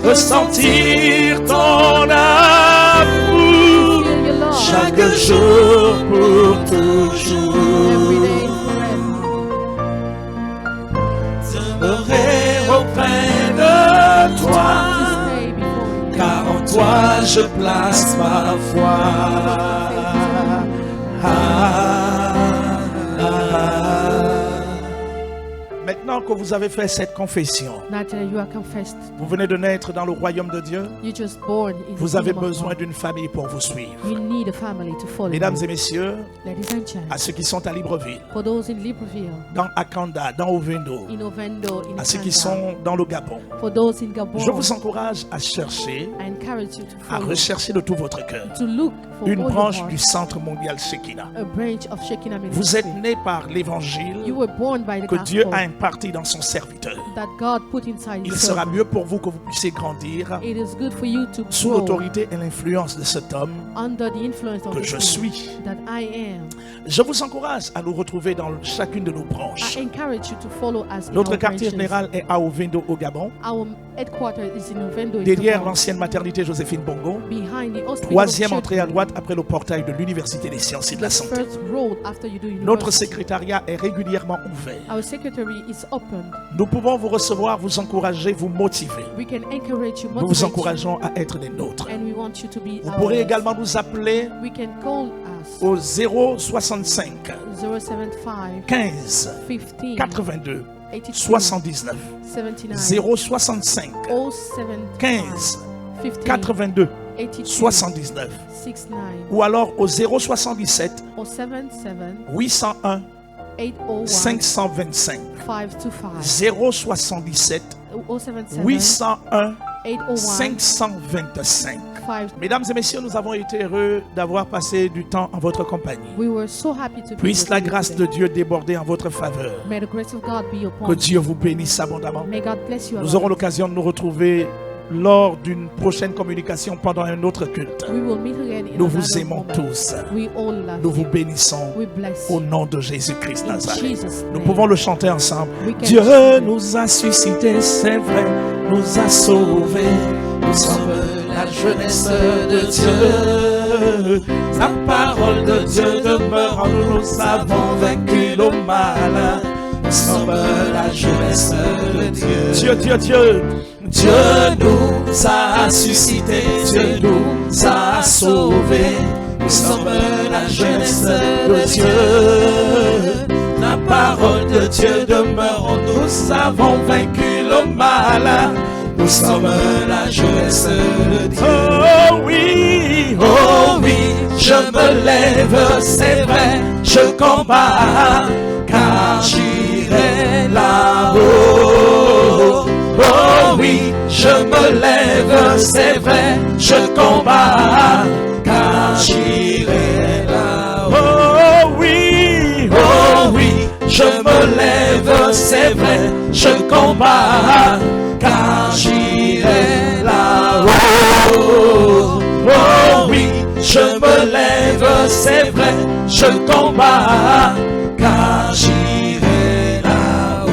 Speaker 4: ressentir ton amour chaque jour pour toujours. Demeurer auprès de toi, car en toi je place ma foi. Maintenant que vous avez fait cette confession,
Speaker 5: You are confessed.
Speaker 4: vous venez de naître dans le royaume de Dieu.
Speaker 5: You're just born in
Speaker 4: Vous
Speaker 5: the
Speaker 4: avez
Speaker 5: kingdom of
Speaker 4: besoin
Speaker 5: God.
Speaker 4: d'une famille pour vous suivre.
Speaker 5: You need a family to follow
Speaker 4: Mesdames
Speaker 5: you.
Speaker 4: et messieurs,
Speaker 5: Ladies and gentlemen,
Speaker 4: à ceux qui sont à Libreville,
Speaker 5: for those in Libreville,
Speaker 4: dans Akanda, dans Ovendo,
Speaker 5: in Ovendo, in
Speaker 4: à ceux qui
Speaker 5: Kanda,
Speaker 4: sont dans le Gabon,
Speaker 5: for those in Gabon,
Speaker 4: je vous encourage à chercher,
Speaker 5: I encourage you to
Speaker 4: à
Speaker 5: follow,
Speaker 4: rechercher de tout votre cœur
Speaker 5: to look for
Speaker 4: une
Speaker 5: all your
Speaker 4: branche
Speaker 5: heart,
Speaker 4: du Centre mondial Shekinah.
Speaker 5: a branch of Shekinah
Speaker 4: Vous êtes
Speaker 5: ministry.
Speaker 4: né par l'évangile
Speaker 5: You were born by the
Speaker 4: que Dieu
Speaker 5: gospel
Speaker 4: a imparti implanté dans son serviteur.
Speaker 5: that God put inside
Speaker 4: Il
Speaker 5: his
Speaker 4: sera
Speaker 5: servant.
Speaker 4: mieux pour vous que vous puissiez grandir
Speaker 5: It is good for you to
Speaker 4: sous
Speaker 5: grow
Speaker 4: l'autorité et l'influence de cet homme
Speaker 5: under the influence of
Speaker 4: que
Speaker 5: the
Speaker 4: je
Speaker 5: Spirit
Speaker 4: suis.
Speaker 5: that I am.
Speaker 4: Je vous encourage à nous retrouver dans chacune de nos branches.
Speaker 5: I encourage you to follow us in
Speaker 4: Notre
Speaker 5: our
Speaker 4: quartier
Speaker 5: branches.
Speaker 4: général est à Ovendo au Gabon,
Speaker 5: Our headquarters is in Ovendo, in
Speaker 4: derrière
Speaker 5: Gabon,
Speaker 4: l'ancienne maternité Joséphine Bongo.
Speaker 5: behind the hospital.
Speaker 4: Troisième
Speaker 5: of
Speaker 4: entrée à
Speaker 5: children.
Speaker 4: droite après le portail de l'Université des sciences et de la santé.
Speaker 5: First road after you do
Speaker 4: Notre
Speaker 5: university.
Speaker 4: secrétariat est régulièrement ouvert.
Speaker 5: Our secretary is open.
Speaker 4: Nous pouvons vous recevoir, vous encourager, vous motiver.
Speaker 5: We can encourage you,
Speaker 4: Nous vous
Speaker 5: motivate you,
Speaker 4: encourageons à être des nôtres.
Speaker 5: and we want you to be
Speaker 4: Vous
Speaker 5: ours.
Speaker 4: pourrez également nous appeler
Speaker 5: We can call us
Speaker 4: au 065
Speaker 5: 075
Speaker 4: 15
Speaker 5: 15
Speaker 4: 82
Speaker 5: 82
Speaker 4: 79.
Speaker 5: 79
Speaker 4: 065
Speaker 5: 075
Speaker 4: 15
Speaker 5: 15
Speaker 4: 82
Speaker 5: 82
Speaker 4: 79.
Speaker 5: 69
Speaker 4: Ou alors au 077
Speaker 5: 077
Speaker 4: 801
Speaker 5: 801
Speaker 4: 525.
Speaker 5: 525
Speaker 4: 077
Speaker 5: 077
Speaker 4: 801
Speaker 5: 801
Speaker 4: 525.
Speaker 5: 5.
Speaker 4: Mesdames et messieurs, nous avons été heureux d'avoir passé du temps en votre compagnie.
Speaker 5: We were so happy to be
Speaker 4: Puisse
Speaker 5: with
Speaker 4: la
Speaker 5: you
Speaker 4: grâce
Speaker 5: today.
Speaker 4: de Dieu déborder en votre faveur.
Speaker 5: May the grace of God be upon
Speaker 4: Que
Speaker 5: you.
Speaker 4: Dieu vous bénisse abondamment.
Speaker 5: May God bless you.
Speaker 4: Nous aurons l'occasion de nous retrouver lors d'une prochaine communication pendant un autre culte.
Speaker 5: We will meet again in
Speaker 4: Nous vous
Speaker 5: another
Speaker 4: aimons
Speaker 5: moment.
Speaker 4: tous.
Speaker 5: We all love
Speaker 4: Nous vous
Speaker 5: you.
Speaker 4: bénissons
Speaker 5: We bless
Speaker 4: au
Speaker 5: you.
Speaker 4: nom de Jésus-Christ
Speaker 5: In
Speaker 4: Nazareth.
Speaker 5: Jesus'
Speaker 4: Nous
Speaker 5: name.
Speaker 4: pouvons le chanter ensemble.
Speaker 5: We can
Speaker 4: Dieu
Speaker 5: sing it.
Speaker 4: nous a suscités, c'est vrai, nous a sauvés. Nous sommes la jeunesse de Dieu. La parole de Dieu demeure en nous. Nous avons vaincu le mal. Nous sommes la jeunesse de Dieu. Dieu, Dieu, Dieu. Dieu nous a suscités. Dieu nous a sauvés. Nous sommes la jeunesse de Dieu. La parole de Dieu demeure en nous. Nous avons vaincu le mal. Nous sommes la jeunesse de Dieu. Oh oui, je me lève, c'est vrai, je combats, car j'irai là-haut. Oh oui, je me lève, c'est vrai, je combats, car j'irai là-haut. Oh oui, je me lève, c'est vrai, je combats, car j'irai là-haut. Oh oui, je me lève, c'est vrai, je combats, car j'irai là-haut.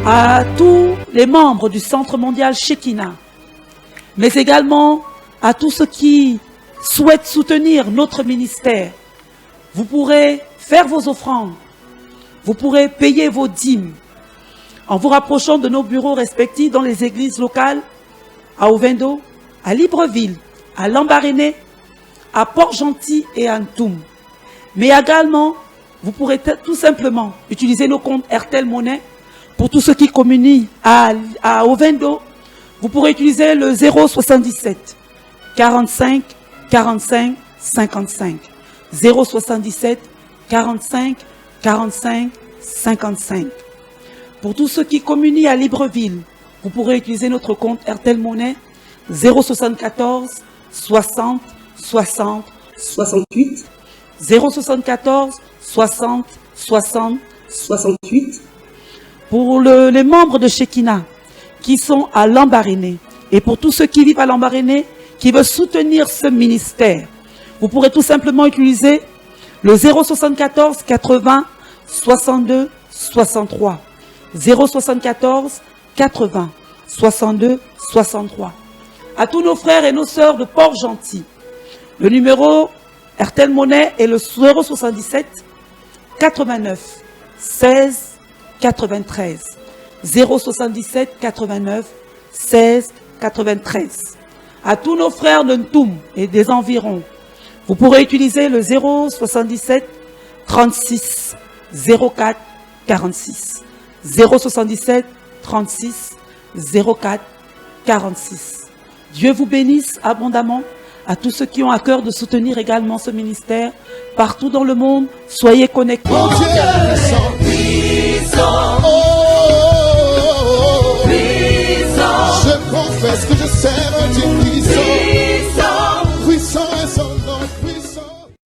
Speaker 6: À tous les membres du Centre mondial Shekinah, mais également à tous ceux qui souhaitent soutenir notre ministère, vous pourrez faire vos offrandes, vous pourrez payer vos dîmes en vous rapprochant de nos bureaux respectifs dans les églises locales, à Ovendo, à Libreville, à Lambaréné, à Port-Gentil et à Ntoum. Mais également, vous pourrez tout simplement utiliser nos comptes RTL Monnaie. Pour tous ceux qui communient à Ovendo, vous pourrez utiliser le 077 45 45 55. 077 45 45 55. Pour tous ceux qui communient à Libreville, vous pourrez utiliser notre compte RTL Monnaie 074 60 60 68. 074 60 60 68. Pour les membres de Shekinah qui sont à Lambaréné et pour tous ceux qui vivent à Lambaréné, qui veulent soutenir ce ministère, vous pourrez tout simplement utiliser le 074 80 62 63. 074 80 62 63. À tous nos frères et nos sœurs de Port-Gentil, le numéro RTL Monnaie est le 077 89 16 93. 077 89 16 93. À tous nos frères de Ntoum et des environs, vous pourrez utiliser le 077 36 04 46. 077 36 04 46. Dieu vous bénisse abondamment. À tous ceux qui ont à cœur de soutenir également ce ministère, partout dans le monde, soyez connectés.
Speaker 2: Mon Dieu,